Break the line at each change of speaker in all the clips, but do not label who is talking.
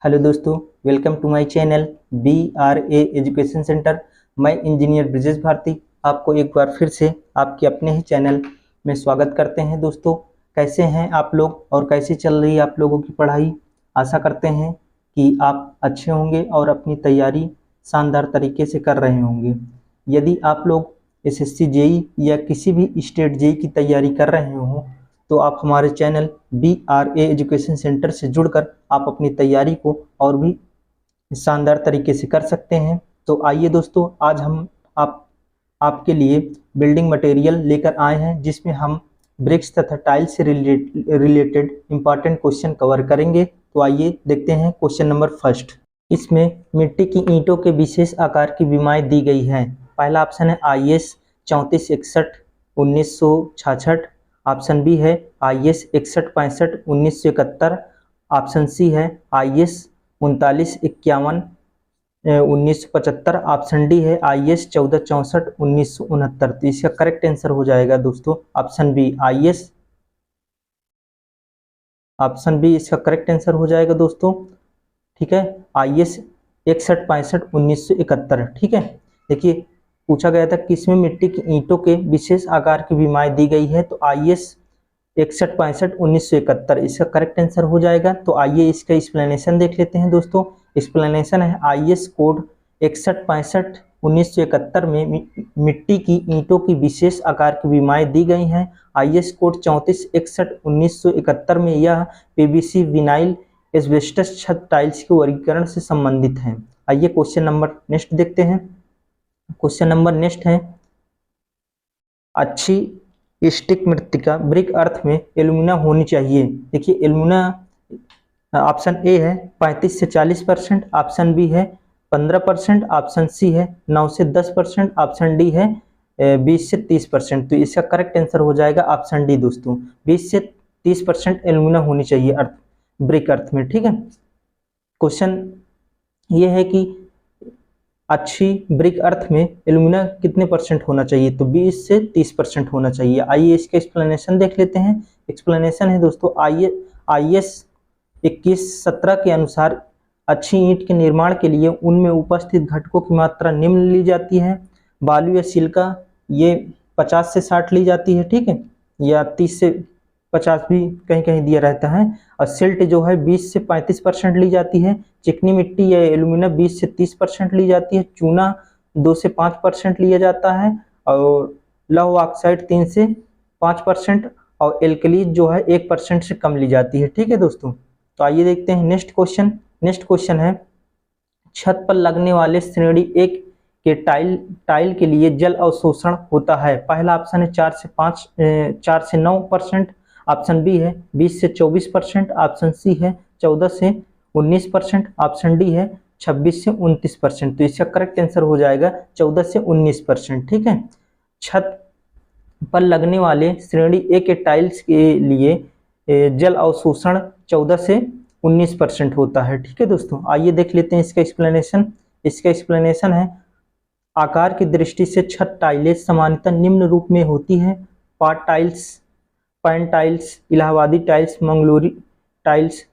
Hello दोस्तों, welcome to my channel BRA education centre. मैं engineer Brijesh Bharati आपको एक बार फिर से आपके अपने ही चैनल में स्वागत करते हैं। दोस्तों, कैसे हैं आप लोग और कैसी चल रही है आप लोगों की पढ़ाई। आशा करते हैं कि आप अच्छे होंगे और अपनी तैयारी शानदार तरीके से कर रहे होंगे। यदि आप लोग SSC JEE या किसी भी स्टेट JEE की तैयारी कर रहे हो तो आप हमारे चैनल BRA एजुकेशन सेंटर से जुड़कर आप अपनी तैयारी को और भी शानदार तरीके से कर सकते हैं। तो आइए दोस्तों, आज हम आपके लिए बिल्डिंग मटेरियल लेकर आए हैं, जिसमें हम ब्रिक्स तथा टाइल्स से रिलेटेड इंपॉर्टेंट क्वेश्चन कवर करेंगे। तो आइए देखते हैं क्वेश्चन नंबर फर्स्ट। इसमें मिट्टी की ईंटों के विशेष आकार की विमाएं दी गई हैं। पहला ऑप्शन है IS 3461 1966। ऑप्शन बी है IS 6165 1971। ऑप्शन सी है IS 3951 1975। ऑप्शन डी है IS 1464 1969। तो इसका करेक्ट आंसर हो जाएगा दोस्तों option B IS। Option B इसका करेक्ट आंसर हो जाएगा दोस्तों। ठीक है, IS 6165 1971। ठीक है, देखिए पूछा गया था किसमें मिट्टी की ईंटों के विशेष आकार की विमाएं दी गई है, तो IS 6165 1971 इसका करेक्ट आंसर हो जाएगा। तो आइए इसका एक्सप्लेनेशन देख लेते हैं दोस्तों। एक्सप्लेनेशन है IS कोड 6165 1971 में मिट्टी की ईंटों की विशेष आकार की विमाएं दी गई हैं। IS कोड 3461 1971 में यह PVC विनाइल एस्बेस्टस छत टाइल्स के वर्गीकरण से संबंधित है। आइए क्वेश्चन नंबर नेक्स्ट देखते हैं। क्वेश्चन नंबर नेक्स्ट है, अच्छी स्टिक मृत्तिका ब्रिक अर्थ में एल्यूमिना होनी चाहिए। देखिए एल्यूमिना ऑप्शन ए है 35 से 40%, ऑप्शन बी है 15%, ऑप्शन सी है 9 से 10%, ऑप्शन डी है 20 से 30%। तो इसका करेक्ट आंसर हो जाएगा ऑप्शन डी दोस्तों, 20 से 30% एल्यूमिना होनी चाहिए अर्थ ब्रिक अर्थ में। ठीक है, क्वेश्चन ये है कि अच्छी ब्रिक अर्थ में एल्यूमिना कितने परसेंट होना चाहिए, तो 20 से 30% होना चाहिए। आइए इसका एक्सप्लेनेशन देख लेते हैं। एक्सप्लेनेशन है दोस्तों IS 2117 के अनुसार अच्छी ईंट के निर्माण के लिए उनमें उपस्थित घटकों की मात्रा निम्न ली जाती है। बालू या सिलिका ये 50 से 60 ली जाती है, ठीक है, या 30 से 50 भी कहीं कहीं दिया रहता है। और सिल्ट जो है 20 से 35% ली जाती है। चिकनी मिट्टी या एल्यूमिना 20 से 30% ली जाती है। चूना 2 से 5% लिया जाता है और लौह ऑक्साइड 3 से 5% और एल्कलीज जो है 1% से कम ली जाती है। ठीक है दोस्तों, तो आइए देखते हैं नेक्स्ट क्वेश्चन। नेक्स्ट क्वेश्चन है, छत पर लगने वाले श्रेणी 1 के टाइल के लिए जल अवशोषण होता है। पहला ऑप्शन है 4 से 9%, ऑप्शन बी है 20 से 24%, ऑप्शन सी है 14 से 19%, ऑप्शन डी है 26 से 29%। तो इसका करेक्ट आंसर हो जाएगा 14 से 19%। ठीक है, छत पर लगने वाले श्रेणी ए के टाइल्स के लिए जल अवशोषण 14 से 19% होता है। ठीक है दोस्तों, आइए देख लेते हैं इसका एक्सप्लेनेशन। इसका एक्सप्लेनेशन है, आकार की दृष्टि से छत टाइलें सामान्यतः निम्न रूप में होती है। पाट टाइल्स, पैन टाइल्स, इलाहाबादी टाइल्स, मंगलोरी टाइल्स।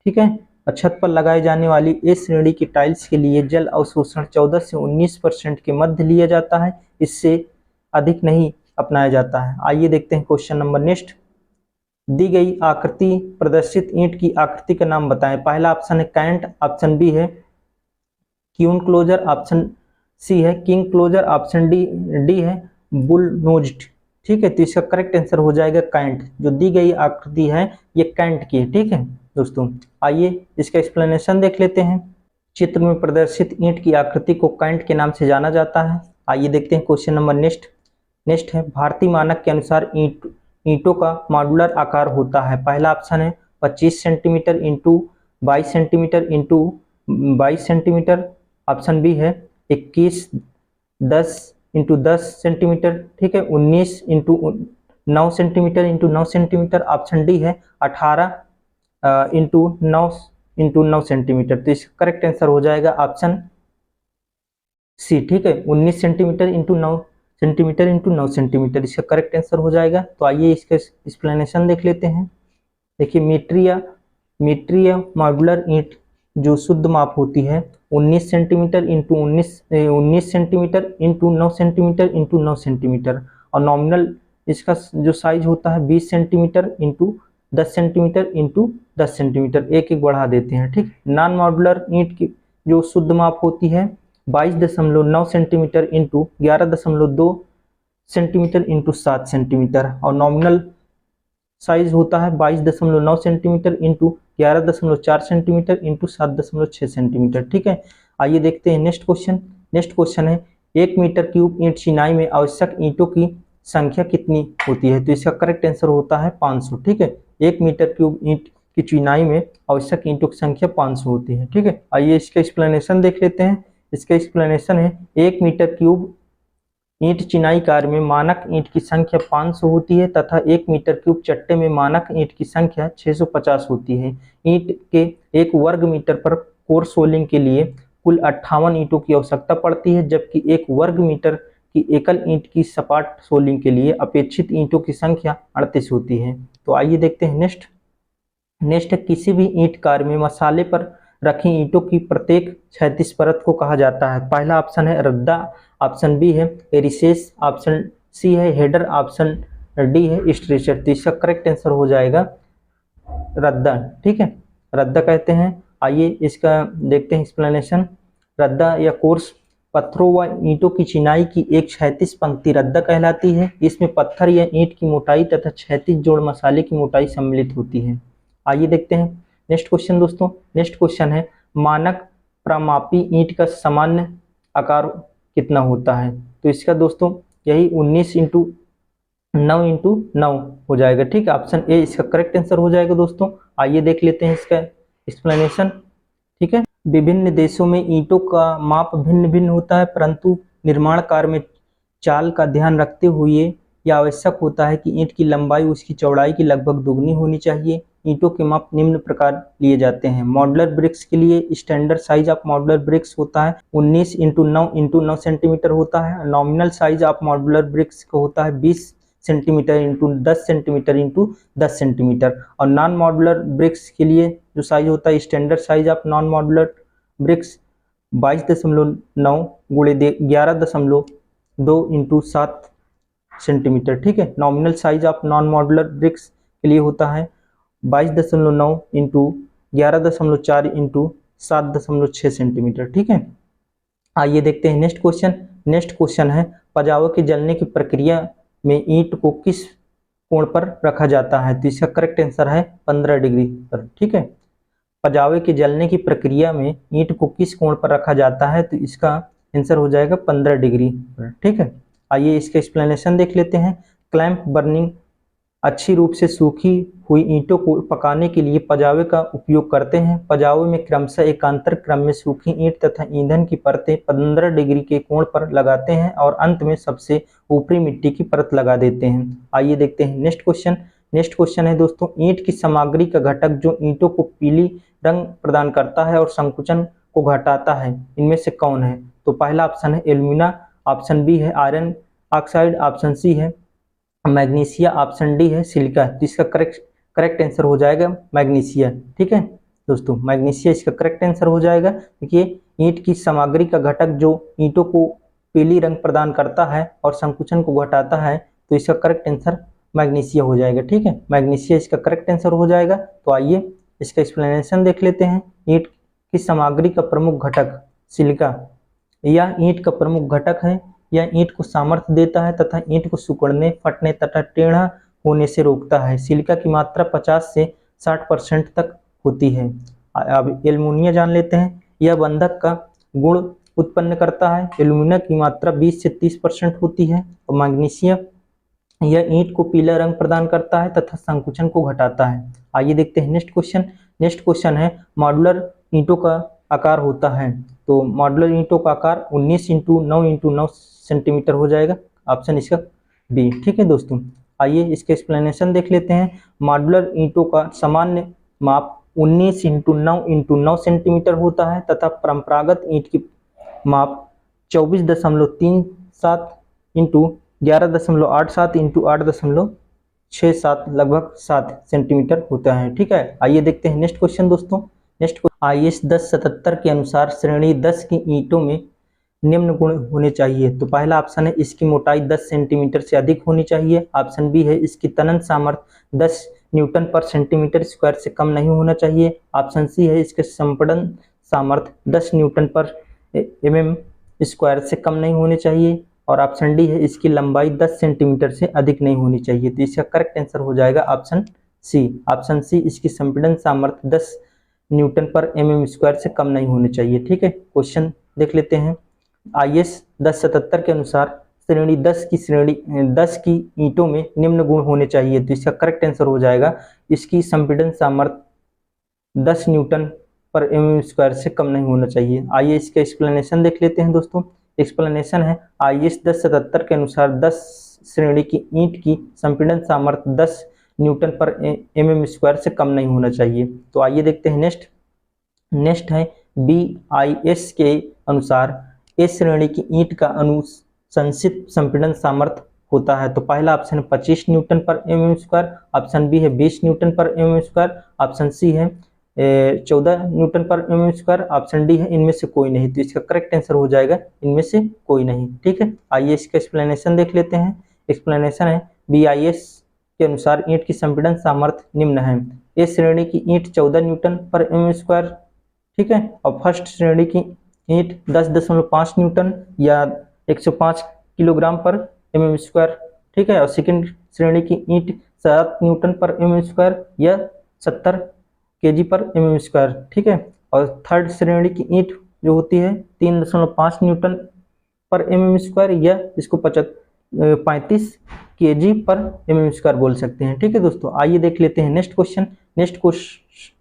ठीक है, और छत पर लगाए जाने वाली ए श्रेणी की टाइल्स के लिए जल अवशोषण 14 से 19% के मध्य लिया जाता है, इससे अधिक नहीं अपनाया जाता है। आइए देखते हैं क्वेश्चन नंबर नेक्स्ट। दी गई आकृति प्रदर्शित ईंट की आकृति का नाम बताएं। पहला ऑप्शन है कैंट, ऑप्शन बी है क्यून क्लोजर, ऑप्शन सी है किंग क्लोजर, ऑप्शन डी है बुलनोज्ड। ठीक है, तो इसका करेक्ट आंसर हो जाएगा कैंट। जो दी गई आकृति है ये कैंट की है। ठीक है दोस्तों, आइए इसका एक्सप्लेनेशन देख लेते हैं। चित्र में प्रदर्शित ईंट की आकृति को कैंट के नाम से जाना जाता है। आइए देखते हैं क्वेश्चन नंबर नेक्स्ट है, भारतीय मानक के अनुसार ईंटों का मॉड्यूलर आकार होता है। पहला ऑप्शन है 25 centimetre into 22 centimetre into 22 centimetre, option B है 21 10 इंटू 10 सेंटीमीटर, ठीक है, 19 into 9 centimetre into 9 centimetre, option D है 18 इंटू 9 सेंटीमीटर। तो इसका करेक्ट आंसर हो जाएगा ऑप्शन सी। ठीक है, 19 centimetre into 9 centimetre into 9 centimetre इसका करेक्ट आंसर हो जाएगा। तो आइए इसका एक्सप्लेनेशन देख लेते हैं। देखिए मीट्रिया मॉड्यूलर ईंट जो शुद्ध माप होती है 19 centimetre into 19 centimetre into 9 centimetre into 9 centimetre, और नॉमिनल इसका जो साइज होता है 20 centimetre into 10 centimetre into 10 centimetre, एक एक बढ़ा देते हैं। ठीक, नॉन मॉड्यूलर ईंट की जो शुद्ध माप होती है 22.9 centimetre into 11.2 centimetre into 7 centimetre, और नॉमिनल साइज होता है 22.9 centimetre into 11.4 centimetre into 7.6 centimetre. ठीक है, आइए देखते हैं नेक्स्ट क्वेश्चन। नेक्स्ट क्वेश्चन है 1 मीटर क्यूब ईंट चिनाई में आवश्यक ईंटों की संख्या कितनी होती है? तो इसका करेक्ट आंसर होता है 500। ठीक है, 1 मीटर क्यूब ईंट की चिनाई में आवश्यक ईंटों की संख्या 500 होती है। ठीक है, आइए इसका एक्सप्लेनेशन देख लेते हैं। इसका एक्सप्लेनेशन है 1 मीटर क्यूब ईंट चिनाई कार्य में मानक ईंट की संख्या 500 होती है तथा 1 मीटर क्यूब चट्टे में मानक ईंट की संख्या 650 होती है। ईंट के 1 वर्ग मीटर पर कोर्स सोलिंग के लिए कुल 58 ईंटों की आवश्यकता पड़ती है, जबकि 1 वर्ग मीटर की एकल ईंट की सपाट सोलिंग के लिए अपेक्षित ईंटों की संख्या 38 होती है। तो आइए देखते हैं नेक्स्ट किसी भी ईंट कार्य में मसाले पर रखी ईंटों की प्रत्येक क्षैतिज परत को कहा जाता है। पहला ऑप्शन है रद्दा, ऑप्शन बी है रिसेस, ऑप्शन सी है हेडर, ऑप्शन डी है स्ट्रेचर। तो इसका करेक्ट आंसर हो जाएगा रद्दा। ठीक है, रद्दा कहते हैं। आइए इसका देखते हैं एक्सप्लेनेशन। रद्दा या कोर्स पत्थरों व ईंटों की चिनाई की एक क्षैतिज पंक्ति रद्दा कहलाती है। इसमें पत्थर या ईंट की मोटाई तथा क्षैतिज जोड़ मसाले की मोटाई सम्मिलित होती है। आइए देखते हैं नेक्स्ट क्वेश्चन दोस्तों। नेक्स्ट क्वेश्चन है मानक प्रमापी ईंट का सामान्य आकार कितना होता है? तो इसका दोस्तों यही 19 इंटू 9 हो जाएगा। ठीक है, ऑप्शन ए इसका करेक्ट आंसर हो जाएगा दोस्तों। आइए देख लेते हैं इसका एक्सप्लेनेशन। ठीक है, विभिन्न देशों में ईंटों का माप भिन्न भिन्न होता है, परंतु निर्माण कार्य में चाल का ध्यान रखते हुए यह आवश्यक होता है कि ईंट की लंबाई उसकी चौड़ाई की लगभग दुगनी होनी चाहिए। ईंटों के माप निम्न प्रकार लिए जाते हैं। मॉड्यूलर ब्रिक्स के लिए standard size of modular bricks होता है 19 इंटू 9 सेंटीमीटर होता है। Nominal size of modular bricks का होता है 20 centimetre into 10 centimetre into 10 centimetre, और नॉन मॉड्यूलर ब्रिक्स के लिए जो साइज होता है standard size of non modular bricks 22.9 गुणे 11.2 इंटू 7 सेंटीमीटर। ठीक है, nominal size of non modular bricks के लिए होता है 22.9 इंटू 11.4 इंटू 7.6 सेंटीमीटर। ठीक है, आइए देखते हैं नेक्स्ट क्वेश्चन। नेक्स्ट क्वेश्चन है पजावे के जलने की प्रक्रिया में ईंट को किस कोण पर रखा जाता है? तो इसका करेक्ट आंसर है 15 डिग्री पर। ठीक है, पजावे के जलने की प्रक्रिया में ईंट को किस कोण पर रखा जाता है? तो इसका आंसर हो जाएगा 15 डिग्री पर। ठीक है, आइए इसका एक्सप्लेनेशन देख लेते हैं। क्लैंप बर्निंग अच्छी रूप से सूखी हुई ईंटों को पकाने के लिए पजावे का उपयोग करते हैं। पजावे में क्रमशः एकांतर क्रम में सूखी ईंट तथा ईंधन की परतें 15 डिग्री के कोण पर लगाते हैं और अंत में सबसे ऊपरी मिट्टी की परत लगा देते हैं। आइए देखते हैं नेक्स्ट क्वेश्चन। नेक्स्ट क्वेश्चन है दोस्तों ईंट की सामग्री का घटक जो ईंटों को पीली रंग प्रदान करता है और संकुचन को घटाता है, इनमें से कौन है? तो पहला ऑप्शन है एल्यूमिना, ऑप्शन बी है आयरन ऑक्साइड, ऑप्शन सी है मैग्नीशिया, ऑप्शन डी है सिलिका। तो इसका करेक्ट आंसर हो जाएगा मैग्नीशिया। ठीक है दोस्तों, मैग्नीशिया इसका करेक्ट आंसर हो जाएगा। देखिए ईंट की सामग्री का घटक जो ईंटों को पीली रंग प्रदान करता है और संकुचन को घटाता है, तो इसका करेक्ट आंसर मैग्नीशिया हो जाएगा। ठीक है, मैग्नीशिया इसका करेक्ट आंसर हो जाएगा। तो आइए इसका एक्सप्लेनेशन देख लेते हैं। ईंट की सामग्री का प्रमुख घटक सिलिका, यह ईंट का प्रमुख घटक है। यह ईंट को सामर्थ्य देता है तथा ईंट को सिकुड़ने, फटने तथा टेढ़ा होने से रोकता है। सिलिका की मात्रा 50 से 60% तक होती है। अब एल्युमिनियम जान लेते हैं। यह बंधक का गुण उत्पन्न करता है। एल्युमिनियम की मात्रा 20 से 30% होती है। और मैग्नीशियम यह ईंट को पीला रंग प्रदान करता है तथा संकुचन को घटाता है। आइए देखते हैं नेक्स्ट क्वेश्चन। नेक्स्ट क्वेश्चन है मॉड्यूलर ईंटों का आकार होता है। तो मॉड्यूलर ईंटों का आकार 19 इंटू 9 सेंटीमीटर हो जाएगा। ऑप्शन इसका बी। ठीक है दोस्तों, आइए इसके एक्सप्लेनेशन देख लेते हैं। मॉड्यूलर ईंटों का सामान्य माप 19 इंटू 9 सेंटीमीटर होता है तथा परंपरागत ईंट की माप 24.37 इंटू 11.87 इंटू 8.67 लगभग 7 सेंटीमीटर होता है। ठीक है, आइए देखते हैं नेक्स्ट क्वेश्चन दोस्तों। नेक्स्ट, IS 1077 के अनुसार श्रेणी 10 की ईंटों में निम्न गुण होने चाहिए। तो पहला ऑप्शन है इसकी मोटाई 10 सेंटीमीटर से अधिक होनी चाहिए। ऑप्शन बी है इसकी तनन सामर्थ्य 10 न्यूटन पर सेंटीमीटर स्क्वायर से कम नहीं होना चाहिए। ऑप्शन सी है इसके संपीड़न सामर्थ्य 10 न्यूटन पर mm स्क्वायर से कम नहीं होनी चाहिए। और ऑप्शन डी है इसकी लंबाई 10 सेंटीमीटर से अधिक नहीं होनी चाहिए। तो इसका करेक्ट आंसर हो जाएगा ऑप्शन सी। ऑप्शन सी, इसकी संपीड़न सामर्थ्य 10 न्यूटन पर mm स्क्वायर से कम नहीं होनी चाहिए। ठीक है, क्वेश्चन देख लेते हैं। IS 1077 के अनुसार श्रेणी 10 की ईंटों में निम्न गुण होने चाहिए। तो इसका करेक्ट आंसर हो जाएगा इसकी संपीड़न सामर्थ्य 10 न्यूटन पर mm स्क्वायर से कम नहीं होना चाहिए। आइए इसका एक्सप्लेनेशन देख लेते हैं दोस्तों। एक्सप्लेनेशन है IS 1077 के अनुसार 10 श्रेणी की ईंट की संपीड़न सामर्थ्य 10 न्यूटन पर mm स्क्वायर से कम नहीं होना चाहिए। तो आइए देखते हैं नेक्स्ट है BIS के अनुसार ए श्रेणी की ईंट का अनुशंसित संपीड़न सामर्थ्य होता है। तो पहला ऑप्शन है 25 न्यूटन पर mm स्क्वायर, ऑप्शन बी है 20 न्यूटन पर mm स्क्वायर, ऑप्शन सी है 14 न्यूटन पर mm स्क्वायर, ऑप्शन डी है इनमें से कोई नहीं। तो इसका करेक्ट आंसर हो जाएगा इनमें से कोई नहीं। ठीक है, आइए इसका एक्सप्लेनेशन देख लेते हैं। एक्सप्लेनेशन है BIS के अनुसार ईंट की संपीड़न सामर्थ्य निम्न है। ए श्रेणी की ईंट 14 न्यूटन पर mm स्क्वायर, ठीक है, और फर्स्ट श्रेणी की ईंट 10.5 न्यूटन या 105 किलोग्राम पर mm स्क्वायर, ठीक है, और सेकंड श्रेणी की ईंट 7 न्यूटन पर mm स्क्वायर या 70 केजी पर mm स्क्वायर, ठीक है, और थर्ड श्रेणी की ईंट जो होती है 3.5 न्यूटन पर mm स्क्वायर या इसको 35 केजी पर mm स्क्वायर बोल सकते हैं। ठीक है दोस्तों, आइए देख लेते हैं नेक्स्ट क्वेश्चन। नेक्स्ट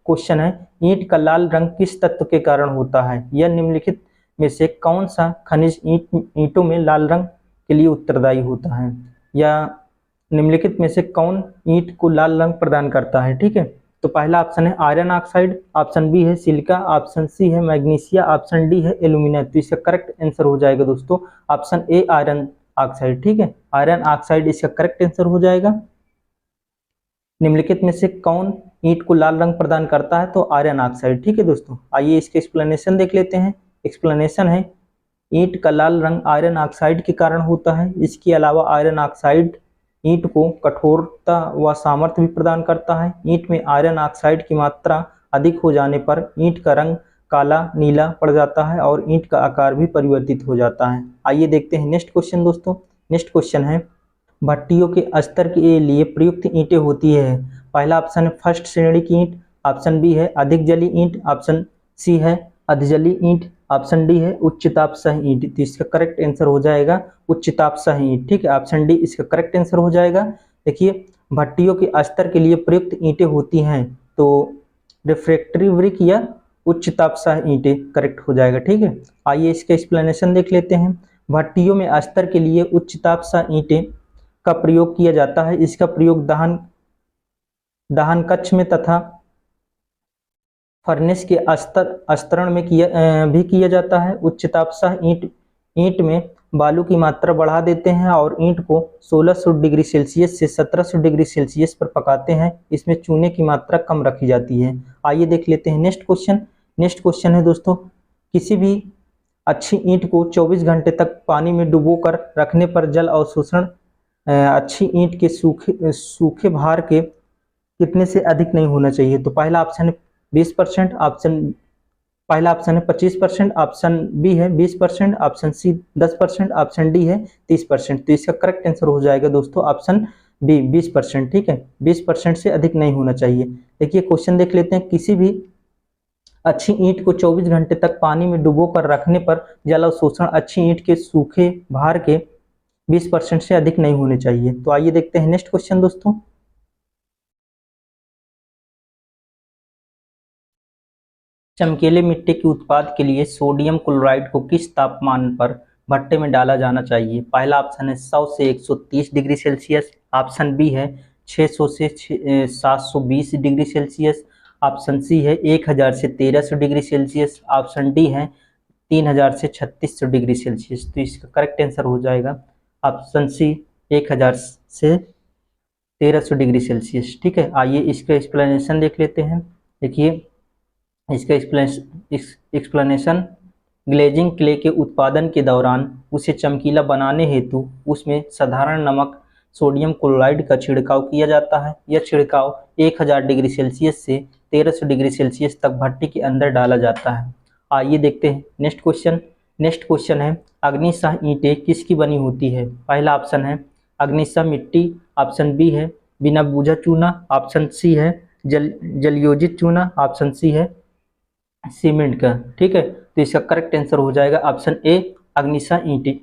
क्वेश्चन है ईंट का लाल रंग किस तत्व के कारण होता है? यह निम्नलिखित में से कौन सा खनिज ईंटों में लाल रंग के लिए उत्तरदायी होता है? या निम्नलिखित में से कौन ईंट को लाल रंग प्रदान करता है? ठीक है, तो पहला ऑप्शन है आयरन ऑक्साइड, ऑप्शन बी है सिलिका, ऑप्शन सी है मैग्नीशिया, ऑप्शन डी है एल्यूमिना। तो इसका करेक्ट आंसर हो जाएगा दोस्तों ऑप्शन ए आयरन ऑक्साइड। ठीक है, आयरन ऑक्साइड इसका करेक्ट आंसर हो जाएगा। निम्नलिखित में से कौन ईंट को लाल रंग प्रदान करता है? तो आयरन ऑक्साइड। ठीक है दोस्तों, आइए इसके एक्सप्लेनेशन देख लेते हैं। एक्सप्लेनेशन है ईंट का लाल रंग आयरन ऑक्साइड के कारण होता है। इसके अलावा आयरन ऑक्साइड ईंट को कठोरता व सामर्थ्य भी प्रदान करता है। ईंट में आयरन ऑक्साइड की मात्रा अधिक हो जाने पर ईंट का रंग काला नीला पड़ जाता है और ईंट का आकार भी परिवर्तित हो जाता है। आइए देखते हैं नेक्स्ट क्वेश्चन दोस्तों। नेक्स्ट क्वेश्चन है भट्टियों के अस्तर के लिए प्रयुक्त ईंटें होती है। पहला ऑप्शन है फर्स्ट श्रेणी की ईंट, ऑप्शन बी है अधिक जली ईंट, ऑप्शन सी है अधजली ईंट, ऑप्शन डी है उच्च ताप सह ईंट। तो इसका करेक्ट आंसर हो जाएगा उच्च ताप सह ईंट। ठीक है, ऑप्शन डी इसका करेक्ट आंसर हो जाएगा। देखिए भट्टियों के अस्तर के लिए प्रयुक्त ईंटें होती हैं तो रिफ्रैक्टरी ब्रिक या उच्च ताप सह ईंटें करेक्ट हो जाएगा। ठीक है, आइए इसका एक्सप्लेनेशन देख लेते हैं। भट्टियों में अस्तर के लिए उच्च ताप सह ईंटें का प्रयोग किया जाता है। इसका प्रयोग दहन कक्ष में तथा फर्नेस के अस्तरण में भी किया जाता है। उच्च ताप सह ईंट में बालू की मात्रा बढ़ा देते हैं और ईंट को 1600 डिग्री सेल्सियस से 1700 डिग्री सेल्सियस पर पकाते हैं। इसमें चूने की मात्रा कम रखी जाती है। आइए देख लेते हैं नेक्स्ट क्वेश्चन। नेक्स्ट क्वेश्चन है दोस्तों किसी भी अच्छी ईंट को 24 घंटे तक पानी में डुबो कर रखने पर जल अवशोषण अच्छी ईंट के सूखे भार के कितने से अधिक नहीं होना चाहिए? तो पहला ऑप्शन है 20%, पहला ऑप्शन है 25%, ऑप्शन बी है 20%, ऑप्शन सी 10%, ऑप्शन डी है 30%। तो इसका करेक्ट आंसर हो जाएगा दोस्तों ऑप्शन बी 20%। ठीक है, 20% से अधिक नहीं होना चाहिए। देखिए क्वेश्चन देख लेते हैं किसी भी अच्छी ईंट को 24 घंटे तक पानी में डुबो कर रखने पर जल अवशोषण अच्छी ईंट के सूखे भार के 20% से अधिक नहीं होने चाहिए। तो आइए देखते हैं नेक्स्ट क्वेश्चन दोस्तों। चमकीले मिट्टी के उत्पाद के लिए सोडियम क्लोराइड को किस तापमान पर भट्टे में डाला जाना चाहिए? पहला ऑप्शन है 100 से 130 डिग्री सेल्सियस, ऑप्शन बी है 600 से 720 डिग्री सेल्सियस, ऑप्शन सी है 1000 से 1300 डिग्री सेल्सियस, ऑप्शन डी है 3000 से 3600 डिग्री सेल्सियस। तो इसका करेक्ट आंसर हो जाएगा ऑप्शन सी 1000 से 1300 डिग्री सेल्सियस। ठीक है, आइए इसका एक्सप्लेनेशन देख लेते हैं। देखिए इसका एक्सप्लेनेशन, ग्लेजिंग क्ले के उत्पादन के दौरान उसे चमकीला बनाने हेतु उसमें साधारण नमक सोडियम क्लोराइड का छिड़काव किया जाता है। यह छिड़काव 1000 डिग्री सेल्सियस से 1300 डिग्री सेल्सियस तक भट्टी के अंदर डाला जाता है। आइए देखते हैं नेक्स्ट क्वेश्चन। नेक्स्ट क्वेश्चन है, अग्निशाह ईंटें किसकी बनी होती है? पहला ऑप्शन है अग्निशाह मिट्टी, ऑप्शन बी है बिना बूझा चूना, ऑप्शन सी है जलयोजित चूना, ऑप्शन सी है सीमेंट का। ठीक है, तो इसका करेक्ट आंसर हो जाएगा ऑप्शन ए अग्निशाह ईंटें,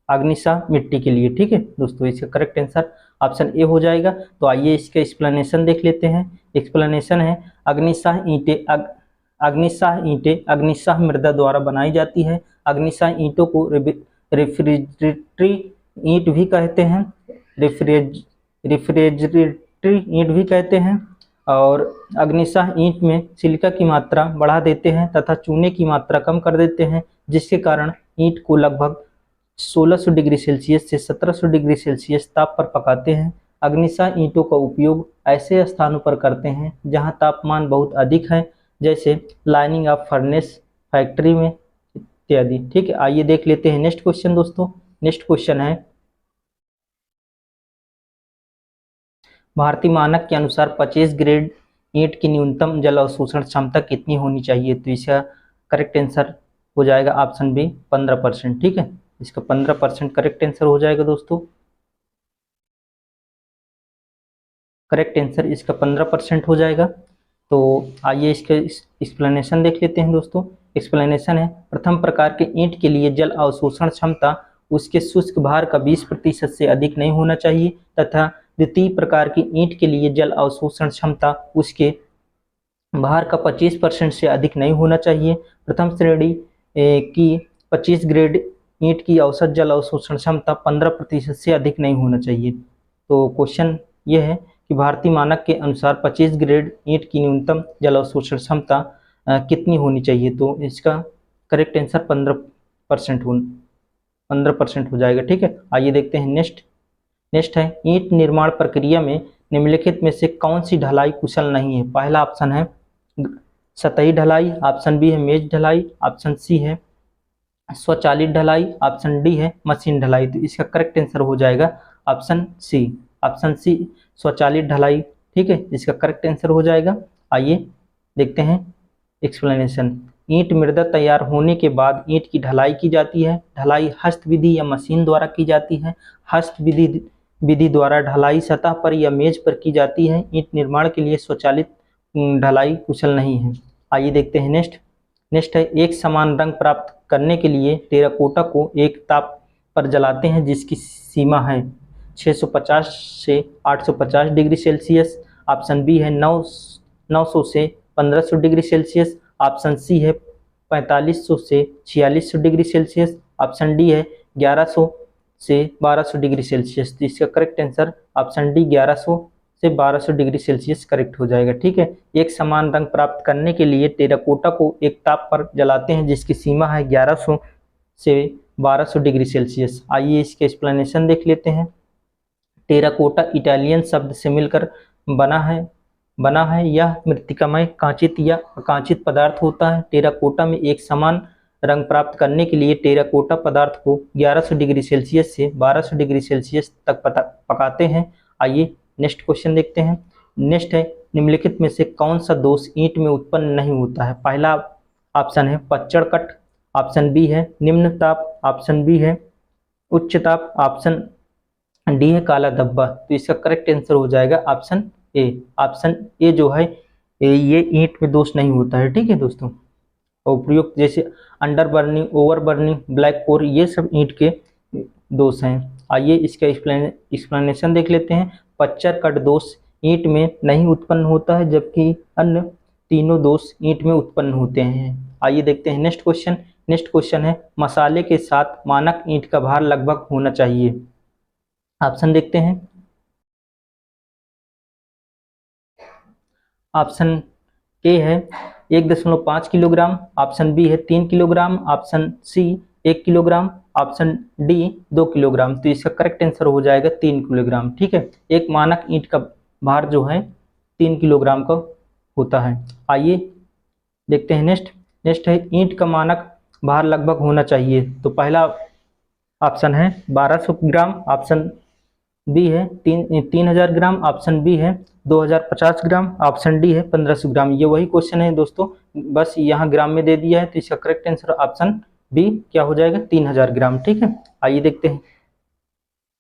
अग्निशाह मिट्टी के लिए। ठीक है दोस्तों, इसका करेक्ट आंसर ऑप्शन ए हो जाएगा। तो आइए इसका एक्सप्लेनेशन देख लेते हैं। एक्सप्लेनेशन है, अग्निशाह ईंटें अग्निशाह मृदा द्वारा बनाई जाती है। अग्निशाह ईंटों को रेफ्रिजरेटरी ईंट भी कहते हैं, रेफ्रिजरेटरी ईंट भी कहते हैं। और अग्निशाह ईंट में सिलिका की मात्रा बढ़ा देते हैं तथा चूने की मात्रा कम कर देते हैं, जिसके कारण ईंट को लगभग 1600 डिग्री सेल्सियस से 1700 डिग्री सेल्सियस ताप पर पकाते हैं। अग्निशाह ईंटों का उपयोग ऐसे स्थानों पर करते हैं जहां तापमान बहुत अधिक है, जैसे लाइनिंग ऑफ फर्नेस, फैक्ट्री में इत्यादि। ठीक है, आइए देख लेते हैं नेक्स्ट क्वेश्चन दोस्तों। नेक्स्ट क्वेश्चन है, भारतीय मानक के अनुसार 25 ग्रेड ईंट की न्यूनतम जल अवशोषण क्षमता कितनी होनी चाहिए? तो इसका करेक्ट आंसर हो जाएगा ऑप्शन बी 15%। ठीक है, इसका 15% करेक्ट आंसर हो जाएगा दोस्तों। करेक्ट आंसर इसका 15% हो जाएगा। तो आइए इसका एक्सप्लेनेशन देख लेते हैं दोस्तों। एक्सप्लेनेशन है, प्रथम प्रकार के ईंट के लिए जल अवशोषण क्षमता उसके शुष्क भार का 20% से अधिक नहीं होना चाहिए तथा द्वितीय प्रकार की ईंट के लिए जल अवशोषण क्षमता उसके भार का 25% से अधिक नहीं होना चाहिए। प्रथम श्रेणी की 25 ग्रेड ईंट की औसत जल अवशोषण क्षमता 15% से अधिक नहीं होना चाहिए। तो क्वेश्चन ये है कि भारतीय मानक के अनुसार 25 ग्रेड ईंट की न्यूनतम जल अवशोषण क्षमता कितनी होनी चाहिए? तो इसका करेक्ट आंसर 15% हो जाएगा। ठीक है, आइए देखते हैं नेक्स्ट है, ईंट निर्माण प्रक्रिया में निम्नलिखित में से कौन सी ढलाई कुशल नहीं है? पहला ऑप्शन है सतही ढलाई, ऑप्शन बी है मेज ढलाई, ऑप्शन सी है स्वचालित ढलाई, ऑप्शन डी है मशीन ढलाई। तो इसका करेक्ट आंसर हो जाएगा ऑप्शन सी स्वचालित ढलाई। ठीक है, इसका करेक्ट आंसर हो जाएगा। आइए देखते हैं एक्सप्लेनेशन। ईंट मृदा तैयार होने के बाद ईंट की ढलाई की जाती है। ढलाई हस्त विधि या मशीन द्वारा की जाती है। हस्त विधि द्वारा ढलाई सतह पर या मेज पर की जाती है। ईंट निर्माण के लिए स्वचालित ढलाई कुशल नहीं है। आइए देखते हैं नेक्स्ट है, एक समान रंग प्राप्त करने के लिए टेराकोटा को एक ताप पर जलाते हैं जिसकी सीमा है 650 से 850 डिग्री सेल्सियस। ऑप्शन बी है 900 से 1500 डिग्री सेल्सियस, ऑप्शन सी है 4500 से 4600 डिग्री सेल्सियस, ऑप्शन डी है 1100 से 1200 डिग्री सेल्सियस। तो इसका करेक्ट आंसर ऑप्शन डी 1100 से 1200 डिग्री सेल्सियस करेक्ट हो जाएगा। ठीक है, एक समान रंग प्राप्त करने के लिए टेराकोटा को एक ताप पर जलाते हैं जिसकी सीमा है 1100 से 1200 डिग्री सेल्सियस। आइए इसके एक्सप्लेनेशन देख लेते हैं। टेराकोटा इटालियन शब्द से मिलकर बना है। यह मृत्तिकामय कांचित या अकांचित पदार्थ होता है। टेराकोटा में एक समान रंग प्राप्त करने के लिए टेराकोटा पदार्थ को 1100 डिग्री सेल्सियस से 1200 डिग्री सेल्सियस तक पकाते हैं। आइए नेक्स्ट क्वेश्चन देखते हैं। नेक्स्ट है, निम्नलिखित में से कौन सा दोष ईंट में उत्पन्न नहीं होता है? पहला ऑप्शन है पच्चड़ कट, ऑप्शन बी है निम्न ताप, ऑप्शन बी है उच्च ताप, ऑप्शन डी है काला धब्बा। तो इसका करेक्ट आंसर हो जाएगा ऑप्शन ए। ऑप्शन ए जो है ये ईंट में दोष नहीं होता है। ठीक है दोस्तों, उपयुक्त जैसे under burning, over burning, black core, ये सब ईंट के दोष हैं। आइए इसका एक्सप्लेनेशन देख लेते हैं। पच्चर कट दोष ईंट में नहीं उत्पन्न होता है जबकि अन्य तीनों दोष ईंट में उत्पन्न होते हैं। आइए देखते हैं नेक्स्ट क्वेश्चन है, मसाले के साथ मानक ईंट का भार लगभग होना चाहिए। ऑप्शन देखते हैं। ऑप्शन ए है 1.5 किलोग्राम, ऑप्शन बी है 3 kilogram, option C 1 kilogram, option D 2 kilogram. तो इसका करेक्ट आंसर हो जाएगा 3 किलोग्राम। ठीक है, एक मानक ईंट का भार जो है 3 किलोग्राम का होता है। आइए देखते हैं नेक्स्ट। नेक्स्ट है ईंट का मानक भार लगभग होना चाहिए। तो पहला ऑप्शन है 1200 ग्राम, ऑप्शन बी है 3000 ग्राम, ऑप्शन बी है 2050 ग्राम, ऑप्शन डी है 1500 ग्राम। ये वही क्वेश्चन है दोस्तों, बस यहाँ ग्राम में दे दिया है, तो इसका करेक्ट आंसर ऑप्शन बी क्या हो जाएगा, 3000 ग्राम। ठीक है, आइए देखते हैं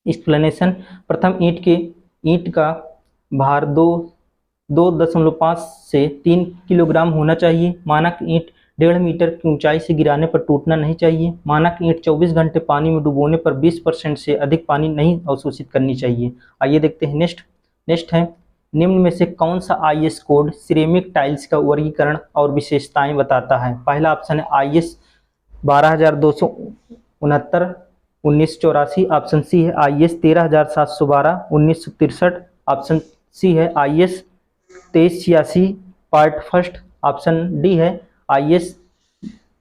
एक्सप्लेनेशन। प्रथम ईंट का भार 2.5 से 3 किलोग्राम होना चाहिए। मानक ईंट 1.5 मीटर की ऊंचाई से गिराने पर टूटना नहीं चाहिए। मानक ईंट 24 घंटे पानी में डुबोने पर 20% से अधिक पानी नहीं अवशोषित करनी चाहिए। आइए देखते हैं नेक्स्ट है निम्न में से कौन सा IS कोड सिरेमिक टाइल्स का वर्गीकरण और विशेषताएं बताता है। पहला ऑप्शन है IS 12269 1984, ऑप्शन सी है IS 13712 1963, ऑप्शन सी है IS 2386 part first, option D है IS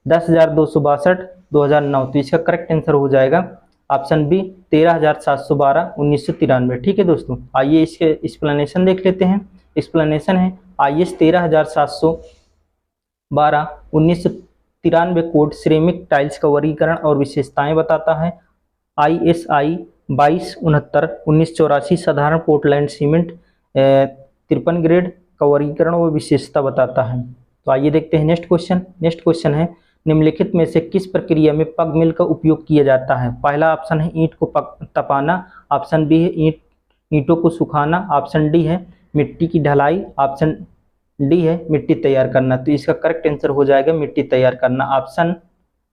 10262 2009। तो इसका करेक्ट आंसर हो जाएगा ऑप्शन बी 13712 1993। ठीक है दोस्तों, आइए इसके एक्सप्लेनेशन देख लेते हैं। एक्सप्लेनेशन है IS 13712 1993 कोड सिरेमिक टाइल्स का वर्गीकरण और विशेषताएं बताता है। ISI 2269 1984 साधारण पोर्टलैंड सीमेंट 53 ग्रेड का वर्गीकरण और विशेषता बताता है। तो आइए देखते हैं नेक्स्ट क्वेश्चन है निम्नलिखित में से किस प्रक्रिया में पग मिल का उपयोग किया जाता है। पहला ऑप्शन है ईंट को तपाना, ऑप्शन बी है ईंटों को सुखाना, ऑप्शन डी है मिट्टी की ढलाई, ऑप्शन डी है मिट्टी तैयार करना। तो इसका करेक्ट आंसर हो जाएगा मिट्टी तैयार करना, ऑप्शन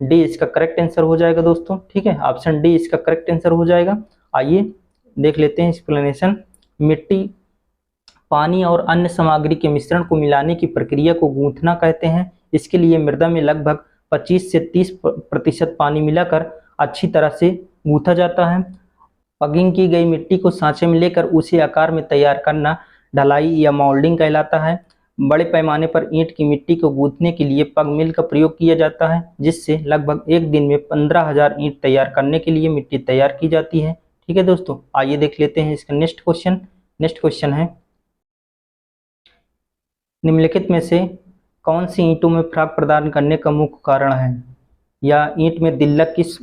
डी इसका करेक्ट आंसर हो जाएगा दोस्तों। ठीक है, ऑप्शन डी इसका करेक्ट आंसर हो जाएगा। आइए देख लेते हैं एक्सप्लेनेशन। मिट्टी, पानी और अन्य सामग्री के मिश्रण को मिलाने की प्रक्रिया को गूंथना कहते हैं। इसके लिए मृदा में लगभग 25 से 30% पानी मिलाकर अच्छी तरह से गूंथा जाता है। पगिंग की गई मिट्टी को सांचे में लेकर उसे आकार में तैयार करना ढलाई या मोल्डिंग कहलाता है। बड़े पैमाने पर ईंट की मिट्टी को गूंथने के लिए पग मिल का प्रयोग किया जाता है, जिससे लगभग एक दिन में 15,000 ईंट तैयार करने के लिए मिट्टी तैयार की जाती है। ठीक है दोस्तों, आइए देख लेते हैं इसका नेक्स्ट क्वेश्चन है निम्नलिखित में से कौन सी ईंटों में फ्राग प्रदान करने का मुख्य कारण है, या ईंट में दिल्लक किस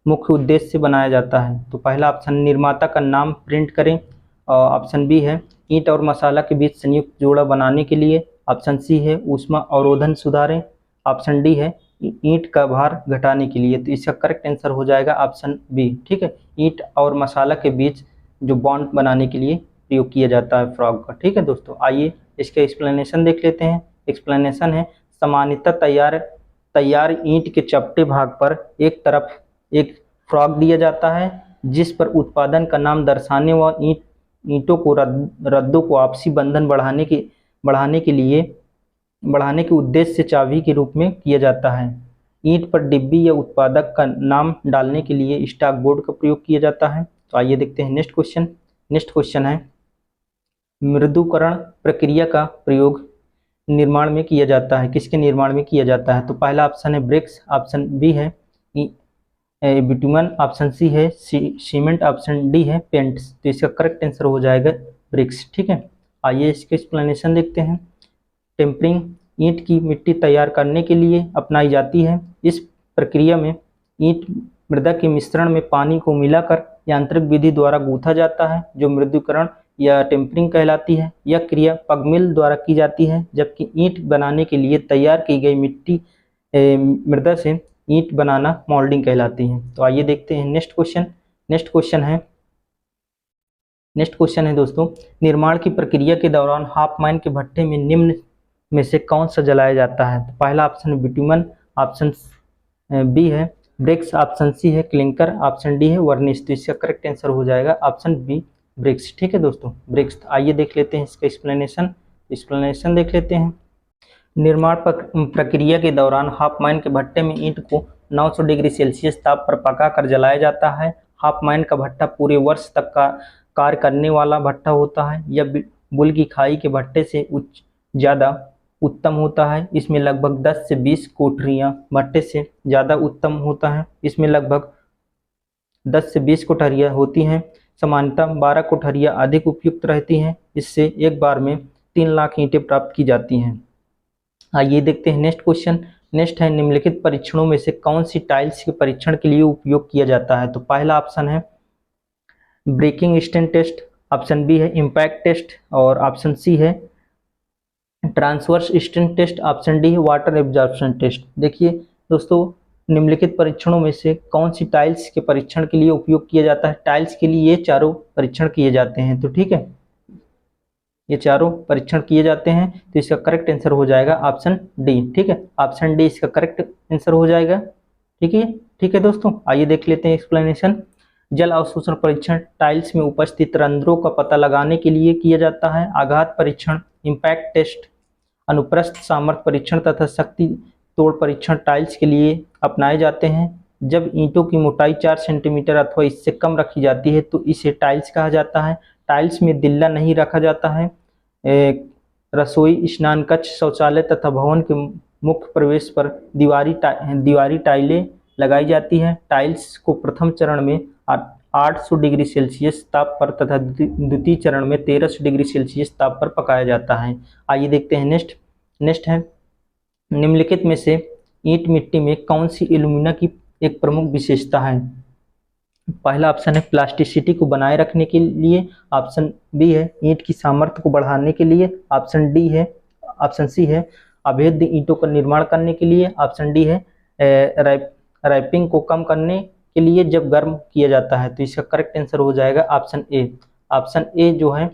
मुख्य उद्देश्य से बनाया जाता है। तो पहला ऑप्शन निर्माता का नाम प्रिंट करें, और ऑप्शन बी है ईंट और मसाला के बीच संयुक्त जोड़ा बनाने के लिए, ऑप्शन सी है ऊष्मा अवरोधन सुधारें, ऑप्शन डी है ईंट का भार घटाने के लिए। तो इसका करेक्ट आंसर हो जाएगा ऑप्शन बी। ठीक है, ईंट और मसाला के बीच जो बॉन्ड बनाने के लिए प्रयोग किया जाता है फ्रॉग का। ठीक है दोस्तों, आइए इसके एक्सप्लेनेशन देख लेते हैं। एक्सप्लेनेशन है सामान्यतः तैयार ईंट के चपटे भाग पर एक तरफ एक फ्रॉग दिया जाता है, जिस पर उत्पादन का नाम दर्शाने व ईंटों को रद्दों को आपसी बंधन बढ़ाने के उद्देश्य से चाबी के रूप में किया जाता है। ईंट पर डिब्बी या उत्पादक का नाम डालने के लिए स्टॉक बोर्ड का प्रयोग किया जाता है। तो आइए देखते हैं नेक्स्ट क्वेश्चन है मृदुकरण प्रक्रिया का प्रयोग निर्माण में किया जाता है, किसके निर्माण में किया जाता है। तो पहला ऑप्शन है ब्रिक्स, ऑप्शन बी है बिटुमन, ऑप्शन सी है सीमेंट, ऑप्शन डी है पेंट्स। तो इसका करेक्ट आंसर हो जाएगा ब्रिक्स। ठीक है, आइए इसके एक्सप्लेनेशन देखते हैं। टेम्परिंग ईंट की मिट्टी तैयार करने के लिए अपनाई जाती है। इस प्रक्रिया में ईंट मृदा के मिश्रण में पानी को मिलाकर यांत्रिक विधि द्वारा गूंथा जाता है, जो मृदुकरण या टेम्परिंग कहलाती है। यह क्रिया पगमिल द्वारा की जाती है, जबकि ईंट बनाने के लिए तैयार की गई मिट्टी मृदा से ईंट बनाना मोल्डिंग कहलाती है। तो आइए देखते हैं नेक्स्ट क्वेश्चन है दोस्तों, निर्माण की प्रक्रिया के दौरान हाफ माइन के भट्टे में निम्न में से कौन सा जलाया जाता है। तो पहला ऑप्शन है बिटुमन, ऑप्शन बी है ब्रिक्स, ऑप्शन सी है क्लिंकर, ऑप्शन डी है वर्निश। तो इसका करेक्ट आंसर हो जाएगा ऑप्शन बी ब्रिक्स। ठीक है दोस्तों, ब्रिक्स। आइए देख लेते हैं इसका एक्सप्लेनेशन देख लेते हैं। निर्माण प्रक्रिया के दौरान हाफ माइन के भट्टे में ईंट को 900 डिग्री सेल्सियस ताप पर पकाकर जलाया जाता है। हाफ माइन का भट्टा पूरे वर्ष तक का कार्य करने वाला भट्टा होता है। यह बुल की खाई के भट्टे से ज़्यादा उत्तम होता है। इसमें लगभग 10 से 20 कोठरियाँ भट्टे से ज़्यादा उत्तम होता है। इसमें लगभग 10 से 20 कोठरियाँ होती हैं। सामान्यतः 12 कोठरियाँ अधिक उपयुक्त रहती हैं। इससे एक बार में 3 लाख ईंटें प्राप्त की जाती हैं। आइए देखते हैं नेक्स्ट क्वेश्चन। नेक्स्ट है निम्नलिखित परीक्षणों में से कौन सी टाइल्स के परीक्षण के लिए उपयोग किया जाता है। तो पहला ऑप्शन है breaking strain test, option B है इम्पैक्ट टेस्ट और ऑप्शन सी है transverse strain test, option D है वाटर एब्जॉर्प्शन टेस्ट। देखिए दोस्तों, निम्नलिखित परीक्षणों में से कौन सी टाइल्स के परीक्षण के लिए उपयोग किया जाता है। टाइल्स के लिए ये चारों परीक्षण किए जाते हैं। तो ठीक है, ये चारों परीक्षण किए जाते हैं, तो इसका करेक्ट आंसर हो जाएगा ऑप्शन डी। ठीक है, ऑप्शन डी इसका करेक्ट आंसर हो जाएगा। ठीक है दोस्तों, आइए देख लेते हैं एक्सप्लेनेशन। जल अवशोषण परीक्षण टाइल्स में उपस्थित रंध्रों का पता लगाने के लिए किया जाता है। आघात परीक्षण, इम्पैक्ट टेस्ट, अनुप्रस्थ सामर्थ्य परीक्षण तथा शक्ति तोड़ परीक्षण टाइल्स के लिए अपनाए जाते हैं। जब ईंटों की मोटाई 4 सेंटीमीटर अथवा इससे कम रखी जाती है तो इसे टाइल्स कहा जाता है। टाइल्स में दिल्ला नहीं रखा जाता है। रसोई, स्नान कक्ष, शौचालय तथा भवन के मुख्य प्रवेश पर दीवारी टाइलें लगाई जाती हैं। टाइल्स को प्रथम चरण में 800 डिग्री सेल्सियस ताप पर तथा द्वितीय चरण में 1300 डिग्री सेल्सियस ताप पर पकाया जाता है। आइए देखते हैं नेक्स्ट है निम्नलिखित में से ईंट मिट्टी में कौन सी एल्यूमिना की एक प्रमुख विशेषता है। पहला ऑप्शन है प्लास्टिसिटी को बनाए रखने के लिए, ऑप्शन बी है ईंट की सामर्थ्य को बढ़ाने के लिए, ऑप्शन सी है अभेद्य ईंटों का निर्माण करने के लिए, ऑप्शन डी है रैपिंग को कम करने के लिए जब गर्म किया जाता है। तो इसका करेक्ट आंसर हो जाएगा ऑप्शन ए। ऑप्शन ए जो है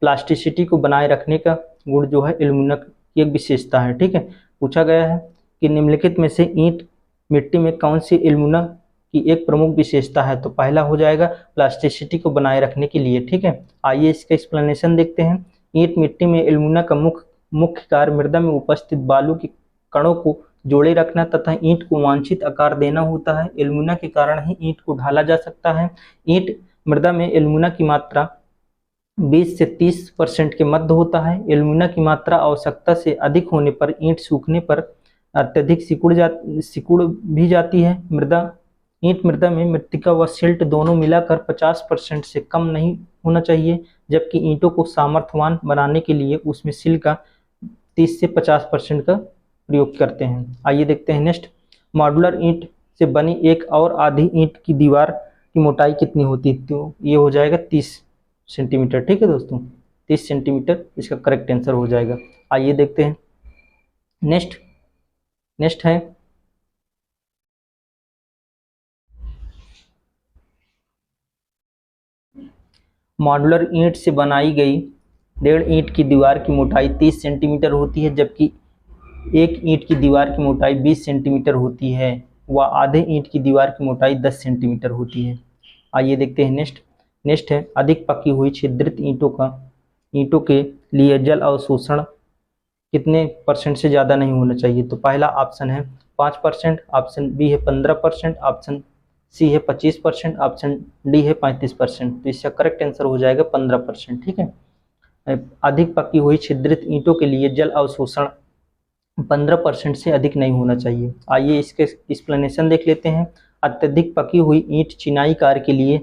प्लास्टिसिटी को बनाए रखने का गुण जो है एल्यूमिना की एक विशेषता है। ठीक है, पूछा गया है कि निम्नलिखित में से ईंट मिट्टी में कौन सी एल्यूमिना की एक प्रमुख विशेषता है। तो पहला हो जाएगा प्लास्टिसिटी को बनाए रखने के लिए। ठीक है, आइए इसका एक्सप्लेनेशन देखते हैं। ईंट मिट्टी में एल्यूमिना का मुख्य कार्य मृदा में उपस्थित बालू के कणों को जोड़े रखना तथा ईंट को वांछित आकार देना होता है। एल्यूमिना के कारण ही ईंट को ढाला जा सकता है। ईंट मृदा में एल्यूमिना की मात्रा 20 से 30% के मध्य होता है। एल्यूमिना की मात्रा आवश्यकता से अधिक होने पर ईंट सूखने पर अत्यधिक सिकुड़ भी जाती है। ईंट मृदा में मृत्तिका व सिल्ट दोनों मिलाकर 50% से कम नहीं होना चाहिए, जबकि ईंटों को सामर्थ्यवान बनाने के लिए उसमें सिल का 30 से 50% का प्रयोग करते हैं। आइए देखते हैं नेक्स्ट। मॉड्यूलर ईंट से बनी एक और आधी ईंट की दीवार की मोटाई कितनी होती है। तो ये हो जाएगा 30 सेंटीमीटर। ठीक है दोस्तों, 30 सेंटीमीटर इसका करेक्ट आंसर हो जाएगा। आइए देखते हैं नेक्स्ट है मॉड्यूलर ईंट से बनाई गई 1.5 ईंट की दीवार की मोटाई 30 सेंटीमीटर होती है, जबकि 1 ईंट की दीवार की मोटाई 20 सेंटीमीटर होती है व आधे ईंट की दीवार की मोटाई 10 सेंटीमीटर होती है। आइए देखते हैं नेक्स्ट है अधिक पकी हुई छिद्रित ईंटों के लिए जल अवशोषण कितने % से ज़्यादा नहीं होना चाहिए। तो पहला ऑप्शन है 5%, ऑप्शन बी है 15%, ऑप्शन सी है 25%, ऑप्शन डी है 35%। तो इसका करेक्ट आंसर हो जाएगा 15%। ठीक है, अधिक पकी हुई छिद्रित ईंटों के लिए जल अवशोषण 15% से अधिक नहीं होना चाहिए। आइए इसके एक्सप्लेनेशन देख लेते हैं। अत्यधिक पकी हुई ईंट चिनाई कार्य के लिए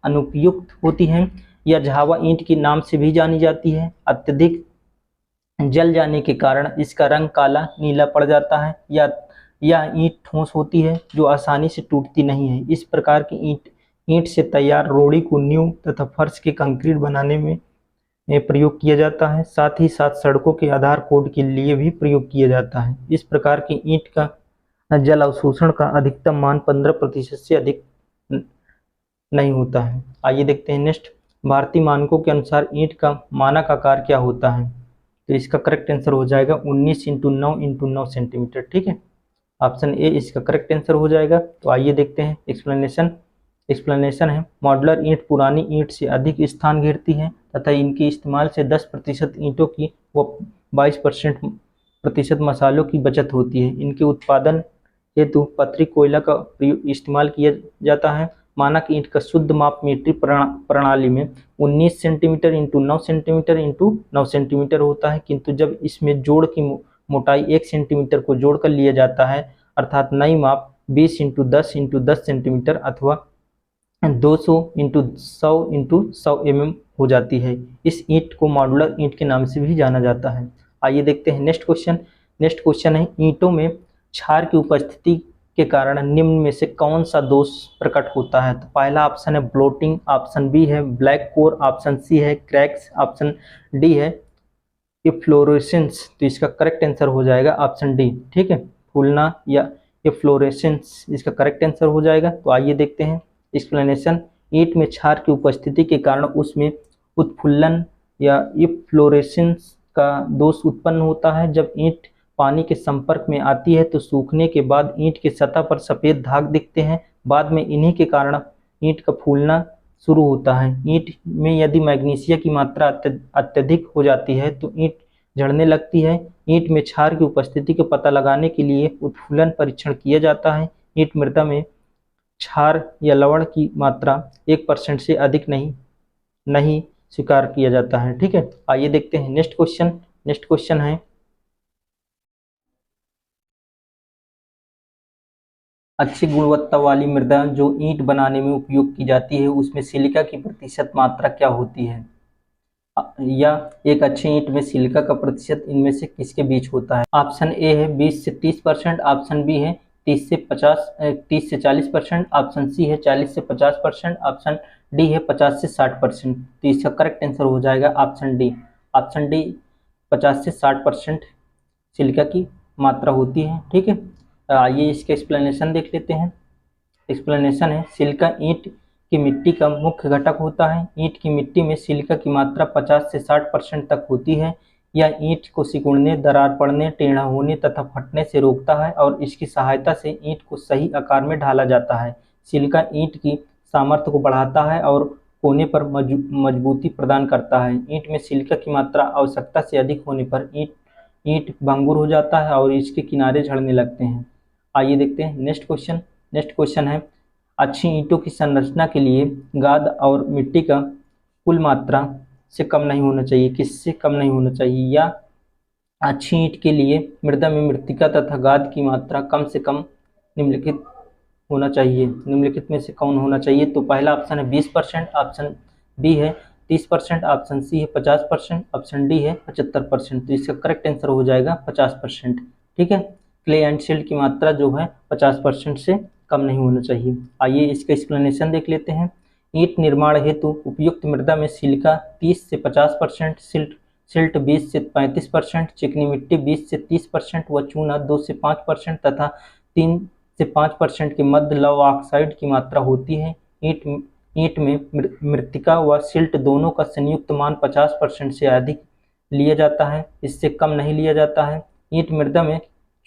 अनुपयुक्त होती है। यह झावा ईंट के नाम से भी जानी जाती है। अत्यधिक जल जाने के कारण इसका रंग काला नीला पड़ जाता है। यह ईंट ठोस होती है जो आसानी से टूटती नहीं है। इस प्रकार की ईंट से तैयार रोड़ी को नींव तथा फर्श के कंक्रीट बनाने में प्रयोग किया जाता है। साथ ही साथ सड़कों के आधार कोड के लिए भी प्रयोग किया जाता है। इस प्रकार की ईंट का जल अवशोषण का अधिकतम मान 15% से अधिक नहीं होता है। आइए देखते हैं नेक्स्ट। भारतीय मानकों के अनुसार ईंट का मानक आकार क्या होता है। तो इसका करेक्ट आंसर हो जाएगा 19 × 9 × 9 सेंटीमीटर। ठीक है, ऑप्शन ए इसका करेक्ट आंसर हो जाएगा। तो आइए देखते हैं एक्सप्लेनेशन है। मॉड्यूलर ईंट पुरानी ईंट से अधिक स्थान घेरती है तथा इनके इस्तेमाल से 10% ईंटों की व 22% मसालों की बचत होती है। इनके उत्पादन हेतु पथरी कोयला का इस्तेमाल किया जाता है। मानक ईंट का शुद्ध माप मीट्रिक प्रणाली में 19 सेंटीमीटर × 9 सेंटीमीटर × 9 सेंटीमीटर होता है, किंतु जब इसमें जोड़ की मोटाई 1 सेंटीमीटर को जोड़कर लिया जाता है, अर्थात नई माप 20 × 10 × 10 सेंटीमीटर अथवा 200 × 100 × 100 mm हो जाती है। इस ईंट को मॉड्यूलर ईंट के नाम से भी जाना जाता है। आइए देखते हैं नेक्स्ट क्वेश्चन। नेक्स्ट क्वेश्चन है ईंटों में क्षार की उपस्थिति के कारण निम्न में से कौन सा दोष प्रकट होता है? तो पहला ऑप्शन है ब्लोटिंग, ऑप्शन बी है ब्लैक कोर, ऑप्शन सी है क्रैक्स, ऑप्शन डी है इफ्लोरेसेंस। तो इसका करेक्ट आंसर हो जाएगा ऑप्शन डी। ठीक है, फूलना या इफ्लोरेसेंस इसका करेक्ट आंसर हो जाएगा। तो आइए देखते हैं एक्सप्लेनेशन। ईंट में क्षार की उपस्थिति के कारण उसमें उत्फुल्लन या इफ्लोरेसेंस का दोष उत्पन्न होता है। जब ईंट पानी के संपर्क में आती है तो सूखने के बाद ईंट की सतह पर सफ़ेद दाग दिखते हैं। बाद में इन्हीं के कारण ईंट का फूलना शुरू होता है। ईंट में यदि मैग्नीशिया की मात्रा अत्यधिक हो जाती है तो ईंट झड़ने लगती है। ईंट में क्षार की उपस्थिति का पता लगाने के लिए उत्फुल्लन परीक्षण किया जाता है। ईंट मृदा में क्षार या लवण की मात्रा 1% से अधिक नहीं स्वीकार किया जाता है। ठीक है, आइए देखते हैं नेक्स्ट क्वेश्चन। नेक्स्ट क्वेश्चन है अच्छी गुणवत्ता वाली मृदा जो ईंट बनाने में उपयोग की जाती है उसमें सिलिका की प्रतिशत मात्रा क्या होती है? या एक अच्छी ईंट में सिलिका का प्रतिशत इनमें से किसके बीच होता है? ऑप्शन ए है 20 से 30%, ऑप्शन बी है 30 से 40%, ऑप्शन सी है 40 से 50%, ऑप्शन डी है 50 से 60%। तो इसका करेक्ट आंसर हो जाएगा ऑप्शन डी। ऑप्शन डी 50 से 60% सिलिका की मात्रा होती है। ठीक है, आइए इसका एक्सप्लेनेशन देख लेते हैं। एक्सप्लेनेशन है सिलिका ईंट की मिट्टी का मुख्य घटक होता है। ईंट की मिट्टी में सिलिका की मात्रा 50 से 60% तक होती है। यह ईंट को सिकुड़ने, दरार पड़ने, टेढ़ा होने तथा फटने से रोकता है और इसकी सहायता से ईंट को सही आकार में ढाला जाता है। सिलिका ईंट की सामर्थ्य को बढ़ाता है और कोने पर मजबूती प्रदान करता है। ईंट में सिलिका की मात्रा आवश्यकता से अधिक होने पर ईंट भंगुर हो जाता है और इसके किनारे झड़ने लगते हैं। आइए देखते हैं नेक्स्ट क्वेश्चन। नेक्स्ट क्वेश्चन है अच्छी ईंटों की संरचना के लिए गाद और मिट्टी का कुल मात्रा से कम नहीं होना चाहिए, किससे कम नहीं होना चाहिए? या अच्छी ईंट के लिए मृदा में मृत्तिका तथा गाद की मात्रा कम से कम निम्नलिखित होना चाहिए। निम्नलिखित में से कौन होना चाहिए? तो पहला ऑप्शन है 20%, ऑप्शन बी है 30%, ऑप्शन सी है 50%, ऑप्शन डी है 75%। तो इसका करेक्ट आंसर हो जाएगा 50%। ठीक है, क्ले एंड सिल्ट की मात्रा जो है 50% से कम नहीं होना चाहिए। आइए इसका एक्सप्लेनेशन देख लेते हैं। ईंट निर्माण हेतु उपयुक्त मृदा में सिलिका 30 से 50%, सिल्ट 20 से 35%, चिकनी मिट्टी 20 से 30% व चूना 2 से 5% तथा 3 से 5% के मध्य लौह ऑक्साइड की मात्रा होती है। ईंट में मृत्तिका व सिल्ट दोनों का संयुक्त मान 50% से अधिक लिया जाता है, इससे कम नहीं लिया जाता है। ईंट मृदा में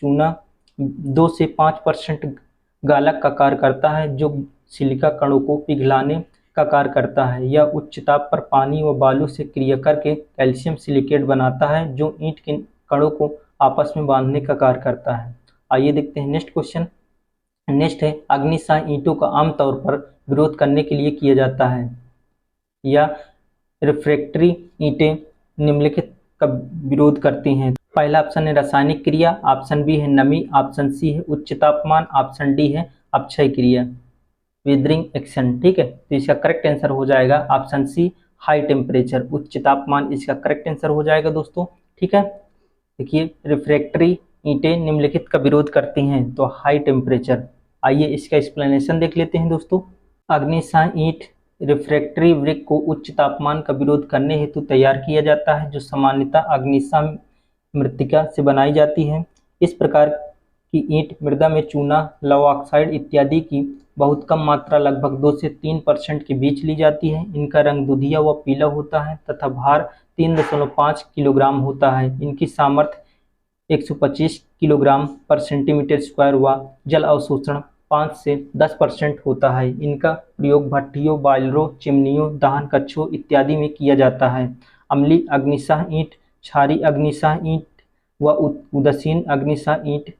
चूना 2 से 5% गालक का कार्य करता है जो सिलिका कणों को पिघलाने का कार्य करता है। यह उच्च ताप पर पानी व बालू से क्रिया करके कैल्शियम सिलिकेट बनाता है जो ईंट के कणों को आपस में बांधने का कार्य करता है। आइए देखते हैं नेक्स्ट क्वेश्चन। नेक्स्ट है अग्निशाह ईंटों का आमतौर पर विरोध करने के लिए किया जाता है या रिफ्रैक्टरी ईंटें निम्नलिखित का विरोध करती हैं। पहला ऑप्शन है रासायनिक क्रिया, ऑप्शन बी है नमी, ऑप्शन सी है उच्च तापमान, ऑप्शन डी है अपक्षय क्रिया वेदरिंग एक्शन। ठीक है, तो इसका करेक्ट आंसर हो जाएगा ऑप्शन सी हाई टेम्परेचर, उच्च तापमान इसका करेक्ट आंसर हो जाएगा दोस्तों। ठीक है, देखिए रिफ्रैक्टरी ईंटें निम्नलिखित का विरोध करती हैं तो हाई टेम्परेचर। आइए इसका एक्सप्लेनेशन देख लेते हैं दोस्तों। अग्निशाह ईंट रिफ्रैक्टरी ब्रिक को उच्च तापमान का विरोध करने हेतु तैयार किया जाता है जो सामान्यतः अग्निशाह मृत्तिका से बनाई जाती है। इस प्रकार की ईंट मृदा में चूना, लौह ऑक्साइड इत्यादि की बहुत कम मात्रा लगभग 2 से 3% के बीच ली जाती है। इनका रंग दूधिया व पीला होता है तथा भार 3.5 किलोग्राम होता है। इनकी सामर्थ्य 125 किलोग्राम पर सेंटीमीटर स्क्वायर व जल अवशोषण 5 से 10% होता है। इनका प्रयोग भट्टियों, बॉयलरों, चिमनियों, दहन कक्षों इत्यादि में किया जाता है। अम्लीय अग्निशाह ईंट, क्षारीय अग्निशाह ईंट व उदासीन अग्निशाह ईंट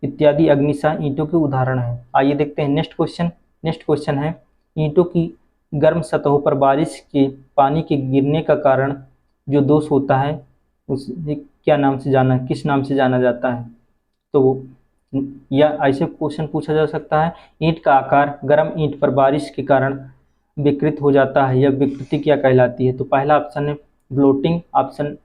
इत्यादि अग्निशाह ईंटों के उदाहरण हैं। आइए देखते हैं नेक्स्ट क्वेश्चन। नेक्स्ट क्वेश्चन है ईंटों की गर्म सतहों पर बारिश के पानी के गिरने का कारण जो दोष होता है उसे किस नाम से जाना जाता है? तो या ऐसे क्वेश्चन पूछा जा सकता है ईंट का आकार गर्म ईंट पर बारिश के कारण विकृत हो जाता है, यह विकृति क्या कहलाती है? तो पहला ऑप्शन है ब्लोटिंग, ऑप्शन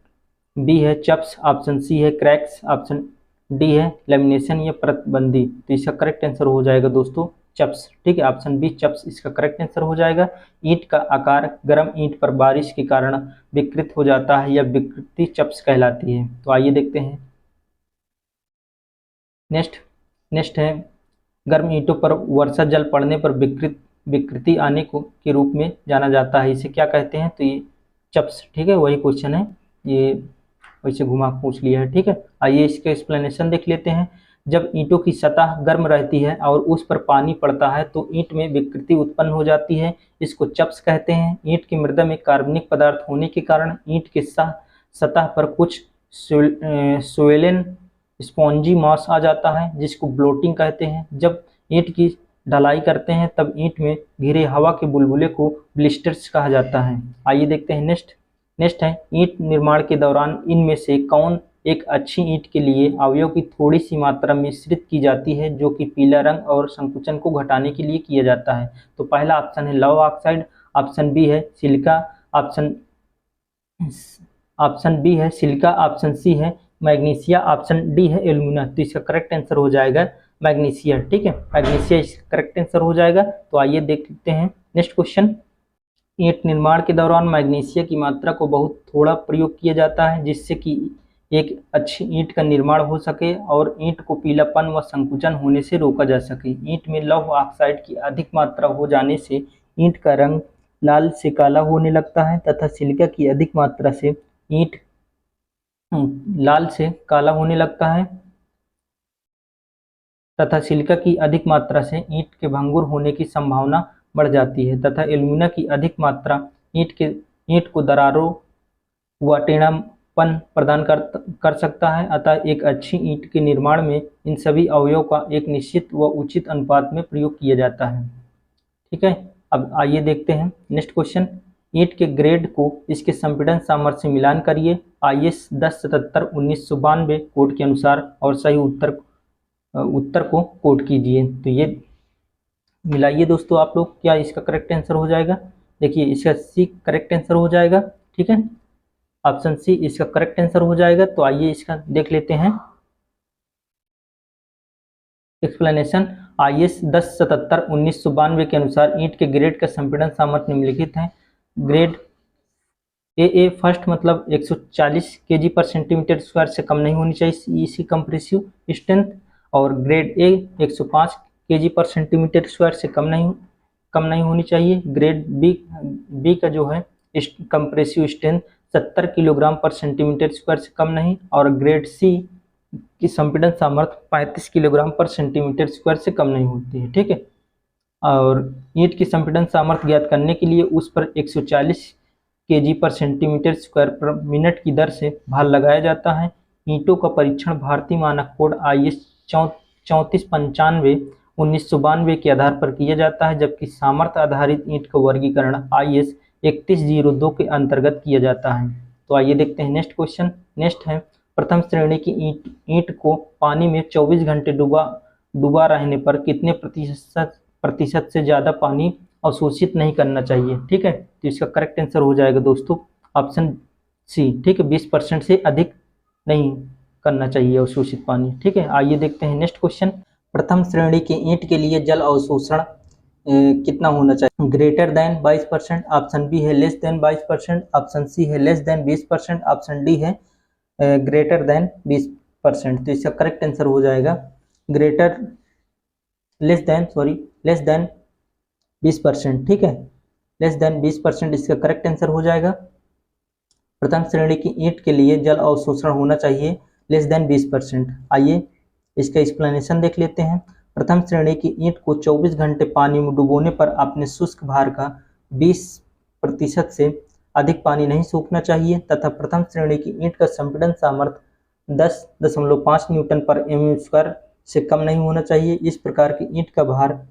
बी है चप्स, ऑप्शन सी है क्रैक्स, ऑप्शन डी है लेमिनेशन या परतबंदी। तो इसका करेक्ट आंसर हो जाएगा दोस्तों चप्स। ठीक है, ऑप्शन बी चप्स इसका करेक्ट आंसर हो जाएगा। ईंट का आकार गर्म ईंट पर बारिश के कारण विकृत हो जाता है, यह विकृति चप्स कहलाती है। तो आइए देखते हैं नेक्स्ट है गर्म ईंटों पर वर्षा जल पड़ने पर विकृति आने को के रूप में जाना जाता है, इसे क्या कहते हैं? तो ये चप्स। ठीक है, वही क्वेश्चन है, ये वैसे घुमा पूछ लिया है। ठीक है, आइए इसका एक्सप्लेनेशन देख लेते हैं। जब ईंटों की सतह गर्म रहती है और उस पर पानी पड़ता है तो ईंट में विकृति उत्पन्न हो जाती है, इसको चप्स कहते हैं। ईंट की मृदा में कार्बनिक पदार्थ होने के कारण ईंट के सतह पर कुछ स्वेलन स्पॉन्जी मास आ जाता है, जिसको ब्लोटिंग कहते हैं। जब ईंट की ढलाई करते हैं तब ईंट में घिरे हवा के बुलबुले को ब्लिस्टर्स कहा जाता है। आइए देखते हैं नेक्स्ट है ईंट निर्माण के दौरान इनमें से कौन एक अच्छी ईंट के लिए अवयव की थोड़ी सी मात्रा मिश्रित की जाती है, जो कि पीला रंग और संकुचन को घटाने के लिए किया जाता है? तो पहला ऑप्शन है लव ऑक्साइड, ऑप्शन बी है सिलिका, ऑप्शन बी है सिलिका, ऑप्शन सी है मैग्नीशिया, ऑप्शन डी है एल्यूमिना। तो इसका करेक्ट आंसर हो जाएगा मैग्नीशिया। ठीक है, मैग्नीशिया इसका करेक्ट आंसर हो जाएगा। तो आइए देख लेते हैं नेक्स्ट क्वेश्चन। ईंट निर्माण के दौरान मैग्नीशिया की मात्रा को बहुत थोड़ा प्रयोग किया जाता है, जिससे कि एक अच्छी ईंट का निर्माण हो सके और ईंट को पीलापन व संकुचन होने से रोका जा सके। ईंट में लौह ऑक्साइड की अधिक मात्रा हो जाने से ईंट का रंग लाल से काला होने लगता है तथा सिलिका की अधिक मात्रा से ईंट लाल से काला होने लगता है तथा सिलिका की अधिक मात्रा से ईंट के भंगुर होने की संभावना बढ़ जाती है तथा एल्यूमिना की अधिक मात्रा ईंट को दरारों व टेढ़ापन प्रदान कर सकता है। अतः एक अच्छी ईंट के निर्माण में इन सभी अवयवों का एक निश्चित व उचित अनुपात में प्रयोग किया जाता है। ठीक है, अब आइए देखते हैं नेक्स्ट क्वेश्चन। ईंट के ग्रेड को इसके संपीड़न सामर्थ्य से मिलान करिए। IS 1077/1992 कोड के अनुसार और सही उत्तर को कोड कीजिए। तो ये मिलाइए दोस्तों आप लोग, क्या इसका करेक्ट आंसर हो जाएगा? देखिए इसका सी करेक्ट आंसर हो जाएगा। ठीक है, ऑप्शन सी इसका करेक्ट आंसर हो जाएगा। तो आइए इसका देख लेते हैं एक्सप्लेनेशन। IS 1077/1992 के अनुसार ईंट के ग्रेड का संपीड़न सामर्थ्य निम्नलिखित है। ग्रेड ए फर्स्ट मतलब 140 kg/cm² से कम नहीं होनी चाहिए इसकी कंप्रेसिव स्ट्रेंथ, और ग्रेड ए 105 kg/cm² से कम नहीं होनी चाहिए। ग्रेड बी का जो है कंप्रेसिव स्ट्रेंथ 70 kg/cm² से कम नहीं, और ग्रेड सी की संपीड़न सामर्थ्य 35 kg/cm² से कम नहीं होती है। ठीक है, और ईंट की संपीड़न सामर्थ्य ज्ञात करने के लिए उस पर 140 kg/cm² की दर से भार लगाया जाता है। ईंटों का परीक्षण भारतीय मानक कोड IS 3495/1992 के आधार पर किया जाता है, जबकि सामर्थ्य आधारित ईंट का वर्गीकरण IS 3102 के अंतर्गत किया जाता है। तो आइए देखते हैं नेक्स्ट क्वेश्चन। नेक्स्ट है प्रथम श्रेणी की ईंट को पानी में 24 घंटे डूबा रहने पर कितने प्रतिशत से ज़्यादा पानी अवशोषित नहीं करना चाहिए? ठीक है, तो इसका करेक्ट आंसर हो जाएगा दोस्तों ऑप्शन सी। ठीक है, 20% से अधिक नहीं करना चाहिए अवशोषित पानी। ठीक है, आइए देखते हैं नेक्स्ट क्वेश्चन। प्रथम श्रेणी की ईंट के लिए जल अवशोषण कितना होना चाहिए? ग्रेटर देन 22%, ऑप्शन बी है लेस देन 22%, ऑप्शन सी है लेस देन 20%, ऑप्शन डी है ग्रेटर देन 20%। तो इसका करेक्ट आंसर हो जाएगा लेस देन 20%। ठीक है, लेस देन 20% इसका करेक्ट आंसर हो जाएगा। प्रथम श्रेणी की ईंट के लिए जल अवशोषण होना चाहिए लेस देन 20%। आइए इसका एक्सप्लेनेशन देख लेते हैं। प्रथम श्रेणी की ईंट को 24 घंटे पानी में डुबोने पर अपने शुष्क भार का 20% से अधिक पानी नहीं सूखना चाहिए तथा प्रथम श्रेणी की ईंट का संपीड़न सामर्थ्य 10.5 Nm² से कम नहीं होना चाहिए। इस प्रकार की ईंट का भार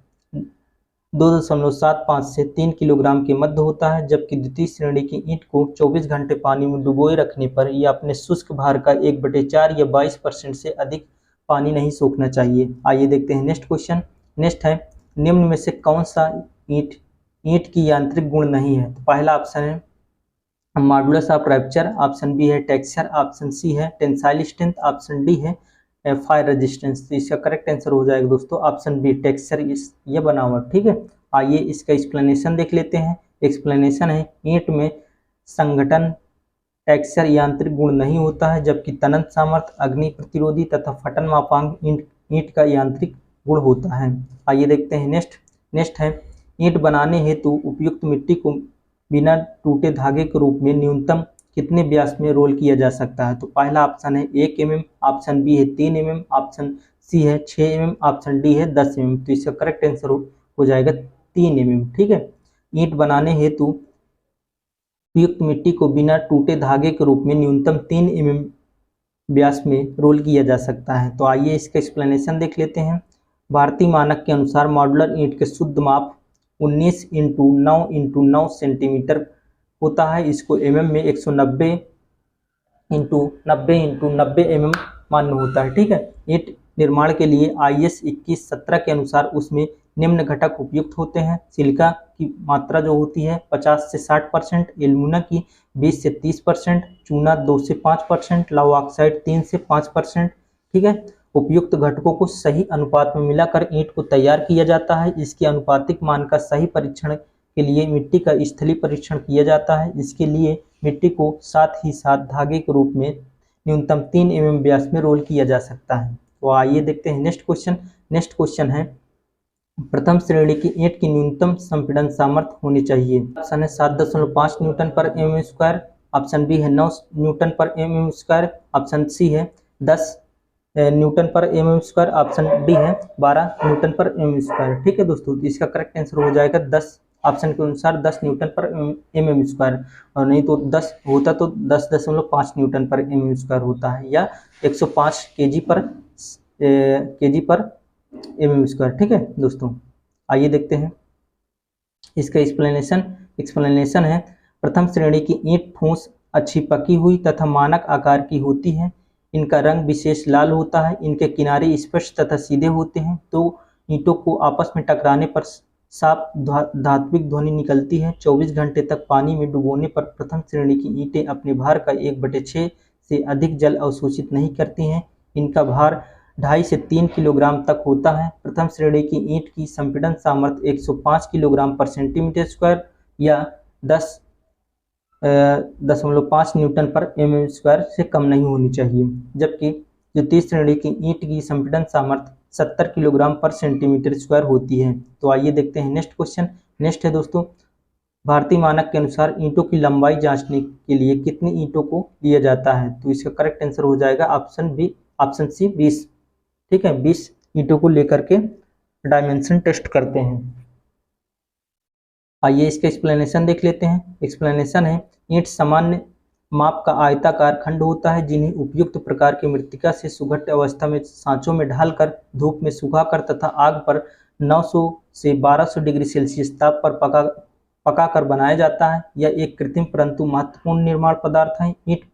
2.75 से 3 किलोग्राम के मध्य होता है, जबकि द्वितीय श्रेणी की ईंट को 24 घंटे पानी में डुबोए रखने पर यह अपने शुष्क भार का 1/4 या 22% से अधिक पानी नहीं सूखना चाहिए। आइए देखते हैं नेक्स्ट क्वेश्चन। नेक्स्ट है निम्न में से कौन सा ईंट की यांत्रिक गुण नहीं है? तो पहला ऑप्शन है modulus of rupture, option B है टेक्सचर, ऑप्शन सी है टेंसाइल स्ट्रेंथ, ऑप्शन डी है फायर रेजिस्टेंस। तो इसका करेक्ट आंसर हो जाएगा दोस्तों ऑप्शन बी टेक्सचर, ये बनावट। ठीक है, आइए इसका एक्सप्लेनेशन देख लेते हैं। एक्सप्लेनेशन है ईंट में संगठन टेक्सचर यांत्रिक गुण नहीं होता है, जबकि तनन सामर्थ्य, अग्नि प्रतिरोधी तथा फटन मापांक ईंट का यांत्रिक गुण होता है। आइए देखते हैं नेक्स्ट है ईंट बनाने हेतु उपयुक्त मिट्टी को बिना टूटे धागे के रूप में न्यूनतम कितने व्यास में रोल किया जा सकता है। तो पहला ऑप्शन है 1 mm, ऑप्शन बी है 3 mm, ऑप्शन सी है 6 mm, ऑप्शन डी है 10 mm। तो इसका करेक्ट आंसर हो जाएगा 3 mm। ठीक है, ईंट बनाने हेतु उपयुक्त मिट्टी को बिना टूटे धागे के रूप में न्यूनतम 3 mm व्यास में रोल किया जा सकता है। तो आइए इसका एक्सप्लेनेशन देख लेते हैं। भारतीय मानक के अनुसार मॉड्यूलर ईंट के शुद्ध माप 19 × 9 × 9 सेंटीमीटर होता है। इसको mm में 190 × 90 × 90 mm मान्य होता है। ठीक है, ईंट निर्माण के लिए IS 2117 के अनुसार उसमें निम्न घटक उपयुक्त होते हैं। सिलिका की मात्रा जो होती है 50 से 60%, एल्यूमिना की 20 से 30%, चूना 2 से 5%, लौह ऑक्साइड 3 से 5%। ठीक है, उपयुक्त घटकों को सही अनुपात में मिलाकर ईंट को तैयार किया जाता है। इसके अनुपातिक मान का सही परीक्षण के लिए मिट्टी का स्थलीय परीक्षण किया जाता है। इसके लिए मिट्टी को साथ ही साथ धागे के रूप में न्यूनतम 3 mm व्यास में रोल किया जा सकता है। तो आइए देखते हैं नेक्स्ट क्वेश्चन है प्रथम श्रेणी की ईंट की न्यूनतम संपीड़न सामर्थ्य होनी चाहिए। ऑप्शन है 7.5 न्यूटन पर mm स्क्वायर, ऑप्शन बी है 9 न्यूटन पर mm स्क्वायर, ऑप्शन सी है 10 न्यूटन पर mm स्क्वायर, ऑप्शन डी है 12 न्यूटन पर mm स्क्वायर। ठीक है दोस्तों, इसका करेक्ट आंसर हो जाएगा 10, ऑप्शन के अनुसार 10 न्यूटन पर mm स्क्वायर, और नहीं तो 10 होता तो 10.5 न्यूटन पर mm स्क्वायर होता है, या 105 केजी पर mm स्क्वायर। ठीक है दोस्तों, आइए देखते हैं इसका एक्सप्लेनेशन है प्रथम श्रेणी की ईंट ठोस अच्छी पकी हुई तथा मानक आकार की होती है। इनका रंग विशेष लाल होता है, इनके किनारे स्पष्ट तथा सीधे होते हैं। तो ईंटों को आपस में टकराने पर साफ धात्विक ध्वनि निकलती है। 24 घंटे तक पानी में डुबोने पर प्रथम श्रेणी की ईंटें अपने भार का 1/6 से अधिक जल अवशोषित नहीं करती हैं। इनका भार 2.5 से 3 किलोग्राम तक होता है। प्रथम श्रेणी की ईंट की संपीड़न सामर्थ्य 105 किलोग्राम पर सेंटीमीटर स्क्वायर या 10.5 न्यूटन पर mm स्क्वायर से कम नहीं होनी चाहिए, जबकि द्वितीय श्रेणी की ईंट की संपीड़न सामर्थ्य 70 किलोग्राम पर सेंटीमीटर स्क्वायर होती है। तो आइए देखते हैं नेक्स्ट है दोस्तों, भारतीय मानक के अनुसार ईंटों की लंबाई जांचने के लिए कितनी ईंटों को लिया जाता है। तो इसका करेक्ट आंसर हो जाएगा ऑप्शन सी 20। ठीक है, 20 ईंटों को लेकर के डायमेंशन टेस्ट करते हैं। आइए इसका एक्सप्लेनेशन देख लेते हैं। एक्सप्लेनेशन है ईंट सामान्य माप का आयताकार खंड होता है, जिन्हें उपयुक्त प्रकार की मृत्तिका से सुघट्ट अवस्था में सांचों में ढालकर धूप में सुखाकर तथा आग पर 900 से 1200 डिग्री सेल्सियस ताप पर पकाकर बनाया जाता है। यह एक कृत्रिम परंतु महत्वपूर्ण निर्माण पदार्थ है। ईंट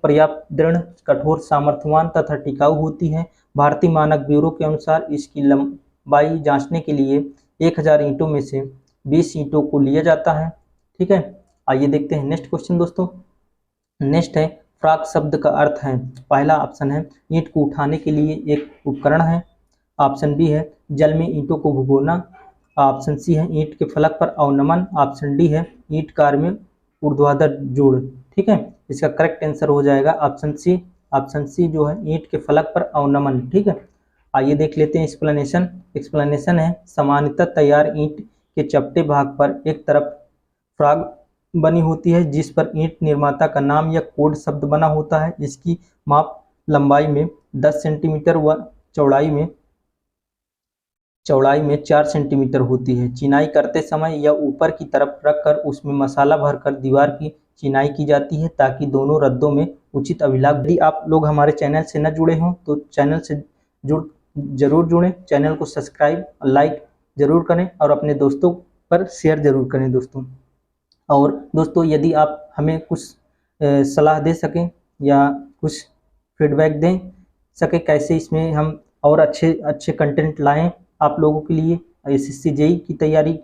पर्याप्त दृढ़, कठोर, सामर्थ्यवान तथा टिकाऊ होती है। भारतीय मानक ब्यूरो के अनुसार इसकी लंबाई जांचने के लिए 1000 ईंटों में से 20 ईंटों को लिया जाता है। ठीक है, आइए देखते हैं नेक्स्ट क्वेश्चन दोस्तों। नेक्स्ट है फ्राक शब्द का अर्थ है। पहला ऑप्शन है ईंट को उठाने के लिए एक उपकरण है, ऑप्शन बी है जल में ईंटों को भिगोना, ऑप्शन सी है ईंट के फलक पर अवनमन, ऑप्शन डी है ईंट कार में ऊर्ध्वाधर जोड़। ठीक है, इसका करेक्ट आंसर हो जाएगा ऑप्शन सी जो है ईंट के फलक पर अवनमन। ठीक है, आइए देख लेते हैं एक्सप्लेनेशन है सामान्यतः तैयार ईंट के चपटे भाग पर एक तरफ फ्राग बनी होती है, जिस पर ईंट निर्माता का नाम या कोड शब्द बना होता है। इसकी माप लंबाई में 10 सेंटीमीटर व चौड़ाई में 4 सेंटीमीटर होती है। चिनाई करते समय या ऊपर की तरफ रखकर उसमें मसाला भरकर दीवार की चिनाई की जाती है, ताकि दोनों रद्दों में उचित अभिलाख। यदि आप लोग हमारे चैनल से न जुड़े हों तो चैनल से जरूर जुड़ें, चैनल को सब्सक्राइब लाइक जरूर करें और अपने दोस्तों पर शेयर जरूर करें दोस्तों। और दोस्तों यदि आप हमें कुछ सलाह दे सकें या कुछ फीडबैक दे सके कैसे इसमें हम और अच्छे कंटेंट लाएं आप लोगों के लिए, SSC JEE की तैयारी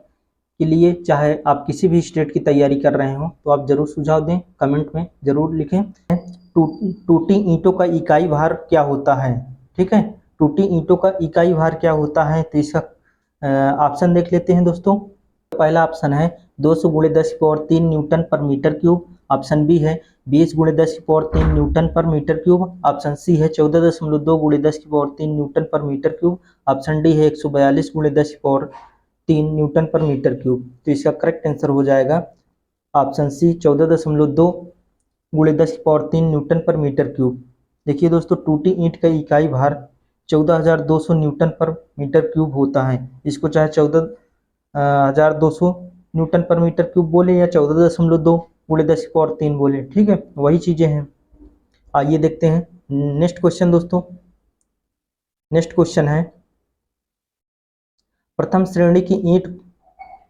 के लिए, चाहे आप किसी भी स्टेट की तैयारी कर रहे हो, तो आप जरूर सुझाव दें, कमेंट में जरूर लिखें। टूटी ईंटों का इकाई भार क्या होता है? ठीक है, टूटी ईंटों का इकाई भार क्या होता है? तो इसका ऑप्शन देख लेते हैं दोस्तों। पहला ऑप्शन है 200 × 10³ न्यूटन पर मीटर क्यूब। ऑप्शन बी है 20 × 10³ न्यूटन पर मीटर क्यूब। ऑप्शन सी है 14.2 × 10³ न्यूटन पर मीटर क्यूब। ऑप्शन डी है 142 × 10³ न्यूटन पर मीटर क्यूब। तो इसका करेक्ट आंसर हो जाएगा ऑप्शन सी 14.2 × 10³ न्यूटन पर मीटर क्यूब। देखिए दोस्तों, टूटी ईंट का इकाई भार 14,200 न्यूटन पर मीटर क्यूब होता है। इसको चाहे 14,200 न्यूटन पर मीटर क्यूब बोले या 14.2 × 10³ बोले, ठीक है, वही चीजें हैं। आइए देखते हैं नेक्स्ट क्वेश्चन दोस्तों। नेक्स्ट क्वेश्चन है, प्रथम श्रेणी की ईंट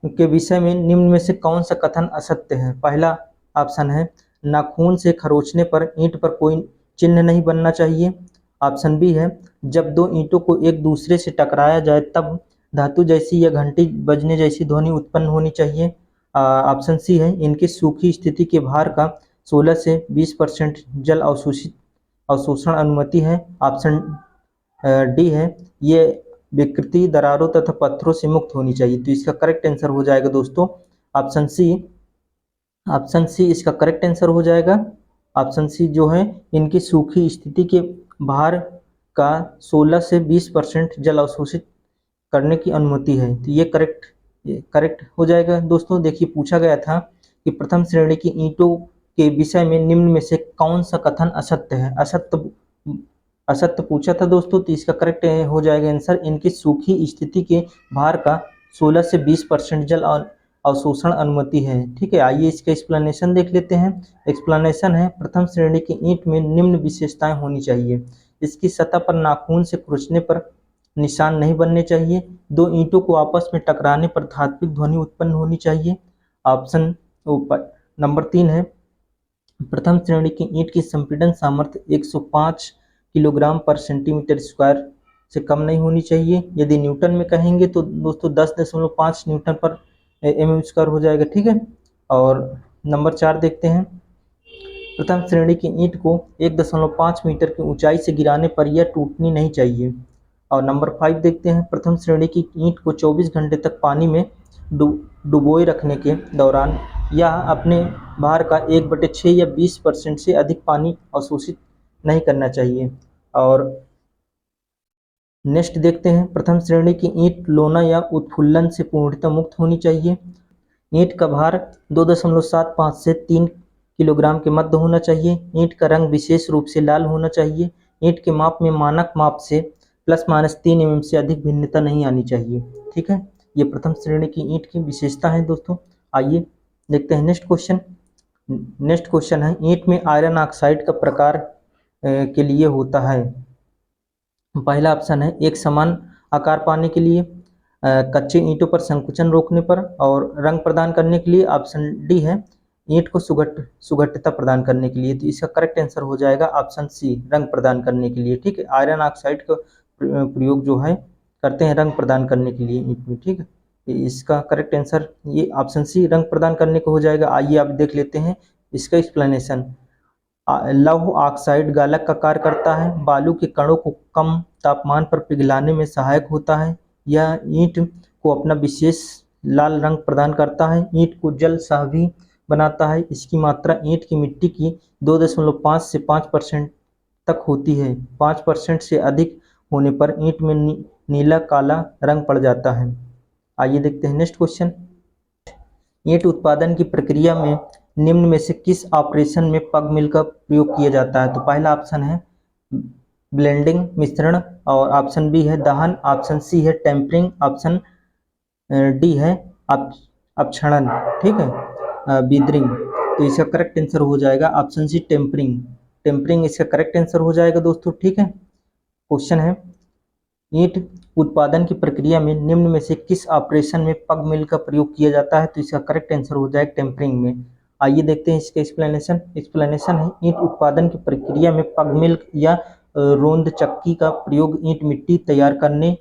के विषय में निम्न में से कौन सा कथन असत्य है? पहला ऑप्शन है नाखून से खरोंचने पर ईंट पर कोई चिन्ह नहीं बनना चाहिए। ऑप्शन बी है जब दो ईंटों को एक दूसरे से टकराया जाए तब धातु जैसी या घंटी बजने जैसी ध्वनि उत्पन्न होनी चाहिए। ऑप्शन सी है इनकी सूखी स्थिति के भार का 16 से 20% जल अवशोषण अनुमति है। ऑप्शन डी है ये विकृति दरारों तथा पत्थरों से मुक्त होनी चाहिए। तो इसका करेक्ट आंसर हो जाएगा दोस्तों ऑप्शन सी। ऑप्शन सी इसका करेक्ट आंसर हो जाएगा। ऑप्शन सी जो है इनकी सूखी स्थिति के भार का 16 से 20% जल अवशोषित करने की अनुमति है। तो ये करेक्ट हो जाएगा दोस्तों। देखिए, पूछा गया था कि प्रथम श्रेणी की ईंटों के विषय में निम्न में से कौन सा कथन असत्य है? असत्य पूछा था दोस्तों, तो इसका करेक्ट हो जाएगा आंसर इनकी सूखी स्थिति के भार का 16 से 20% जल अवशोषण अनुमति है। ठीक है, आइए इसका एक्सप्लेनेशन देख लेते हैं। एक्सप्लेनेशन है प्रथम श्रेणी की ईंट में निम्न विशेषताएं होनी चाहिए। इसकी सतह पर नाखून से खुरचने पर निशान नहीं बनने चाहिए। दो ईंटों को आपस में टकराने पर धात्विक ध्वनि उत्पन्न होनी चाहिए। ऑप्शन नंबर 3 है प्रथम श्रेणी की ईंट की संपीड़न सामर्थ्य 105 किलोग्राम पर सेंटीमीटर स्क्वायर से कम नहीं होनी चाहिए। यदि न्यूटन में कहेंगे तो दोस्तों 10.5 न्यूटन पर mm स्क्वायर हो जाएगा। ठीक है, और नंबर 4 देखते हैं। प्रथम श्रेणी की ईंट को 1.5 मीटर की ऊंचाई से गिराने पर यह टूटनी नहीं चाहिए। और नंबर 5 देखते हैं। प्रथम श्रेणी की ईंट को 24 घंटे तक पानी में डुबोए रखने के दौरान यह अपने भार का 1/6 या 20% से अधिक पानी अवशोषित नहीं करना चाहिए। और नेक्स्ट देखते हैं। प्रथम श्रेणी की ईंट लोना या उत्फुल्लन से पूर्णतः मुक्त होनी चाहिए। ईंट का भार 2.75 से 3 किलोग्राम के मध्य होना चाहिए। ईंट का रंग विशेष रूप से लाल होना चाहिए। ईंट के माप में मानक माप से ±3 mm से अधिक भिन्नता नहीं आनी चाहिए। ठीक है, ये प्रथम श्रेणी की ईंट की विशेषता है दोस्तों। आइए देखते हैं नेक्स्ट क्वेश्चन। नेक्स्ट क्वेश्चन है ईंट में आयरन ऑक्साइड का प्रकार के लिए होता है। पहला ऑप्शन है एक समान आकार पाने के लिए, कच्चे ईंटों पर संकुचन रोकने पर और रंग प्रदान करने के लिए। ऑप्शन डी है ईंट को सुगठता प्रदान करने के लिए। तो इसका करेक्ट आंसर हो जाएगा ऑप्शन सी, रंग प्रदान करने के लिए। ठीक है, आयरन ऑक्साइड का प्रयोग जो है करते हैं रंग प्रदान करने के लिए ईंट में। ठीक है, इसका करेक्ट आंसर ये ऑप्शन सी, रंग प्रदान करने को हो जाएगा। आइए आप देख लेते हैं इसका एक्सप्लेनेशन। लौह ऑक्साइड गालक का कार्य करता है, बालू के कणों को कम तापमान पर पिघलाने में सहायक होता है। यह ईंट को अपना विशेष लाल रंग प्रदान करता है। ईंट को जल सहावी बनाता है। इसकी मात्रा ईंट की मिट्टी की 2.5 से 5% तक होती है। 5% से अधिक होने पर ईंट में नीला काला रंग पड़ जाता है। आइए देखते हैं नेक्स्ट क्वेश्चन। ईंट उत्पादन की प्रक्रिया में निम्न में से किस ऑपरेशन में पग मिल का प्रयोग किया जाता है? तो पहला ऑप्शन है ब्लेंडिंग मिश्रण, और ऑप्शन बी है दहन, ऑप्शन सी है टेम्परिंग, ऑप्शन डी है अपक्षणन। ठीक है, बीदरिंग। तो इसका करेक्ट आंसर हो जाएगा ऑप्शन सी, टेम्परिंग। टेम्परिंग इसका करेक्ट आंसर हो जाएगा दोस्तों। ठीक है, क्वेश्चन है ईंट उत्पादन की प्रक्रिया में निम्न में से किस ऑपरेशन में पग मिल का प्रयोग किया जाता है? तो इसका करेक्ट आंसर हो जाएगा टेम्परिंग में। आइए देखते हैं इसका एक्सप्लेनेशन। एक्सप्लेनेशन है ईंट उत्पादन की प्रक्रिया में पग मिल या रोंद चक्की का प्रयोग ईंट मिट्टी तैयार करने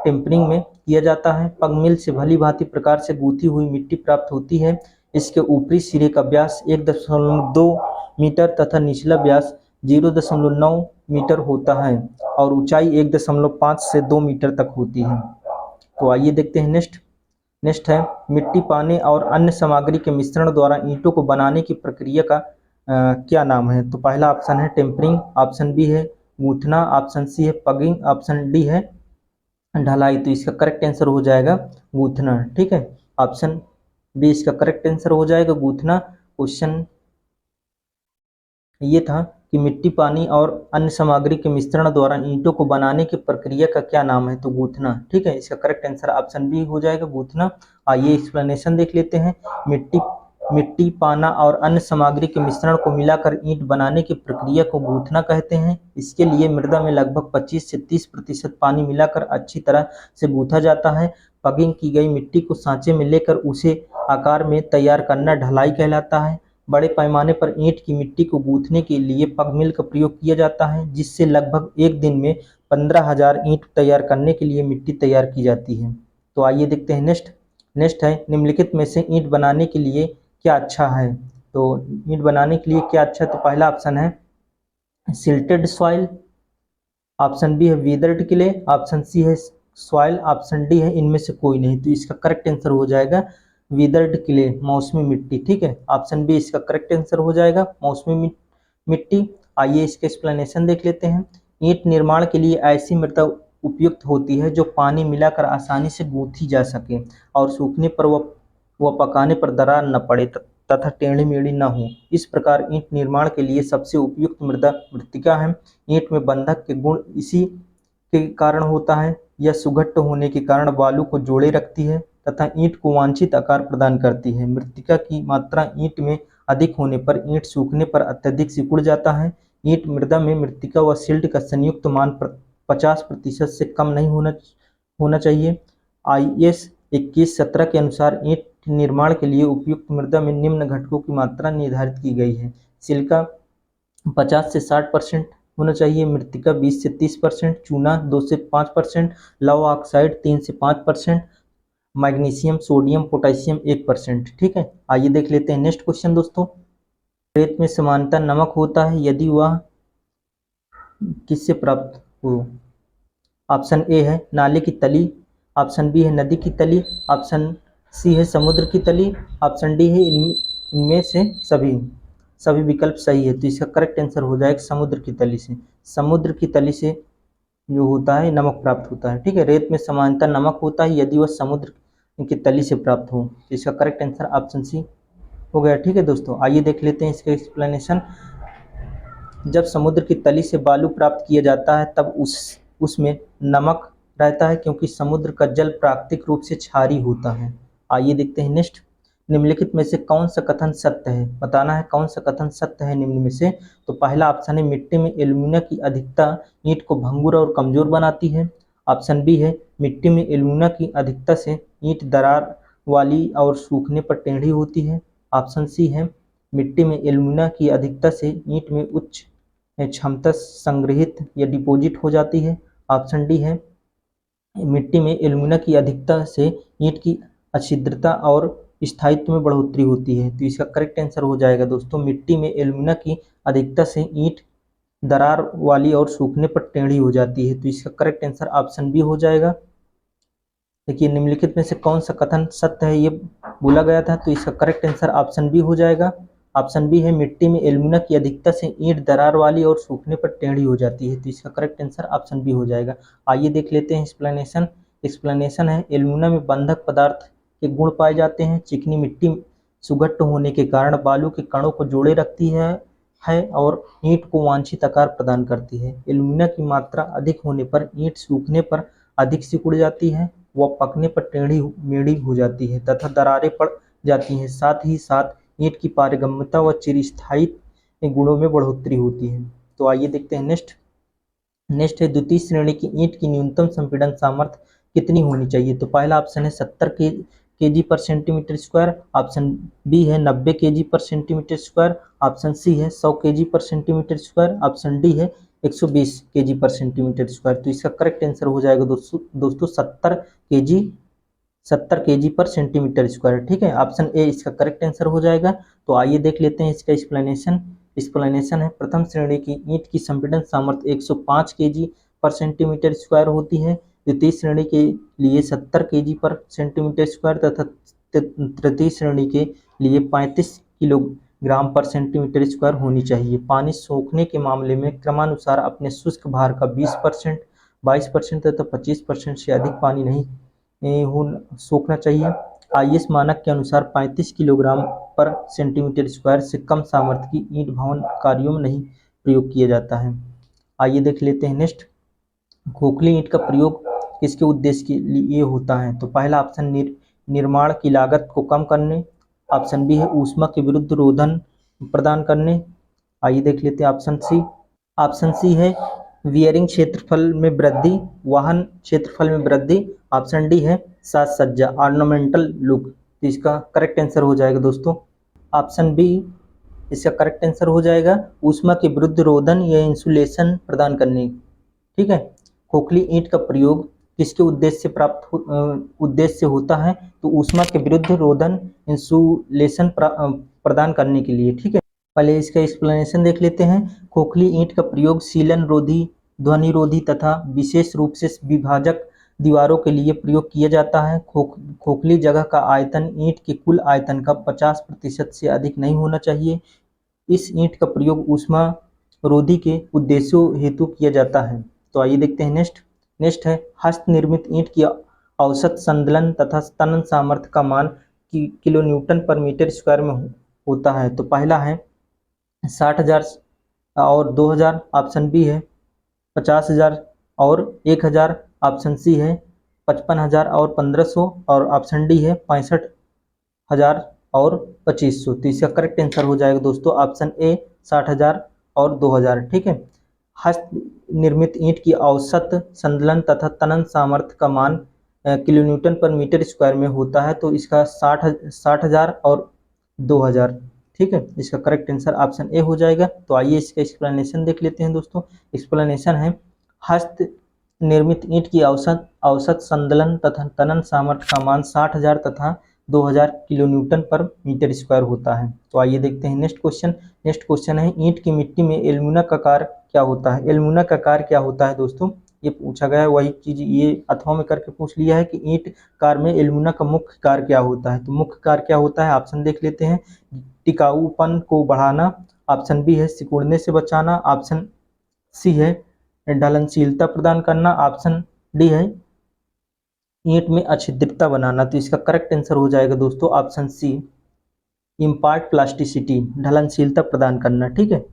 टेम्परिंग में किया जाता है। पग मिल से भली भांति प्रकार से गूंथी हुई मिट्टी प्राप्त होती है। इसके ऊपरी सिरे का व्यास 1.2 मीटर तथा निचला व्यास 0.9 मीटर होता है और ऊंचाई 1.5 से 2 मीटर तक होती है। तो आइए देखते हैं नेक्स्ट है मिट्टी पानी और अन्य सामग्री के मिश्रण द्वारा ईंटों को बनाने की प्रक्रिया का क्या नाम है। तो पहला ऑप्शन है टेम्परिंग, ऑप्शन बी है गूंथना, ऑप्शन सी है पगिंग, ऑप्शन डी है ढलाई। तो इसका करेक्ट आंसर हो जाएगा गूंथना। ठीक है, ऑप्शन बी इसका करेक्ट आंसर हो जाएगा गूंथना। क्वेश्चन ये था कि मिट्टी पानी और अन्य सामग्री के मिश्रण द्वारा ईंटों को बनाने की प्रक्रिया का क्या नाम है। तो गूंथना। ठीक है, इसका करेक्ट आंसर ऑप्शन बी हो जाएगा गूंथना। आइए एक्सप्लेनेशन देख लेते हैं। मिट्टी पाना और अन्य सामग्री के मिश्रण को मिलाकर ईंट बनाने की प्रक्रिया को गूंथना कहते हैं। इसके लिए मृदा में लगभग 25 से 30% पानी मिलाकर अच्छी तरह से गूंथा जाता है। पगिंग की गई मिट्टी को सांचे में लेकर उसे आकार में तैयार करना ढलाई कहलाता है। बड़े पैमाने पर ईंट की मिट्टी को गूंथने के लिए पग मिल का प्रयोग किया जाता है, जिससे लगभग एक दिन में 15,000 ईंट तैयार करने के लिए मिट्टी तैयार की जाती है। तो आइए देखते हैं नेक्स्ट है निम्नलिखित में से ईंट बनाने के लिए क्या अच्छा है। तो ईंट बनाने के लिए क्या अच्छा है। तो पहला ऑप्शन है सिल्टेड सॉइल, ऑप्शन बी है वीदर्ड क्ले, ऑप्शन सी है सॉइल, ऑप्शन डी है इनमें से कोई नहीं। तो इसका करेक्ट आंसर हो जाएगा वीदर्ड क्ले, मौसमी मिट्टी। ठीक है, ऑप्शन बी इसका करेक्ट आंसर हो जाएगा मौसमी मिट्टी। आइए इसके एक्सप्लेनेशन देख लेते हैं। ईंट निर्माण के लिए ऐसी मृदा उपयुक्त होती है जो पानी मिलाकर आसानी से गूंथी जा सके और सूखने पर वह पकाने पर दरार न पड़े तथा टेढ़ी मेढ़ी न हो। इस प्रकार ईंट निर्माण के लिए सबसे उपयुक्त मृदा मृत्तिका है। ईंट में बंधक के गुण इसी के कारण होता है। यह सुघट्ट होने के कारण बालू को जोड़े रखती है तथा ईंट को वांछित आकार प्रदान करती है। मृत्तिका की मात्रा ईंट में अधिक होने पर ईंट सूखने पर अत्यधिक सिकुड़ जाता है। ईंट मृदा में मृत्तिका व सिल्ट का संयुक्त मान 50% से कम नहीं होना चाहिए। IS 2117 के अनुसार ईंट निर्माण के लिए उपयुक्त मृदा में निम्न घटकों की मात्रा निर्धारित की गई है। सिलिका 50 से 60% होना चाहिए, मृत्तिका 20 से 30%, चूना 2 से 5%, लौह ऑक्साइड 3 से 5%, मैग्नीशियम सोडियम पोटेशियम 1%। ठीक है, आइए देख लेते हैं नेक्स्ट क्वेश्चन दोस्तों। रेत में समानता नमक होता है यदि वह किससे प्राप्त हो। ऑप्शन ए है नाले की तली, ऑप्शन बी है नदी की तली, ऑप्शन सी है समुद्र की तली, ऑप्शन डी है इनमें से सभी विकल्प सही है। तो इसका करेक्ट आंसर हो जाएगा समुद्र की तली से। समुद्र की तली से जो होता है नमक प्राप्त होता है। ठीक है, रेत में समानता नमक होता है यदि वह समुद्र की तली से प्राप्त हो। तो इसका करेक्ट आंसर ऑप्शन सी हो गया। ठीक है दोस्तों, आइए देख लेते हैं इसका एक्सप्लेनेशन। जब समुद्र की तली से बालू प्राप्त किया जाता है तब उसमें नमक रहता है, क्योंकि समुद्र का जल प्राकृतिक रूप से क्षारीय होता है। आइए देखते हैं नेक्स्ट। निम्नलिखित में से कौन सा कथन सत्य है, बताना है कौन सा कथन सत्य है निम्न में से। तो पहला ऑप्शन है मिट्टी में एल्यूमिना की अधिकता ईंट को भंगुर और कमजोर बनाती है। ऑप्शन बी है मिट्टी में एल्यूमिना की अधिकता से ईंट दरार वाली और सूखने पर टेढ़ी होती है। ऑप्शन सी है मिट्टी में एल्यूमिना की अधिकता से ईंट में उच्च क्षमता संग्रहित या डिपॉजिट हो जाती है। ऑप्शन डी है मिट्टी में एल्यूमिना की अधिकता से ईंट की अच्छिद्रता और स्थायित्व में बढ़ोतरी होती है। तो इसका करेक्ट आंसर हो जाएगा दोस्तों मिट्टी में एल्यूमिना की अधिकता से ईंट दरार वाली और सूखने पर टेढ़ी हो जाती है। तो इसका करेक्ट आंसर ऑप्शन बी हो जाएगा। देखिए निम्नलिखित में से कौन सा कथन सत्य है ये बोला गया था। तो इसका करेक्ट आंसर ऑप्शन बी हो जाएगा। ऑप्शन बी है मिट्टी में एल्यूमिना की अधिकता से ईंट दरार वाली और सूखने पर टेढ़ी हो जाती है। तो इसका करेक्ट आंसर ऑप्शन बी हो जाएगा। आइए देख लेते हैं एक्सप्लेनेशन है एल्यूमिना में बंधक पदार्थ के गुण पाए जाते हैं। चिकनी मिट्टी सुघट्ट होने के कारण बालू के कणों को जोड़े रखती है और ईंट को वांछित आकार प्रदान करती है। एल्यूमिना की मात्रा अधिक होने पर ईंट सूखने पर अधिक सिकुड़ जाती है, वह पकने पर टेढ़ी मेढ़ी हो जाती है तथा दरारें पड़ जाती हैं। साथ ही साथ ईंट की पारगम्यता व चिरस्थायी गुणों में बढ़ोतरी होती है। तो आइए देखते हैं नेक्स्ट है द्वितीय श्रेणी की ईंट की न्यूनतम संपीड़न सामर्थ्य कितनी होनी चाहिए। तो पहला ऑप्शन है 70 kg पर सेंटीमीटर स्क्वायर, ऑप्शन बी है 90 kg पर सेंटीमीटर स्क्वायर, ऑप्शन सी है 100 kg पर सेंटीमीटर स्क्वायर, ऑप्शन डी है 120 केजी पर सेंटीमीटर स्क्वायर। तो इसका करेक्ट आंसर हो जाएगा दोस्तों 70 केजी पर सेंटीमीटर स्क्वायर। ठीक है, ऑप्शन ए इसका करेक्ट आंसर हो जाएगा। तो आइए देख लेते हैं इसका एक्सप्लेनेशन है, प्रथम श्रेणी की ईंट की संपीड़न सामर्थ्य 105 केजी पर सेंटीमीटर स्क्वायर होती है। द्वितीय श्रेणी के लिए 70 केजी पर सेंटीमीटर स्क्वायर तथा तृतीय श्रेणी के लिए 35 किलोग्राम पर सेंटीमीटर स्क्वायर होनी चाहिए। पानी सोखने के मामले में क्रमानुसार अपने शुष्क भार का 20%, 22% तथा 25% से अधिक पानी नहीं सोखना चाहिए। आईएस मानक के अनुसार 35 किलोग्राम पर सेंटीमीटर स्क्वायर से कम सामर्थ्य की ईंट भवन कार्यों में नहीं प्रयोग किया जाता है। आइए देख लेते हैं नेक्स्ट, खोखली ईंट का प्रयोग किसके उद्देश्य के लिए होता है? तो पहला ऑप्शन निर्माण की लागत को कम करने, ऑप्शन बी है ऊष्मा के विरुद्ध रोधन प्रदान करने। आइए देख लेते हैं ऑप्शन सी है वियरिंग क्षेत्रफल में वृद्धि, वाहन क्षेत्रफल में वृद्धि। ऑप्शन डी है साज सज्जा, ऑर्नामेंटल लुक। तो इसका करेक्ट आंसर हो जाएगा दोस्तों ऑप्शन बी, इसका करेक्ट आंसर हो जाएगा ऊष्मा के विरुद्ध रोधन या इंसुलेशन प्रदान करने। ठीक है, खोखली ईंट का प्रयोग किसके उद्देश्य से होता है? तो ऊष्मा के विरुद्ध रोधन, इंसुलेशन प्रदान करने के लिए। ठीक है, पहले इसका एक्सप्लेनेशन देख लेते हैं। खोखली ईंट का प्रयोग सीलन रोधी, ध्वनि रोधी तथा विशेष रूप से विभाजक दीवारों के लिए प्रयोग किया जाता है। खोखली जगह का आयतन ईंट के कुल आयतन का 50% से अधिक नहीं होना चाहिए। इस ईंट का प्रयोग ऊष्मा रोधी के उद्देश्यों हेतु किया जाता है। तो आइए देखते हैं नेक्स्ट है हस्त निर्मित ईंट की औसत संदलन तथा तनन सामर्थ्य का मान किलो न्यूटन पर मीटर स्क्वायर में होता है। तो पहला है 60,000 और 2,000, ऑप्शन बी है 50,000 और 1,000, ऑप्शन सी है 55,000 और 1,500 और ऑप्शन डी है 65,000 और 2,500। तो इसका करेक्ट आंसर हो जाएगा दोस्तों ऑप्शन ए 60,000 और 2,000। ठीक है, हस्त निर्मित ईंट की औसत संदलन तथा तनन सामर्थ्य का मान किलो न्यूटन पर मीटर स्क्वायर में होता है। तो इसका 60,000 और 2,000। ठीक है, इसका करेक्ट आंसर ऑप्शन ए हो जाएगा। तो आइए इसका एक्सप्लेनेशन देख लेते हैं दोस्तों। एक्सप्लेनेशन है हस्त निर्मित ईंट की औसत संदलन तथा तनन सामर्थ्य का मान 60,000 तथा 2,000 किलो न्यूटन पर मीटर स्क्वायर होता है। तो आइए देखते हैं नेक्स्ट क्वेश्चन है ईंट की मिट्टी में एल्युमिना का कार्य क्या होता है? एल्युमिना का कार्य क्या होता है दोस्तों? ये पूछा गया है, वही चीज ये अथवा में करके पूछ लिया है कि ईंट कार्य में एल्युमिना का मुख्य कार्य क्या होता है। तो मुख्य कार्य क्या होता है? ऑप्शन देख लेते हैं। टिकाऊपन को बढ़ाना, ऑप्शन बी है सिकुड़ने से बचाना, ऑप्शन सी है ढलनशीलता प्रदान करना, ऑप्शन डी है ईंट में अछिद्रता बनाना। तो इसका करेक्ट आंसर हो जाएगा दोस्तों ऑप्शन सी, इम्पार्ट प्लास्टिसिटी, ढलनशीलता प्रदान करना। ठीक है,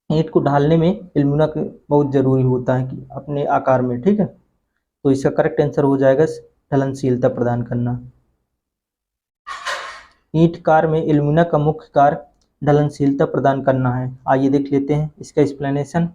ईंट को ढालने में एल्युमिना बहुत जरूरी होता है कि अपने आकार में। ठीक है, तो इसका करेक्ट आंसर हो जाएगा ढलनशीलता प्रदान करना। ईंट कार्य में एल्युमिना का मुख्य कार्य ढलनशीलता प्रदान करना है। आइए देख लेते हैं इसका एक्सप्लेनेशन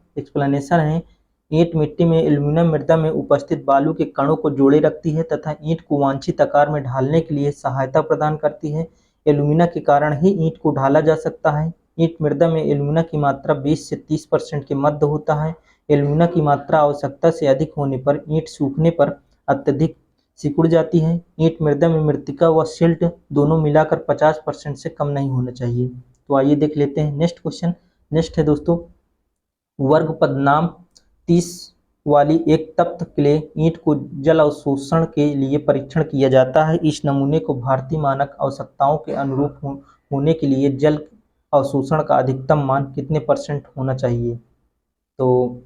है ईंट मिट्टी में एल्युमिनियम मृदा में उपस्थित बालू के कणों को जोड़े रखती है तथा ईंट को वांछित आकार में ढालने के लिए सहायता प्रदान करती है। एल्युमिना के कारण ही ईंट को ढाला जा सकता है। ईंट मृदा में एल्युमिना की मात्रा 20 से 30% के मध्य होता है। एल्युमिना की मात्रा आवश्यकता से अधिक होने पर ईंट सूखने पर अत्यधिक सिकुड़ जाती है। ईंट मृदा में मृत्तिका व सिल्ट दोनों मिलाकर 50% से कम नहीं होना चाहिए। तो आइए देख लेते हैं नेक्स्ट है दोस्तों वर्ग पदनाम 30 वाली एक तप्त क्ले ईंट को जल अवशोषण के लिए परीक्षण किया जाता है। इस नमूने को भारतीय मानक आवश्यकताओं के अनुरूप होने के लिए जल अवशोषण का अधिकतम मान कितने % होना चाहिए? तो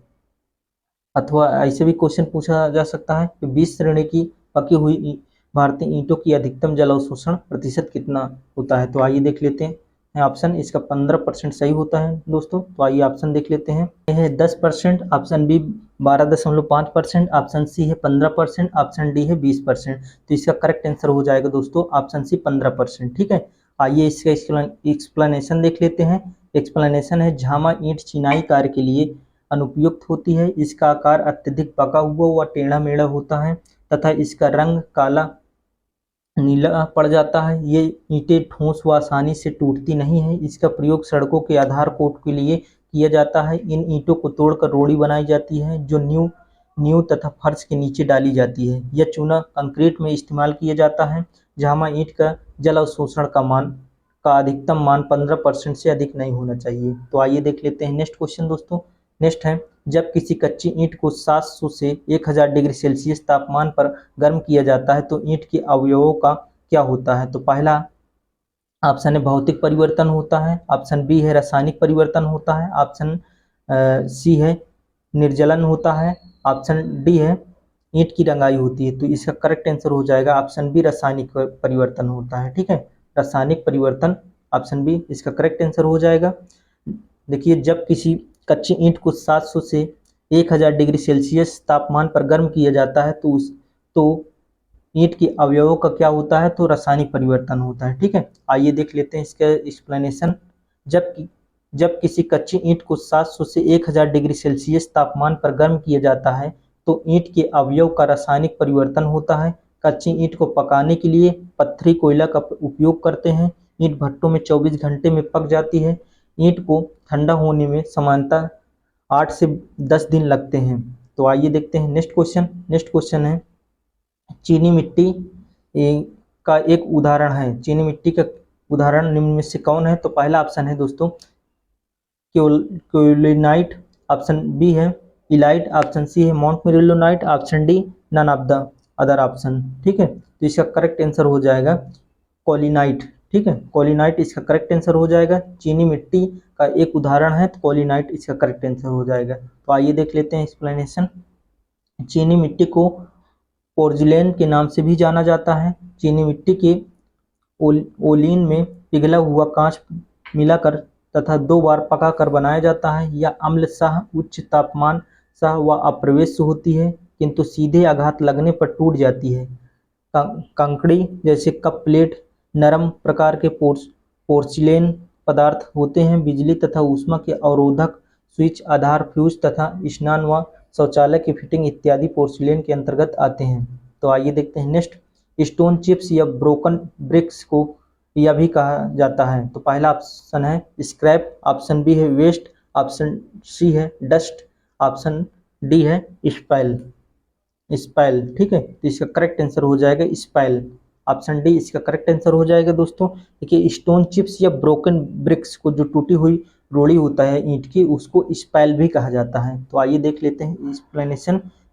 अथवा ऐसे भी क्वेश्चन पूछा जा सकता है कि 20 श्रेणी की पकी हुई भारतीय ईंटों की अधिकतम जल अवशोषण प्रतिशत कितना होता है? तो आइए देख लेते हैं ऑप्शन, इसका 15% सही होता है दोस्तों। तो आइए ऑप्शन देख लेते हैं। यह है 10%, ऑप्शन बी 12.5%, ऑप्शन सी है 15%, ऑप्शन डी है 20%। तो इसका करेक्ट आंसर हो जाएगा दोस्तों ऑप्शन सी 15%। ठीक है, आइए इसका एक्सप्लेनेशन देख लेते हैं। एक्सप्लेनेशन है झामा ईंट चिनाई कार्य के लिए अनुपयुक्त होती है। इसका आकार अत्यधिक पका हुआ व टेढ़ा मेढ़ा होता है तथा इसका रंग काला नीला पड़ जाता है। ये ईंटें ठोस व आसानी से टूटती नहीं है। इसका प्रयोग सड़कों के आधार कोट के लिए किया जाता है। इन ईंटों को तोड़कर रोड़ी बनाई जाती है जो नींव नींव तथा फर्श के नीचे डाली जाती है। यह चूना कंक्रीट में इस्तेमाल किया जाता है जहाँ ईंट का जल अवशोषण का अधिकतम मान 15% से अधिक नहीं होना चाहिए। तो आइए देख लेते हैं नेक्स्ट क्वेश्चन दोस्तों। नेक्स्ट है, जब किसी कच्ची ईंट को 700 से 1000 डिग्री सेल्सियस तापमान पर गर्म किया जाता है तो ईंट के अवयवों का क्या होता है। तो पहला ऑप्शन है भौतिक परिवर्तन होता है, ऑप्शन बी है रासायनिक परिवर्तन होता है, ऑप्शन सी है निर्जलन होता है, ऑप्शन डी है ईंट की रंगाई होती है। तो इसका करेक्ट आंसर हो जाएगा ऑप्शन बी रासायनिक परिवर्तन होता है। ठीक है, रासायनिक परिवर्तन ऑप्शन बी इसका करेक्ट आंसर हो जाएगा। देखिए, जब किसी कच्ची ईंट को 700 से 1000 डिग्री सेल्सियस तापमान पर गर्म किया जाता है तो ईंट के अवयवों का क्या होता है, तो रासायनिक परिवर्तन होता है। ठीक है, आइए देख लेते हैं इसका एक्सप्लेनेशन। जब किसी कच्ची ईंट को 700 से 1000 डिग्री सेल्सियस तापमान पर गर्म किया जाता है तो ईंट के अवयव का रासायनिक परिवर्तन होता है। कच्ची ईंट को पकाने के लिए पत्थरी कोयला का उपयोग करते हैं। ईंट भट्टों में 24 घंटे में पक जाती है। ईंट को ठंडा होने में सामान्यतः 8 से 10 दिन लगते हैं। तो आइए देखते हैं नेक्स्ट क्वेश्चन। नेक्स्ट क्वेश्चन है, चीनी मिट्टी का एक उदाहरण है। चीनी मिट्टी का उदाहरण निम्न में से कौन है। तो पहला ऑप्शन है दोस्तों क्योलिनाइट, ऑप्शन बी है इलाइट, ऑप्शन सी है montmorillonite, option D none of the other option. ठीक है, तो इसका करेक्ट आंसर हो जाएगा कोलिनाइट। ठीक है, कोलिनाइट इसका करेक्ट आंसर हो जाएगा। चीनी मिट्टी का एक उदाहरण है तो कोलिनाइट इसका करेक्ट आंसर हो जाएगा। तो आइए देख लेते हैं एक्सप्लेनेशन। चीनी मिट्टी को पोर्जलेन के नाम से भी जाना जाता है। चीनी मिट्टी के ओलिन में पिघला हुआ कांच मिलाकर तथा 2 बार पकाकर बनाया जाता है। यह अम्ल सह, उच्च तापमान सह व अप्रवेश्य होती है किंतु सीधे आघात लगने पर टूट जाती है। कंकड़ी जैसे कप प्लेट नरम प्रकार के पोर्सिलेन पदार्थ होते हैं। बिजली तथा ऊष्मा के अवरोधक, स्विच, आधार, फ्यूज तथा स्नान व शौचालय की फिटिंग इत्यादि पोर्सिलेन के अंतर्गत आते हैं। तो आइए देखते हैं नेक्स्ट, स्टोन चिप्स या ब्रोकन ब्रिक्स को यह भी कहा जाता है। तो पहला ऑप्शन है स्क्रैप, ऑप्शन बी है वेस्ट, ऑप्शन सी है डस्ट, ऑप्शन डी है स्पैल। स्पैल, ठीक है, तो इसका करेक्ट आंसर हो जाएगा स्पैल। ऑप्शन डी इसका करेक्ट आंसर हो जाएगा दोस्तों। देखिए, स्टोन चिप्स या ब्रोकन ब्रिक्स को जो टूटी हुई रोड़ी होता है ईंट की, उसको स्पैल भी कहा जाता है। तो आइए देख लेते हैं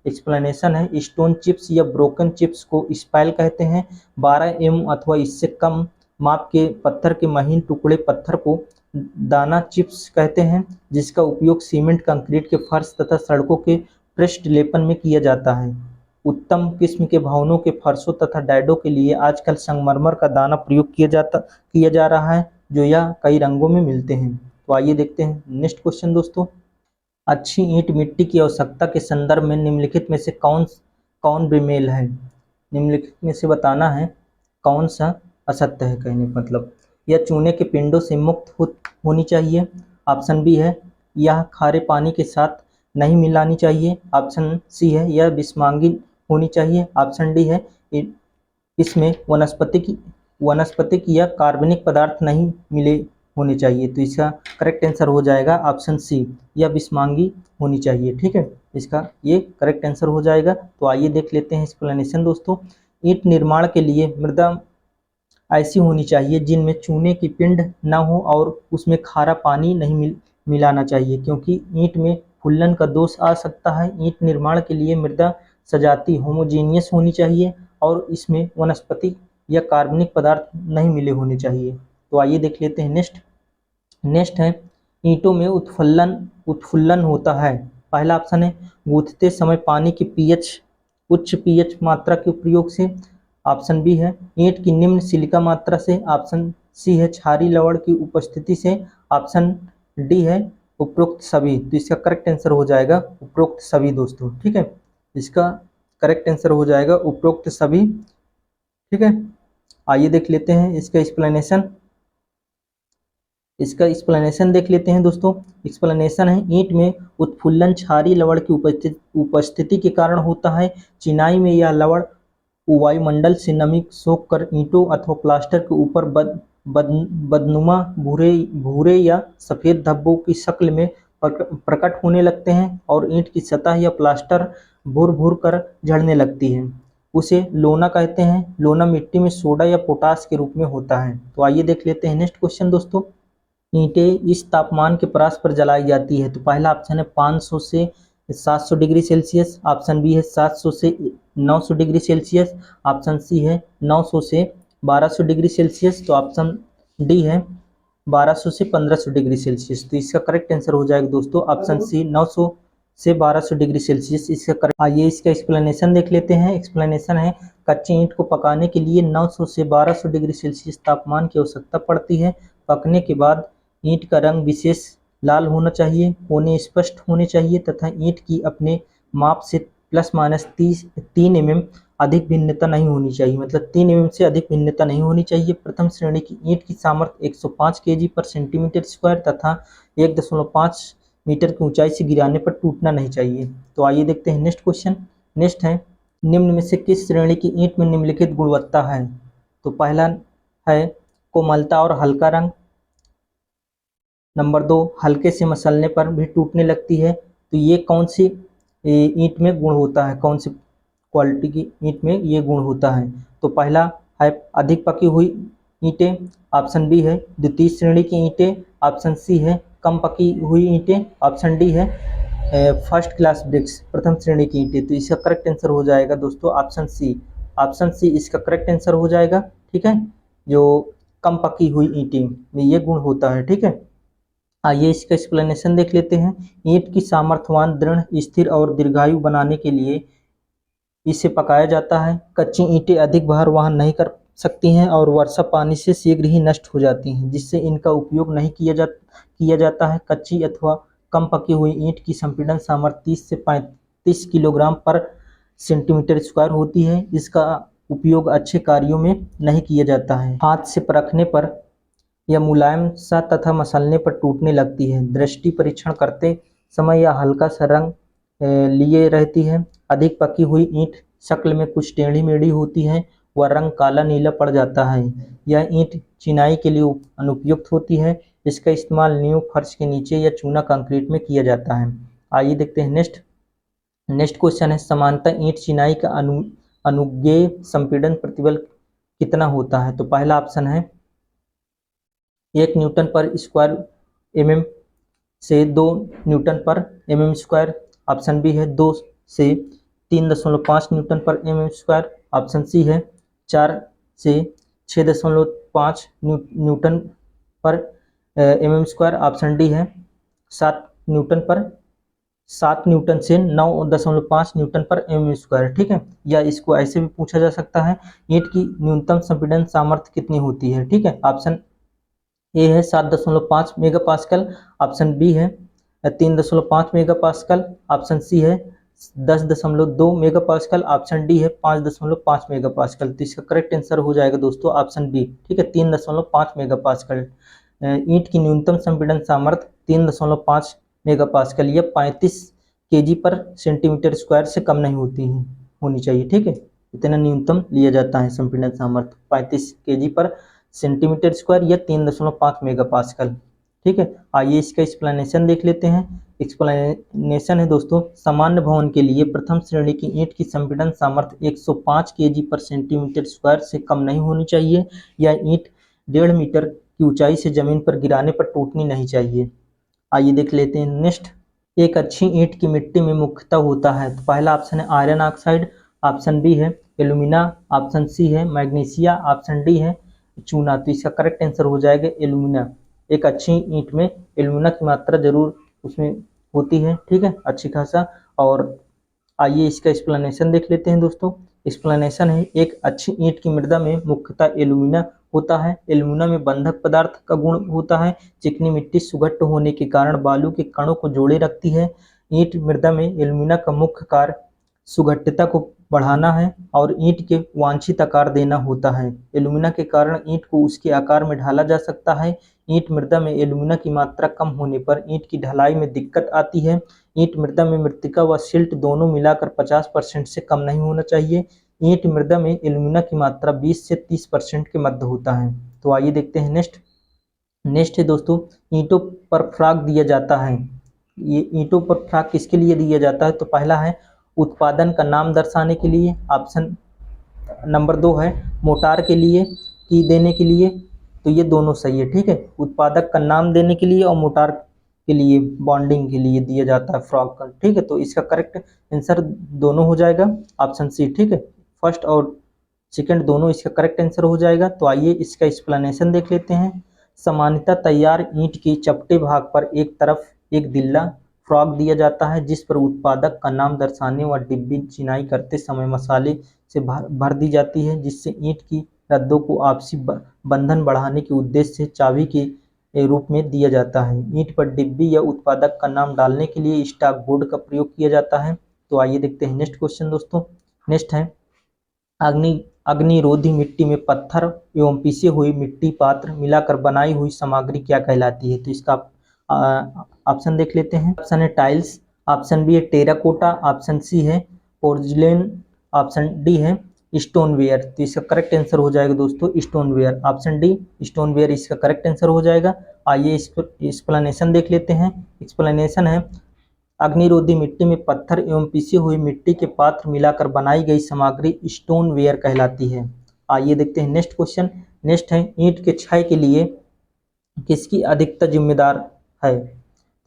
एक्सप्लेनेशन है, स्टोन चिप्स या ब्रोकन चिप्स को स्पैल कहते हैं। 12 एम अथवा इससे कम माप के पत्थर के महीन टुकड़े पत्थर को दाना चिप्स कहते हैं, जिसका उपयोग सीमेंट, कंक्रीट के फर्श तथा सड़कों के पृष्ठ लेपन में किया जाता है। उत्तम किस्म के भवनों के फर्शों तथा डैडों के लिए आजकल संगमरमर का दाना प्रयोग किया जा रहा है, जो यह कई रंगों में मिलते हैं। तो आइए देखते हैं नेक्स्ट क्वेश्चन दोस्तों। अच्छी ईंट मिट्टी की आवश्यकता के संदर्भ में निम्नलिखित में से कौन बेमेल है। निम्नलिखित में से बताना है कौन सा असत्य है। कहने का मतलब, यह चूने के पिंडों से मुक्त होनी चाहिए। ऑप्शन बी है यह खारे पानी के साथ नहीं मिलानी चाहिए। ऑप्शन सी है यह विषमांगी होनी चाहिए। ऑप्शन डी है इसमें वनस्पतिक या कार्बनिक पदार्थ नहीं मिले होने चाहिए। तो इसका करेक्ट आंसर हो जाएगा ऑप्शन सी, यह विषमांगी होनी चाहिए। ठीक है, इसका ये करेक्ट आंसर हो जाएगा। तो आइए देख लेते हैं एक्सप्लेनेशन दोस्तों। ईंट निर्माण के लिए मृदा ऐसी होनी चाहिए जिनमें चूने की पिंड न हो और उसमें खारा पानी नहीं मिलाना चाहिए, क्योंकि ईंट में फुल्लन का दोष आ सकता है। ईंट निर्माण के लिए मृदा सजाती होमोजीनियस होनी चाहिए और इसमें वनस्पति या कार्बनिक पदार्थ नहीं मिले होने चाहिए। तो आइए देख लेते हैं नेक्स्ट है, ईंटों में उत्फुल्लन होता है। पहला ऑप्शन है गूंथते समय पानी की उच्च पीएच मात्रा के प्रयोग से। ऑप्शन बी है ईंट की निम्न सिलिका मात्रा से। ऑप्शन सी है क्षारीय लवण की उपस्थिति से। ऑप्शन डी है उपरोक्त सभी। तो इसका करेक्ट आंसर हो जाएगा उपरोक्त सभी दोस्तों। ठीक है, इसका करेक्ट आंसर हो जाएगा उपरोक्त सभी। ठीक है, आइए देख लेते हैं इसका एक्सप्लेनेशन देख लेते हैं दोस्तों। एक्सप्लेनेशन है, ईंट में उत्फुल्लन क्षारीय लवण की उपस्थिति के कारण होता है। चिनाई में यह लवण वायुमंडल से नमी सोखकर ईंटों अथवा प्लास्टर के ऊपर बदनुमा भूरे या सफ़ेद धब्बों की शक्ल में प्रकट होने लगते हैं और ईंट की सतह या प्लास्टर भूर भूर कर झड़ने लगती है, उसे लोना कहते हैं। लोना मिट्टी में सोडा या पोटास के रूप में होता है। तो आइए देख लेते हैं नेक्स्ट क्वेश्चन दोस्तों। ईंटें इस तापमान के परास पर जलाई जाती है। तो पहला ऑप्शन है 500 से 700 डिग्री सेल्सियस, ऑप्शन बी है 700 से 900 डिग्री सेल्सियस, ऑप्शन सी है 900 से 1200 डिग्री सेल्सियस, तो ऑप्शन डी है 1200 से 1500 डिग्री सेल्सियस। तो इसका करेक्ट आंसर हो जाएगा दोस्तों ऑप्शन सी 900 से 1200 डिग्री सेल्सियस इसका करेक्ट। आइए इसका एक्सप्लेनेशन देख लेते हैं। एक्सप्लेनेशन है कच्ची ईंट को पकाने के लिए 900 से 1200 डिग्री सेल्सियस तापमान की आवश्यकता पड़ती है। पकने के बाद ईंट का रंग विशेष लाल होना चाहिए, कोने स्पष्ट होने चाहिए तथा ईंट की अपने माप से प्लस माइनस 3 mm अधिक भिन्नता नहीं होनी चाहिए, मतलब 3 mm से अधिक भिन्नता नहीं होनी चाहिए। प्रथम श्रेणी की ईंट की सामर्थ्य 105 kg पर सेंटीमीटर स्क्वायर तथा 1.5 मीटर की ऊंचाई से गिराने पर टूटना नहीं चाहिए। तो आइए देखते हैं नेक्स्ट क्वेश्चन। नेक्स्ट है निम्न में से किस श्रेणी की ईंट में निम्नलिखित गुणवत्ता है। तो पहला है कोमलता और हल्का रंग, नंबर 2 हल्के से मसलने पर भी टूटने लगती है। तो ये कौन सी ईंट में गुण होता है, कौन सी क्वालिटी की ईंट में ये गुण होता है। तो पहला है अधिक पकी हुई ईंटें, ऑप्शन बी है द्वितीय श्रेणी की ईंटें, ऑप्शन सी है कम पकी हुई ईंटें, ऑप्शन डी है फर्स्ट क्लास ब्रिक्स प्रथम श्रेणी की ईंटें। तो इसका करेक्ट आंसर हो जाएगा दोस्तों ऑप्शन सी। ऑप्शन सी इसका करेक्ट आंसर हो जाएगा। ठीक है, जो कम पकी हुई ईंटें में ये गुण होता है। ठीक है, आइए इसका एक्सप्लेनेशन देख लेते हैं। ईंट की सामर्थ्यवान, दृढ़, स्थिर और दीर्घायु बनाने के लिए इसे पकाया जाता है। कच्ची ईंटें अधिक भार वहन नहीं कर सकती हैं और वर्षा पानी से शीघ्र ही नष्ट हो जाती हैं, जिससे इनका उपयोग नहीं किया जाता है। कच्ची अथवा कम पकी हुई ईंट की संपीड़न सामर्थ्य 30 से 35 किलोग्राम पर सेंटीमीटर स्क्वायर होती है। इसका उपयोग अच्छे कार्यों में नहीं किया जाता है। हाथ से परखने पर यह मुलायम सा तथा मसलने पर टूटने लगती है। दृष्टि परीक्षण करते समय यह हल्का सा रंग लिए रहती है। अधिक पकी हुई ईंट शक्ल में कुछ टेढ़ी मेढ़ी होती है, वह रंग काला नीला पड़ जाता है। यह ईंट चिनाई के लिए अनुपयुक्त होती है। इसका इस्तेमाल नींव, फर्श के नीचे या चूना कंक्रीट में किया जाता है। आइए देखते हैं नेक्स्ट क्वेश्चन है सामान्यतः ईंट चिनाई का अनुज्ञेय संपीड़न प्रतिबल कितना होता है। तो पहला ऑप्शन है 1 न्यूटन पर स्क्वायर mm से 2 न्यूटन पर mm स्क्वायर, ऑप्शन बी है 2 से 3.5 न्यूटन पर mm स्क्वायर, ऑप्शन सी है 4 से 6.5 न्यूटन पर mm स्क्वायर, ऑप्शन डी है 7 न्यूटन से 9.5 न्यूटन पर mm स्क्वायर। ठीक है, या इसको ऐसे भी पूछा जा सकता है ईंट की न्यूनतम संपीड़न सामर्थ्य कितनी होती है। ठीक है, ऑप्शन ए है 7.5 मेगा पास्कल, ऑप्शन बी है 3.5 मेगा पास्कल, ऑप्शन सी है 10.2 मेगा पास्कल, ऑप्शन डी है 5.5 मेगा पास्कल। तो इसका करेक्ट आंसर हो जाएगा दोस्तों ऑप्शन बी। ठीक है, 3.5 मेगा पास्कल। ईंट की न्यूनतम संपीड़न सामर्थ्य 3.5 मेगा पास्कल या 35 kg पर सेंटीमीटर स्क्वायर से कम नहीं होनी चाहिए। ठीक है, इतना न्यूनतम लिया जाता है संपीड़न सामर्थ्य 35 kg पर सेंटीमीटर स्क्वायर या 3.5 मेगा पास्कल। ठीक है, आइए इसका एक्सप्लेनेशन देख लेते हैं। एक्सप्लेनेशन है दोस्तों सामान्य भवन के लिए प्रथम श्रेणी की ईंट की संपीड़न सामर्थ्य 105 kg पर सेंटीमीटर स्क्वायर से कम नहीं होनी चाहिए। यह ईंट 1.5 मीटर की ऊंचाई से जमीन पर गिराने पर टूटनी नहीं चाहिए। आइए देख लेते हैं नेक्स्ट। एक अच्छी ईंट की मिट्टी में मुख्यतः होता है। तो पहला ऑप्शन है आयरन ऑक्साइड, ऑप्शन बी है एल्यूमिना, ऑप्शन सी है मैग्नीशिया, ऑप्शन डी है चूना। तो इसका करेक्ट आंसर हो जाएगा एल्यूमिना। एक अच्छी ईंट में एल्यूमिना की मात्रा जरूर उसमें होती है। ठीक है, अच्छी खासा। और आइए इसका एक्सप्लेनेशन देख लेते हैं दोस्तों। एक्सप्लेनेशन है एक अच्छी ईंट की मृदा में मुख्यतः एल्यूमिना होता है। एल्यूमिना में बंधक पदार्थ का गुण होता है। चिकनी मिट्टी सुगट्ट होने के कारण बालू के कणों को जोड़े रखती है। ईंट मृदा में एल्यूमिना का मुख्य कार्य सुगट्टता को बढ़ाना है और ईंट के वांछित आकार देना होता है। एल्यूमिना के कारण ईंट को उसके आकार में ढाला जा सकता है। ईंट मृदा में एल्यूमिना की मात्रा कम होने पर ईंट की ढलाई में दिक्कत आती है। ईंट मृदा में मृत्तिका व सिल्ट दोनों मिलाकर 50% से कम नहीं होना चाहिए। ईंट मृदा में एल्यूमिना की मात्रा 20 से 30% के मध्य होता है। तो आइए देखते हैं नेक्स्ट है दोस्तों ईंटों पर फ्राग दिया जाता है। ये ईंटों पर फ्रॉग किसके लिए दिया जाता है? तो पहला है उत्पादन का नाम दर्शाने के लिए, ऑप्शन नंबर 2 है मोटार के लिए, की देने के लिए। तो ये दोनों सही है, ठीक है। उत्पादक का नाम देने के लिए और मोटार के लिए, बॉन्डिंग के लिए दिया जाता है फ्रॉग का, ठीक है। तो इसका करेक्ट आंसर दोनों हो जाएगा, ऑप्शन सी, ठीक है। फर्स्ट और सेकंड दोनों इसका करेक्ट आंसर हो जाएगा। तो आइए इसका एक्सप्लेनेशन देख लेते हैं। सामान्यतः तैयार ईंट के चपटे भाग पर एक तरफ एक दिल्ला फ्रॉग दिया जाता है, जिस पर उत्पादक का नाम दर्शाने व डिब्बी चिनाई करते समय मसाले से भर दी जाती है, जिससे ईंट की रद्दों को आपसी बंधन बढ़ाने के उद्देश्य से चाबी के रूप में दिया जाता है। ईंट पर डिब्बी या उत्पादक का नाम डालने के लिए स्टॉक बोर्ड का प्रयोग किया जाता है। तो आइए देखते हैं नेक्स्ट क्वेश्चन दोस्तों। नेक्स्ट है अग्निरोधी मिट्टी में पत्थर एवं पीसे हुई मिट्टी पात्र मिलाकर बनाई हुई सामग्री क्या कहलाती है? तो इसका ऑप्शन देख लेते हैं। ऑप्शन है टाइल्स, ऑप्शन बी है टेराकोटा, ऑप्शन सी है पोर्जलेन, ऑप्शन डी है स्टोनवेयर। तो इसका करेक्ट आंसर हो जाएगा दोस्तों स्टोनवेयर, ऑप्शन डी स्टोनवेयर इसका करेक्ट आंसर हो जाएगा। आइए एक्सप्लेनेशन देख लेते हैं। एक्सप्लेनेशन है अग्निरोधी मिट्टी में पत्थर एवं पीसी हुई मिट्टी के पात्र मिलाकर बनाई गई सामग्री स्टोनवेयर कहलाती है। आइए देखते हैं नेक्स्ट क्वेश्चन। नेक्स्ट है ईंट के क्षय के लिए किसकी अधिकता जिम्मेदार है?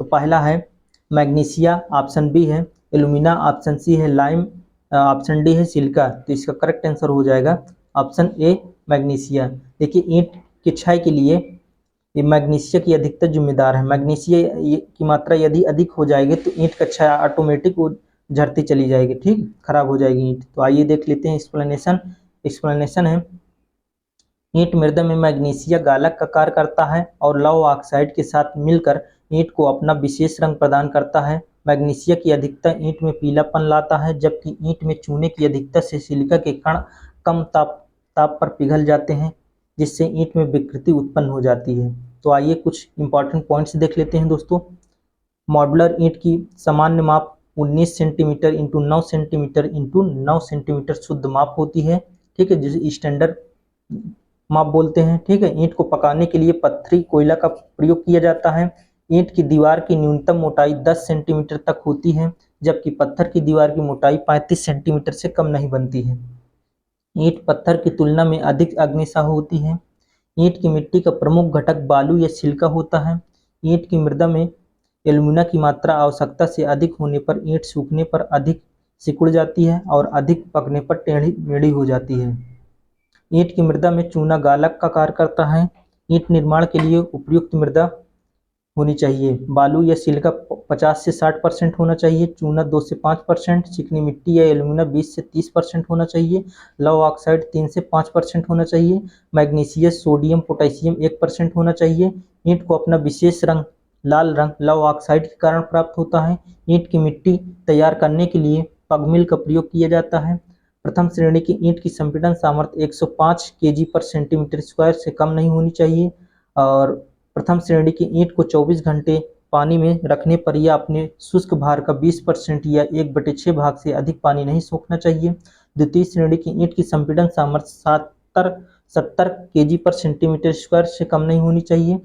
तो पहला है मैग्नीशिया, ऑप्शन बी है एल्यूमिना, ऑप्शन सी है लाइम, ऑप्शन डी है सिलिका। तो इसका करेक्ट आंसर हो जाएगा ऑप्शन ए मैग्नीशिया। देखिए ईंट के क्षय के लिए ये मैग्नीशिया की अधिकता जिम्मेदार है। मैग्नीशिया की मात्रा यदि अधिक हो जाएगी तो ईंट का क्षय ऑटोमेटिक वो झड़ती चली जाएगी, ठीक, खराब हो जाएगी ईंट। तो आइए देख लेते हैं एक्सप्लेनेशन। एक्सप्लेनेशन है ईंट मृदा में मैग्नीशिया गालक का कार्य करता है और लौह ऑक्साइड के साथ मिलकर ईंट को अपना विशेष रंग प्रदान करता है। मैग्नीशिया की अधिकता ईंट में पीलापन लाता है, जबकि ईंट में चूने की अधिकता से सिलिका के कण कम ताप पर पिघल जाते हैं, जिससे ईंट में विकृति उत्पन्न हो जाती है। तो आइए कुछ इंपॉर्टेंट पॉइंट्स देख लेते हैं दोस्तों। मॉड्यूलर ईंट की सामान्य माप 19 centimetre into 9 centimetre into 9 centimetre शुद्ध माप होती है, ठीक है, जिसे स्टैंडर्ड माप बोलते हैं, ठीक है। ईंट को पकाने के लिए पत्थरी कोयला का प्रयोग किया जाता है। ईंट की दीवार की न्यूनतम मोटाई 10 सेंटीमीटर तक होती है, जबकि पत्थर की दीवार की मोटाई 35 सेंटीमीटर से कम नहीं बनती है। ईंट पत्थर की तुलना में अधिक अग्निसह होती है। ईंट की मिट्टी का प्रमुख घटक बालू या सिलिका होता है। ईंट की मृदा में एल्यूमिना की मात्रा आवश्यकता से अधिक होने पर ईंट सूखने पर अधिक सिकुड़ जाती है और अधिक पकने पर टेढ़ी मेढ़ी हो जाती है। ईंट की मृदा में चूना गालक का कार्य करता है। ईंट निर्माण के लिए उपयुक्त मृदा होनी चाहिए। बालू या सिलिका 50 से 60% होना चाहिए, चूना 2 से 5%, चिकनी मिट्टी या एल्यूमिना 20 से 30% होना चाहिए, लौह ऑक्साइड 3 से 5% होना चाहिए, मैग्नीशियम सोडियम पोटेशियम 1% होना चाहिए। ईंट को अपना विशेष रंग लाल रंग लौह ऑक्साइड के कारण प्राप्त होता है। ईंट की मिट्टी तैयार करने के लिए पगमिल का प्रयोग किया जाता है। प्रथम श्रेणी की ईंट की संपीड़न सामर्थ्य 105 केजी पर सेंटीमीटर स्क्वायर से कम नहीं होनी चाहिए और प्रथम श्रेणी की ईंट को 24 घंटे पानी में रखने पर यह अपने शुष्क भार का 20% या 1/6 भाग से अधिक पानी नहीं सोखना चाहिए। द्वितीय श्रेणी की ईंट की संपीड़न सामर्थ्य 70 केजी पर सेंटीमीटर स्क्वायर से कम नहीं होनी चाहिए।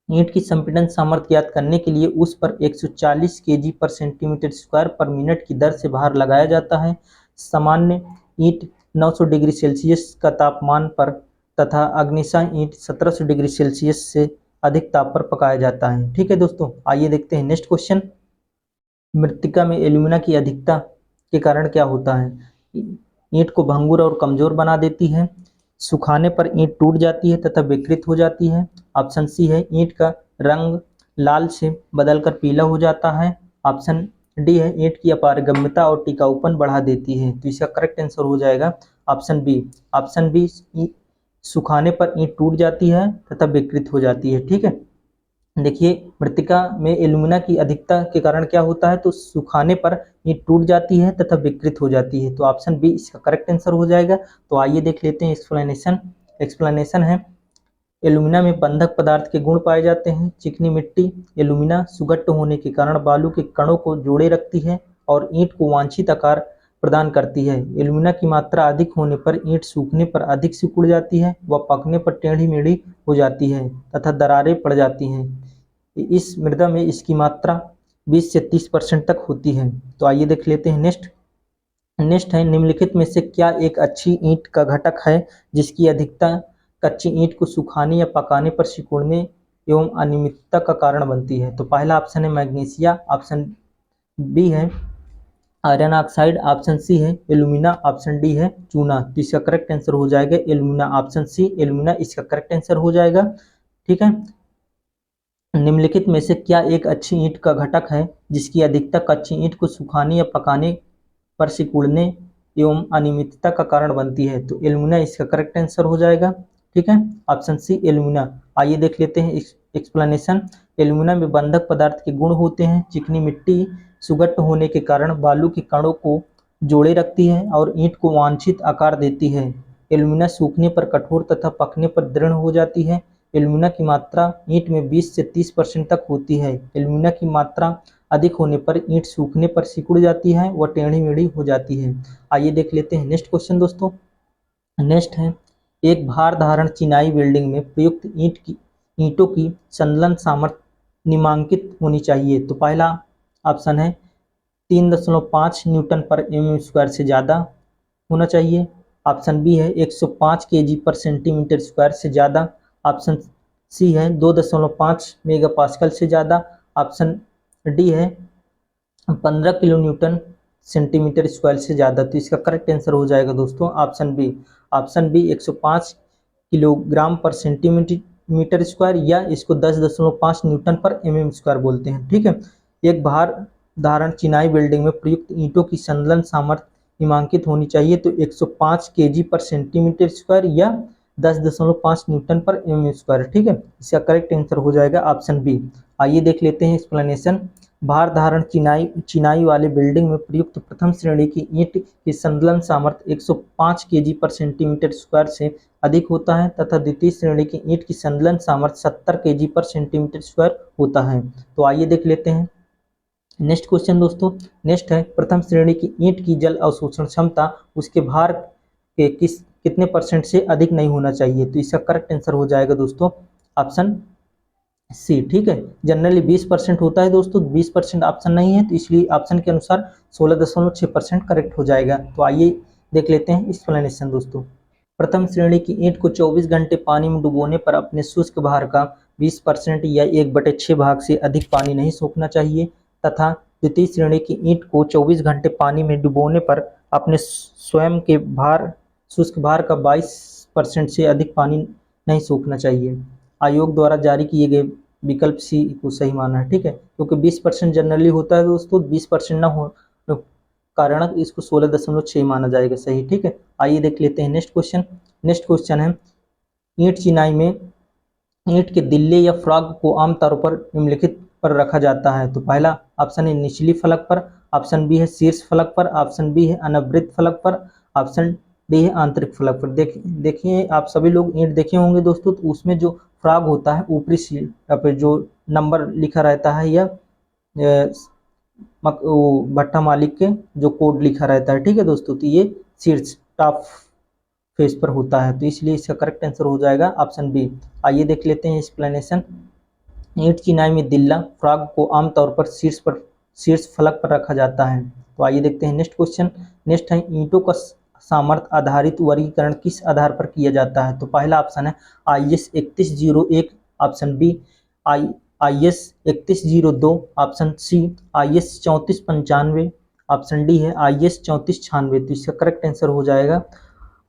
ईंट की संपीड़न सामर्थ्य ज्ञात करने के लिए उस पर 140 केजी पर सेंटीमीटर स्क्वायर पर मिनट की दर से भार लगाया जाता है। सामान्य ईंट 900 डिग्री सेल्सियस का तापमान पर तथा अग्निशः ईंट 1700 डिग्री सेल्सियस से अधिक ताप पर पकाया जाता है, ठीक है दोस्तों। आइए देखते हैं नेक्स्ट क्वेश्चन। मृत्तिका में एल्यूमिना की अधिकता के कारण क्या होता है? ईंट को भंगुर और कमजोर बना देती है, सुखाने पर ईंट टूट जाती है तथा विकृत हो जाती है। ऑप्शन सी है ईंट का रंग लाल से बदलकर पीला हो जाता है। ऑप्शन डी है ईंट की अपारगम्यता और टिकाऊपन बढ़ा देती है। तो इसका करेक्ट आंसर हो जाएगा ऑप्शन बी। ऑप्शन बी सुखाने पर ईंट टूट जाती है तथा विकृत हो जाती है, ठीक है। देखिए मृत्तिका में एल्यूमिना की अधिकता के कारण क्या होता है, तो सुखाने पर ईंट टूट जाती है तथा विकृत हो जाती है। तो ऑप्शन बी इसका करेक्ट आंसर हो जाएगा। तो आइए देख लेते हैं एक्सप्लेनेशन। एक्सप्लेनेशन है एल्यूमिना में बंधक पदार्थ के गुण पाए जाते हैं। चिकनी मिट्टी एल्यूमिना सुगट्ट होने के कारण बालू के कणों को जोड़े रखती है और ईंट को वांछित आकार प्रदान करती है। एल्यूमिना की मात्रा अधिक होने पर ईंट सूखने पर अधिक सिकुड़ जाती है व पकने पर टेढ़ी मेढ़ी हो जाती है तथा दरारें पड़ जाती हैं। इस मृदा में इसकी मात्रा 20 से 30% तक होती है। तो आइए देख लेते हैं नेक्स्ट है, निम्नलिखित में से क्या एक अच्छी ईंट का घटक है जिसकी अधिकता कच्ची ईंट को सुखाने या पकाने पर सिकुड़ने एवं अनियमितता का कारण बनती है। तो पहला ऑप्शन है मैग्नीशिया, ऑप्शन बी है आयरन ऑक्साइड, ऑप्शन सी है एल्यूमिना, ऑप्शन डी है चूना। तो इसका करेक्ट आंसर हो जाएगा एल्यूमिना, ऑप्शन सी एल्यूमिना इसका करेक्ट आंसर हो जाएगा। ठीक है, निम्नलिखित में से क्या एक अच्छी ईंट का घटक है जिसकी अधिकता कच्ची ईंट को सुखाने या पकाने पर सिकुड़ने एवं अनियमितता का कारण बनती है। तो एल्यूमिना इसका करेक्ट आंसर हो जाएगा। ठीक है, ऑप्शन सी एल्यूमिना। आइए देख लेते हैं एक्सप्लेनेशन। एल्यूमिना में बंधक पदार्थ के गुण होते हैं। चिकनी मिट्टी सुगट्ट होने के कारण बालू के कणों को जोड़े रखती है और ईंट को वांछित आकार देती है। एल्यूमिना सूखने पर कठोर तथा पकने पर दृढ़ हो जाती है। एल्यूमिना की मात्रा ईंट में 20 से 30% तक होती है। एल्यूमिना की मात्रा अधिक होने पर ईंट सूखने पर सिकुड़ जाती है व टेढ़ी मेढ़ी हो जाती है। आइए देख लेते हैं नेक्स्ट क्वेश्चन दोस्तों। नेक्स्ट है, एक भार धारण चिनाई बिल्डिंग में प्रयुक्त ईंटों की संलग्न सामर्थ्य निम्नांकित होनी चाहिए। तो पहला ऑप्शन है 3.5 न्यूटन पर mm स्क्वायर से ज़्यादा होना चाहिए। ऑप्शन बी है 105 kg पर सेंटीमीटर स्क्वायर से ज़्यादा। ऑप्शन सी है 2.5 मेगा पास्कल से ज़्यादा। ऑप्शन डी है 15 किलो न्यूटन सेंटीमीटर स्क्वायर से ज़्यादा। तो इसका करेक्ट आंसर हो जाएगा दोस्तों option B. Option B 105 kilogram पर सेंटीमीटर स्क्वायर या इसको 10.5 न्यूटन पर mm स्क्वायर बोलते हैं। ठीक है, एक भार धारण चिनाई बिल्डिंग में प्रयुक्त ईंटों की संलग्न सामर्थ्य निम्नांकित होनी चाहिए। तो 105 केजी पर सेंटीमीटर स्क्वायर या 10.5 न्यूटन पर mm स्क्वायर। ठीक है, इसका करेक्ट आंसर हो जाएगा ऑप्शन बी। आइए देख लेते हैं एक्सप्लेनेशन। भार धारण चिनाई वाले बिल्डिंग में प्रयुक्त प्रथम श्रेणी की ईंट की संलग्न सामर्थ्य 105 केजी पर सेंटीमीटर स्क्वायर से अधिक होता है तथा द्वितीय श्रेणी की ईंट की संलग्न सामर्थ्य 70 केजी पर सेंटीमीटर स्क्वायर होता है। तो आइए देख लेते हैं नेक्स्ट क्वेश्चन दोस्तों। नेक्स्ट है, प्रथम श्रेणी की ईंट की जल अवशोषण क्षमता उसके भार के कितने % से अधिक नहीं होना चाहिए। तो इसका करेक्ट आंसर हो जाएगा दोस्तों ऑप्शन सी। ठीक है, जनरली 20% होता है दोस्तों, 20% ऑप्शन नहीं है, तो इसलिए ऑप्शन के अनुसार 16.6% करेक्ट हो जाएगा। तो आइए देख लेते हैं एक्सप्लेनेशन दोस्तों। प्रथम श्रेणी की ईंट को 24 घंटे पानी में डुबोने पर अपने शुष्क भार का 20% या 1/6 भाग से अधिक पानी नहीं सोखना चाहिए तथा द्वितीय श्रेणी की ईंट को 24 घंटे पानी में डुबोने पर अपने स्वयं के शुष्क भार का 22% से अधिक पानी नहीं सोखना चाहिए। आयोग द्वारा जारी किए गए विकल्प सी को सही माना है। ठीक है, क्योंकि 20% जनरली होता है दोस्तों, 20% ना हो कारण इसको 16.6 माना जाएगा सही। ठीक है, आइए देख लेते हैं नेक्स्ट क्वेश्चन। नेक्स्ट क्वेश्चन है, ईंट चिनाई में ईंट के दिल्ले या फ्रॉग को आमतौर पर निम्नलिखित पर रखा जाता है। तो पहला ऑप्शन है निचली फलक पर, ऑप्शन बी है शीर्ष फलक पर, ऑप्शन बी है अनावृत फलक पर, ऑप्शन डी है आंतरिक फलक पर। देखिए आप सभी लोग ईंट देखे होंगे दोस्तों, तो उसमें जो फ्रॉग होता है ऊपरी सीट पे जो नंबर लिखा रहता है या भट्टा मालिक के जो कोड लिखा रहता है। ठीक है दोस्तों, तो ये शीर्ष टॉप फेस पर होता है, तो इसलिए इसका करेक्ट आंसर हो जाएगा ऑप्शन बी। आइए देख लेते हैं एक्सप्लेनेशन। ईंट चिनाई में दिल्ला फ्रॉग को आमतौर पर शीर्ष फलक पर रखा जाता है। तो आइए देखते हैं नेक्स्ट क्वेश्चन। नेक्स्ट है, ईंटों का सामर्थ्य आधारित वर्गीकरण किस आधार पर किया जाता है। तो पहला ऑप्शन है IS 3101, option B IS 3102, option C IS 3495, option D है IS 3496। तो इसका करेक्ट आंसर हो जाएगा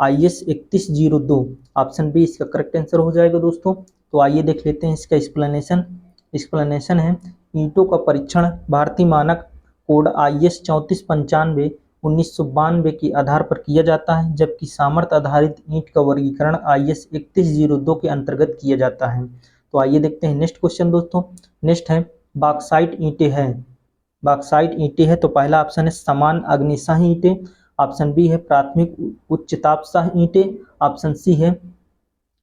IS 3102, ऑप्शन बी इसका करेक्ट आंसर हो जाएगा दोस्तों। तो आइए देख लेते हैं इसका एक्सप्लेनेशन है, ईंटों का परीक्षण भारतीय मानक कोड IS 3495 1992 के आधार पर किया जाता है, जबकि सामर्थ्य आधारित ईंट का वर्गीकरण IS 3102 के अंतर्गत किया जाता है। तो आइए देखते हैं नेक्स्ट क्वेश्चन दोस्तों। नेक्स्ट है, बॉक्साइट ईंटें है। तो पहला ऑप्शन है समान अग्निशाही ईंटें, ऑप्शन बी है प्राथमिक उच्च तापशाह ईंटें, ऑप्शन सी है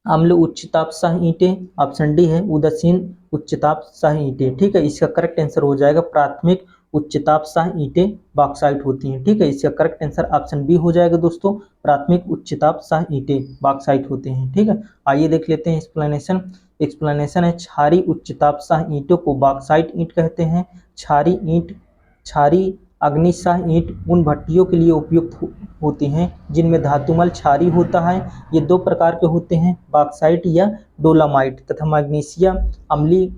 अम्ल उच्च तापशाह ईंटें, ऑप्शन डी है उदासीन उच्च तापशाह ईंटें। ठीक है, इसका करेक्ट आंसर हो जाएगा प्राथमिक उच्च तापशाह ईंटें बॉक्साइट होती हैं। ठीक है, इसका करेक्ट आंसर ऑप्शन बी हो जाएगा दोस्तों, प्राथमिक उच्च तापशाह ईंटें बॉक्साइट होते हैं। ठीक है, आइए देख लेते हैं एक्सप्लेनेशन। एक्सप्लेनेशन है क्षारी उच्च तापशाह ईंटों को बॉक्साइट ईंट कहते हैं। क्षारी अग्निशाह ईंट उन भट्टियों के लिए उपयुक्त होती हैं जिनमें धातुमल क्षारी होता है। ये दो प्रकार के होते हैं, बॉक्साइट या डोलामाइट। तथा मैग्नीशिया अम्लीय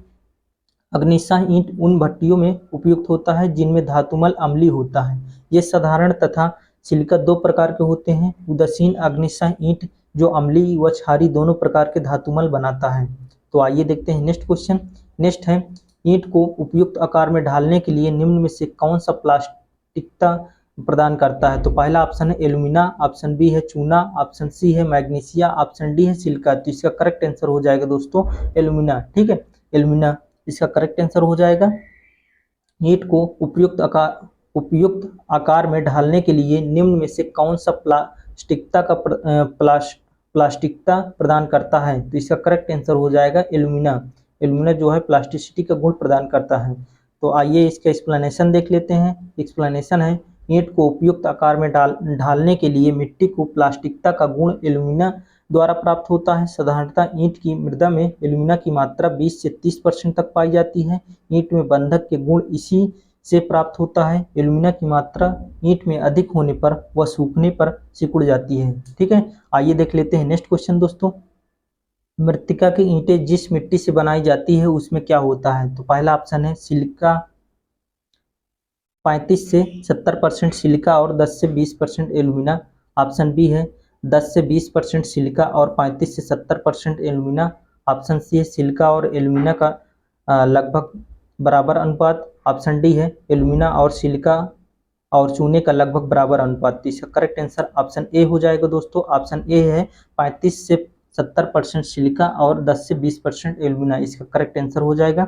अग्निशाह ईंट उन भट्टियों में उपयुक्त होता है जिनमें धातुमल अम्लीय होता है। ये साधारण तथा सिलिका दो प्रकार के होते हैं। उदासीन अग्निशाह ईंट जो अम्लीय व क्षारी दोनों प्रकार के धातुमल बनाता है। तो आइए देखते हैं नेक्स्ट क्वेश्चन। नेक्स्ट है ईंट को उपयुक्त आकार में ढालने के लिए निम्न में से कौन सा प्लास्टिकता प्रदान करता है। तो पहला ऑप्शन है एल्यूमिना, ऑप्शन बी है चूना, ऑप्शन सी है मैग्नीशिया, ऑप्शन डी है सिलिका। तो इसका करेक्ट आंसर हो जाएगा दोस्तों एल्यूमिना। ठीक है, एल्यूमिना इसका करेक्ट आंसर हो जाएगा। ईंट को उपयुक्त आकार में ढालने के लिए निम्न में से कौन सा प्लास्टिकता प्रदान करता है। तो इसका करेक्ट आंसर हो जाएगा एल्यूमिना। एल्यूमिना जो है प्लास्टिसिटी का गुण प्रदान करता है। तो आइए इसका एक्सप्लेनेशन देख लेते हैं। एक्सप्लेनेशन है ईंट को उपयुक्त आकार में ढालने के लिए मिट्टी को प्लास्टिकता का गुण एल्यूमिना द्वारा प्राप्त होता है। साधारणतः ईंट की मृदा में एल्यूमिना की मात्रा 20 से 30% तक पाई जाती है। ईंट में बंधक के गुण इसी से प्राप्त होता है। एल्यूमिना की मात्रा ईंट में अधिक होने पर व सूखने पर सिकुड़ जाती है। ठीक है, आइए देख लेते हैं नेक्स्ट क्वेश्चन दोस्तों। मृत्तिका की ईंटें जिस मिट्टी से बनाई जाती है उसमें क्या होता है। तो पहला ऑप्शन है सिलिका 35 से 70% सिलिका और 10 से 20% एल्यूमिना। ऑप्शन बी है 10 से 20% सिलिका और 35 से 70% एल्यूमिना। ऑप्शन सी है सिलिका और एल्यूमिना का लगभग बराबर अनुपात। ऑप्शन डी है एल्यूमिना और सिलिका और चूने का लगभग बराबर अनुपात। इसका करेक्ट आंसर ऑप्शन ए हो जाएगा दोस्तों। ऑप्शन ए है 35 से 70% सिलिका और 10 से 20% एल्यूमिना। इसका करेक्ट आंसर हो जाएगा।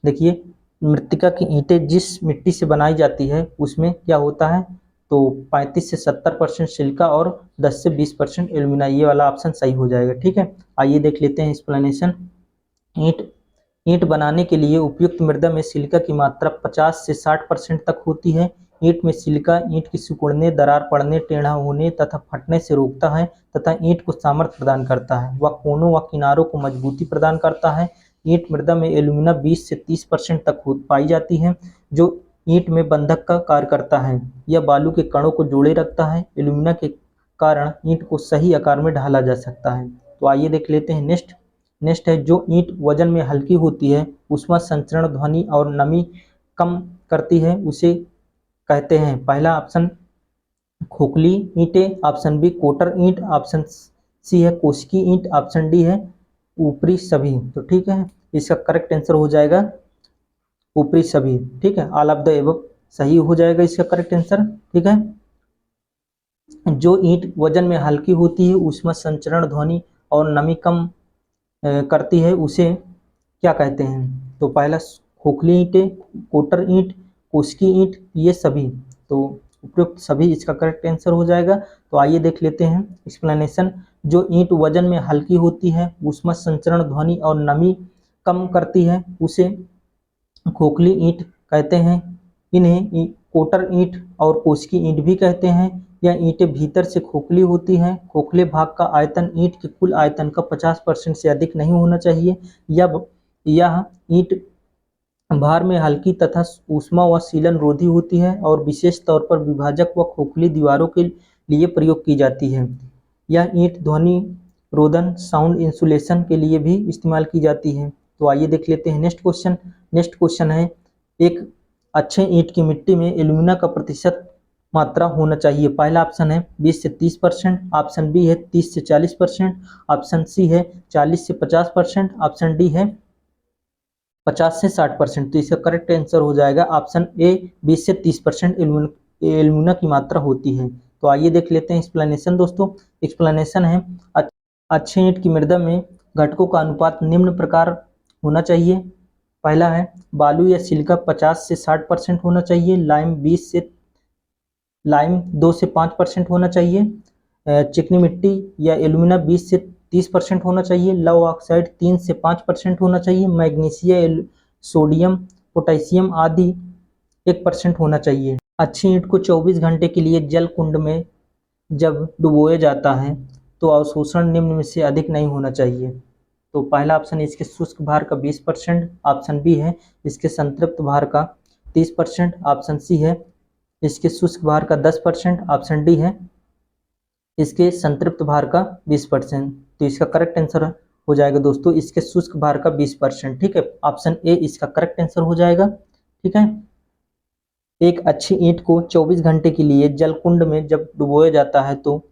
देखिए मृत्तिका की ईंटें जिस मिट्टी से बनाई जाती है उसमें क्या होता है, तो 35 से 70% सिलिका और 10 से 20% एल्यूमिना। ये वाला ऑप्शन सही हो जाएगा। ठीक है, आइए देख लेते हैं एक्सप्लेनेशन। ईंट बनाने के लिए उपयुक्त मृदा में सिलिका की मात्रा 50 से 60% तक होती है। ईंट में सिलिका ईंट की सिकुड़ने, दरार पड़ने, टेढ़ा होने तथा फटने से रोकता है तथा ईंट को सामर्थ्य प्रदान करता है। वह कोनों व किनारों को मजबूती प्रदान करता है। ईंट मृदा में एल्यूमिना 20 से 30% तक पाई जाती है जो ईंट में बंधक का कार्य करता है। यह बालू के कणों को जोड़े रखता है। एल्यूमिना के कारण ईंट को सही आकार में ढाला जा सकता है। तो आइए देख लेते हैं नेक्स्ट है जो ईंट वजन में हल्की होती है, ऊष्मा संचरण, ध्वनि और नमी कम करती है, उसे कहते हैं। पहला ऑप्शन खोखली ईंटें, ऑप्शन बी कोटर ईंट, ऑप्शन सी है कोशिकी ईंट, ऑप्शन डी है ऊपरी सभी। तो ठीक है, इसका करेक्ट आंसर हो जाएगा ऊपरी सभी। ठीक है, ऑल ऑफ द एबव सही हो जाएगा इसका करेक्ट आंसर। ठीक है, जो ईंट वजन में हल्की होती है, ऊष्मा संचरण, ध्वनि और नमी कम करती है, उसे क्या कहते हैं। तो पहला खोखली ईंटें, कोटर ईंट, कोशिकी ईंट, ये सभी। तो उपयुक्त सभी इसका करेक्ट आंसर हो जाएगा। तो आइए देख लेते हैं एक्सप्लेनेशन। जो ईंट वजन में हल्की होती है, ऊष्मा संचरण, ध्वनि और नमी कम करती है, उसे खोखली ईंट कहते हैं। इन्हें कोटर ईंट और कोशिकी ईंट भी कहते हैं। यह ईंटें भीतर से खोखली होती हैं। खोखले भाग का आयतन ईंट के कुल आयतन का 50% से अधिक नहीं होना चाहिए। यह ईंट भार में हल्की तथा ऊष्मा व सीलन रोधी होती है और विशेष तौर पर विभाजक व खोखली दीवारों के लिए प्रयोग की जाती है। यह ईंट ध्वनि रोधन, साउंड इंसुलेशन के लिए भी इस्तेमाल की जाती है। तो आइए देख लेते हैं नेक्स्ट क्वेश्चन है एक अच्छे ईंट की मिट्टी में एल्यूमिना का प्रतिशत मात्रा होना चाहिए। पहला ऑप्शन है 20 से 30%, ऑप्शन बी है 30 से 40%, ऑप्शन सी है 40 से 50%, ऑप्शन डी है 50 से 60%। तो इसका करेक्ट आंसर हो जाएगा ऑप्शन ए 20 से 30% एल्यूमिना की मात्रा होती है। तो आइए देख लेते हैं एक्सप्लेनेशन दोस्तों। एक्सप्लेनेशन है अच्छे ईंट की मृदा में घटकों का अनुपात निम्न प्रकार होना चाहिए। पहला है बालू या सिलिका 50 से 60% होना चाहिए। लाइम 2 से 5% होना चाहिए। चिकनी मिट्टी या एल्यूमिना 20 से 30% होना चाहिए। लौह ऑक्साइड 3 से 5% होना चाहिए। मैग्नीशिया, सोडियम, पोटेशियम आदि 1% होना चाहिए। अच्छी ईंट को 24 घंटे के लिए जल कुंड में जब डुबोया जाता है तो अवशोषण निम्न में से अधिक नहीं होना चाहिए। तो पहला ऑप्शन है इसके शुष्क भार का 20%, ऑप्शन बी है इसके संतृप्त भार का 30%, ऑप्शन सी है इसके शुष्क भार का 10%, ऑप्शन डी है इसके संतृप्त भार का 20%। तो इसका करेक्ट आंसर हो जाएगा दोस्तों इसके शुष्क भार का 20%। ठीक है, ऑप्शन ए इसका करेक्ट आंसर हो जाएगा। ठीक है, एक अच्छी ईंट को 24 घंटे के लिए जल कुंड में जब डुबोया जाता है तो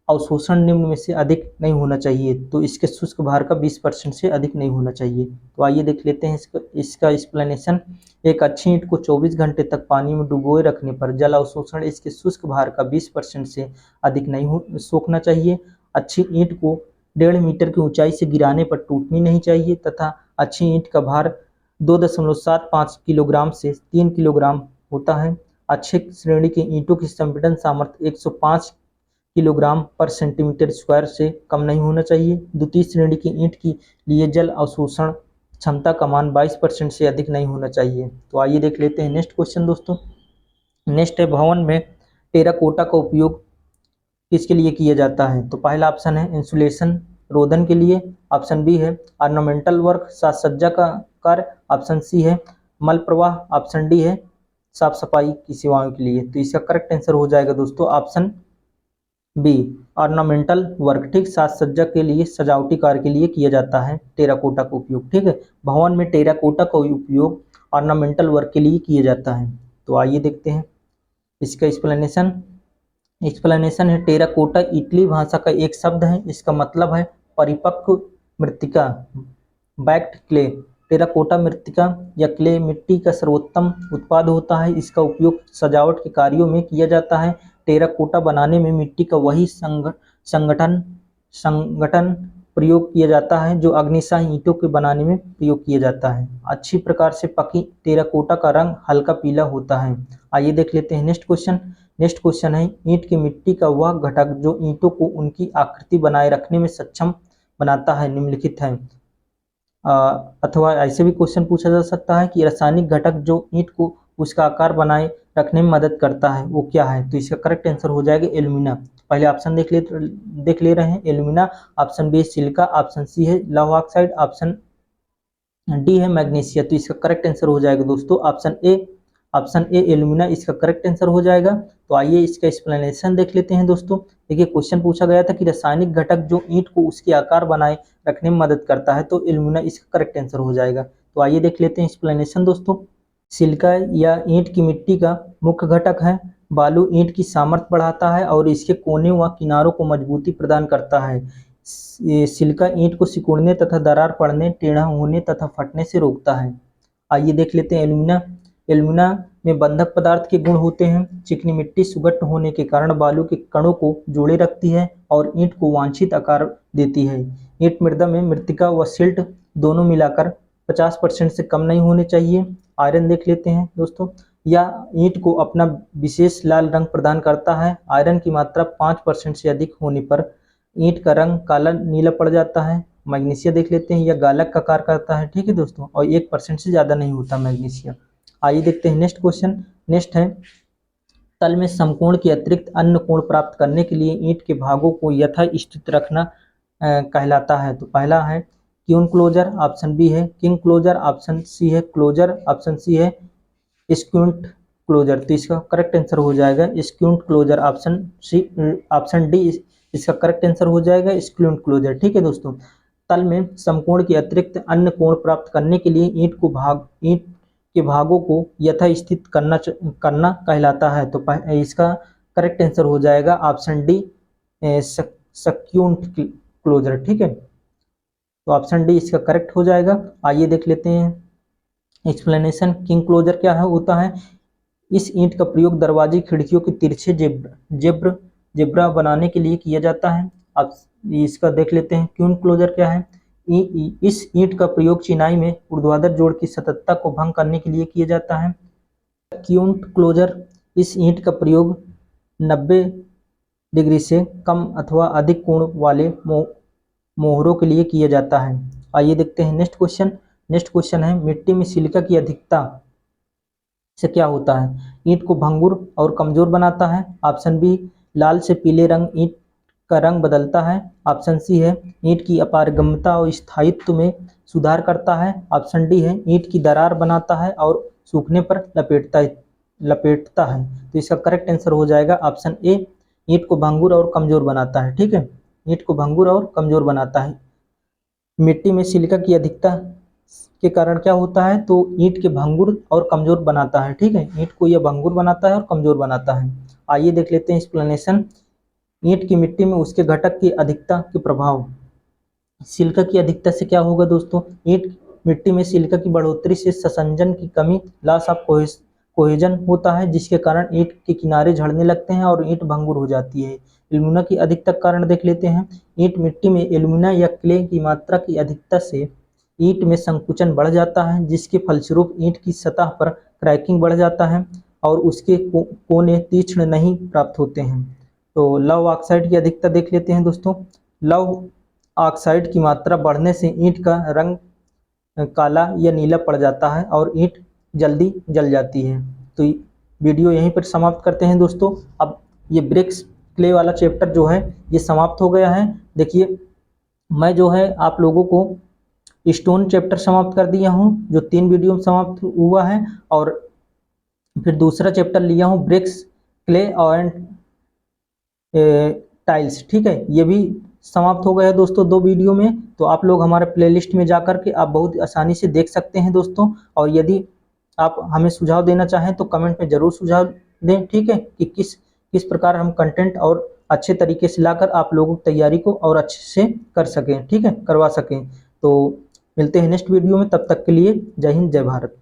अवशोषण निम्न में से अधिक नहीं होना चाहिए। तो इसके शुष्क भार का 20% से अधिक नहीं होना चाहिए। तो आइए देख लेते हैं इसका एक्सप्लेनेशन। एक अच्छी ईंट को 24 घंटे तक पानी में डुबोए रखने पर जल अवशोषण इसके शुष्क भार का 20% से अधिक नहीं सोखना चाहिए। अच्छी ईंट को 1.5 मीटर की ऊंचाई से गिराने पर टूटनी नहीं चाहिए तथा अच्छी ईंट का भार 2.75 किलोग्राम से 3 किलोग्राम होता है। अच्छे श्रेणी की ईंटों की संपीड़न सामर्थ्य 105 किलोग्राम पर सेंटीमीटर स्क्वायर से कम नहीं होना चाहिए। द्वितीय श्रेणी की ईंट के लिए जल अवशोषण क्षमता का मान 22% से अधिक नहीं होना चाहिए। तो आइए देख लेते हैं नेक्स्ट क्वेश्चन दोस्तों। नेक्स्ट है भवन में टेराकोटा का उपयोग किसके लिए किया जाता है। तो पहला ऑप्शन है इंसुलेशन रोधन के लिए, ऑप्शन बी है ऑर्नामेंटल वर्क साज सज्जा का कार्य, ऑप्शन सी है मल प्रवाह, ऑप्शन डी है साफ सफाई की सेवाओं के लिए। तो इसका करेक्ट आंसर हो जाएगा दोस्तों ऑप्शन बी ऑर्नामेंटल वर्क। ठीक, साज सज्जा के लिए सजावटी कार्य के लिए किया जाता है टेराकोटा का उपयोग। ठीक है, भवन में टेराकोटा का उपयोग ऑर्नामेंटल वर्क के लिए किया जाता है। तो आइए देखते हैं इसका एक्सप्लेनेशन है टेराकोटा इटली भाषा का एक शब्द है। इसका मतलब है परिपक्व मृत्तिका, बैक्ड क्ले। टेराकोटा मृत्तिका या क्ले मिट्टी का सर्वोत्तम उत्पाद होता है। इसका उपयोग सजावट के कार्यों में किया जाता है। टेराकोटा बनाने में मिट्टी का वही संगठन प्रयोग किया जाता है जो अग्निशाही ईंटों के बनाने में प्रयोग किया जाता है। अच्छी प्रकार से पकी टेराकोटा का रंग हल्का पीला होता है। आइए देख लेते हैं नेक्स्ट क्वेश्चन है ईंट की मिट्टी का वह घटक जो ईंटों को उनकी आकृति बनाए रखने में सक्षम बनाता है निम्नलिखित है। अथवा ऐसे भी क्वेश्चन पूछा जा सकता है कि रासायनिक घटक जो ईंट को उसका आकार बनाए रखने में मदद करता है वो क्या है। तो इसका करेक्ट आंसर हो जाएगा एल्यूमिना। पहले ऑप्शन देख ले रहे हैं alumina, option B silica, option C है लौह ऑक्साइड, ऑप्शन डी है मैग्नीशिया। तो इसका करेक्ट आंसर हो जाएगा दोस्तों ऑप्शन ए एल्यूमिना इसका करेक्ट आंसर हो जाएगा। तो आइए इसका एक्सप्लेनेशन देख लेते हैं दोस्तों। देखिए क्वेश्चन पूछा गया था कि रासायनिक घटक जो ईंट को उसके आकार बनाए रखने में मदद करता है, तो एल्यूमिना इसका करेक्ट आंसर हो जाएगा। तो आइए देख लेते हैं एक्सप्लेनेशन दोस्तों। सिलिका या ईंट की मिट्टी का मुख्य घटक है। बालू ईंट की सामर्थ्य बढ़ाता है और इसके कोने व किनारों को मजबूती प्रदान करता है। सिलिका ईंट को सिकुड़ने तथा दरार पड़ने, टेढ़ा होने तथा फटने से रोकता है। आइए देख लेते हैं एल्यूमिना में बंधक पदार्थ के गुण होते हैं। चिकनी मिट्टी सुगट्ट होने के कारण बालू के कणों को जोड़े रखती है और ईंट को वांछित आकार देती है। ईंट मृदा में मृत्तिका व सिल्ट दोनों मिलाकर 50% से कम नहीं होने चाहिए। आयरन देख लेते हैं दोस्तों। यह ईंट को अपना विशेष लाल रंग प्रदान करता है। आयरन की मात्रा 5% से अधिक होने पर ईंट का रंग काला नीला पड़ जाता है। मैग्नीशिया देख लेते हैं, यह गालक का कार्य करता है। ठीक है दोस्तों, और 1% से ज़्यादा नहीं होता मैग्नीशिया। आइए देखते हैं नेक्स्ट क्वेश्चन। नेक्स्ट है तल में समकोण के अतिरिक्त अन्य कोण प्राप्त करने के लिए ईंट के भागों को यथास्थित रखना कहलाता है। तो पहला है क्यून क्लोजर, ऑप्शन बी है किंग क्लोजर, ऑप्शन सी है क्लोजर, ऑप्शन सी है स्क्यूंट क्लोजर। तो इसका करेक्ट आंसर हो जाएगा स्क्यूंट क्लोजर, ऑप्शन डी इसका करेक्ट आंसर हो जाएगा स्क्यूंट क्लोजर। ठीक है दोस्तों, तल में समकोण के अतिरिक्त अन्य कोण प्राप्त करने के लिए ईंट के भागों को यथास्थित करना कहलाता है। तो इसका करेक्ट आंसर हो जाएगा ऑप्शन डी स्क्यूंट क्लोजर। ठीक है, तो ऑप्शन डी इसका करेक्ट हो जाएगा। आइए देख लेते हैं एक्सप्लेनेशन। किंग क्लोजर क्या है होता है, इस ईंट का प्रयोग दरवाजे खिड़कियों के तिरछे जेब्रा बनाने के लिए किया जाता है। अब इसका देख लेते हैं क्यून क्लोजर क्या है। इस ईंट का प्रयोग चिनाई में ऊर्ध्वाधर जोड़ की सततता को भंग करने के लिए किया जाता है। क्यूंट क्लोजर इस ईंट का प्रयोग 90 डिग्री से कम अथवा अधिक कोण वाले मोहरों के लिए किया जाता है। आइए देखते हैं नेक्स्ट क्वेश्चन है मिट्टी में सिलिका की अधिकता से क्या होता है। ईंट को भंगुर और कमजोर बनाता है। ऑप्शन बी लाल से पीले रंग ईंट का रंग बदलता है। ऑप्शन सी है ईंट की अपारगम्यता और स्थायित्व में सुधार करता है। ऑप्शन डी है ईंट की दरार बनाता है और सूखने पर लपेटता है। तो इसका करेक्ट आंसर हो जाएगा ऑप्शन ए, ईंट को भंगुर और कमजोर बनाता है। ठीक है, ईंट को भंगुर और कमजोर बनाता है। मिट्टी में सिलिका की अधिकता के कारण क्या होता है, तो ईंट के भंगुर और कमजोर बनाता है। ठीक है, ईंट को यह भंगुर बनाता है और कमजोर बनाता है। आइए देख लेते हैं एक्सप्लेनेशन। ईंट की मिट्टी में उसके घटक की अधिकता के प्रभाव। सिलिका की अधिकता से क्या होगा दोस्तों, ईंट मिट्टी में सिलिका की बढ़ोतरी से संसंजन की कमी, लॉस ऑफ कोहेजन होता है, जिसके कारण ईंट के किनारे झड़ने लगते हैं और ईंट भंगुर हो जाती है। एल्यूमिना की अधिकता कारण देख लेते हैं। ईंट मिट्टी में एल्यूमिना या क्ले की मात्रा की अधिकता से ईंट में संकुचन बढ़ जाता है, जिसके फलस्वरूप ईंट की सतह पर क्रैकिंग बढ़ जाता है और उसके कोने तीक्ष्ण नहीं प्राप्त होते हैं। तो लौह ऑक्साइड की अधिकता देख लेते हैं दोस्तों। लौह ऑक्साइड की मात्रा बढ़ने से ईंट का रंग काला या नीला पड़ जाता है और ईंट जल्दी जल जाती है। तो वीडियो यहीं पर समाप्त करते हैं दोस्तों। अब ये ब्रिक्स क्ले वाला चैप्टर जो है ये समाप्त हो गया है। देखिए मैं जो है आप लोगों को स्टोन चैप्टर समाप्त कर दिया हूँ, जो 3 वीडियो में समाप्त हुआ है, और फिर दूसरा चैप्टर लिया हूँ ब्रिक्स क्ले एंड टाइल्स। ठीक है, ये भी समाप्त हो गया है दोस्तों 2 वीडियो में। तो आप लोग हमारे प्लेलिस्ट में जाकर के आप बहुत आसानी से देख सकते हैं दोस्तों। और यदि आप हमें सुझाव देना चाहें तो कमेंट में ज़रूर सुझाव दें। ठीक है, कि किस प्रकार हम कंटेंट और अच्छे तरीके से लाकर आप लोगों की तैयारी को और अच्छे से कर सकें। ठीक है, करवा सकें। तो मिलते हैं नेक्स्ट वीडियो में, तब तक के लिए जय हिंद जय भारत।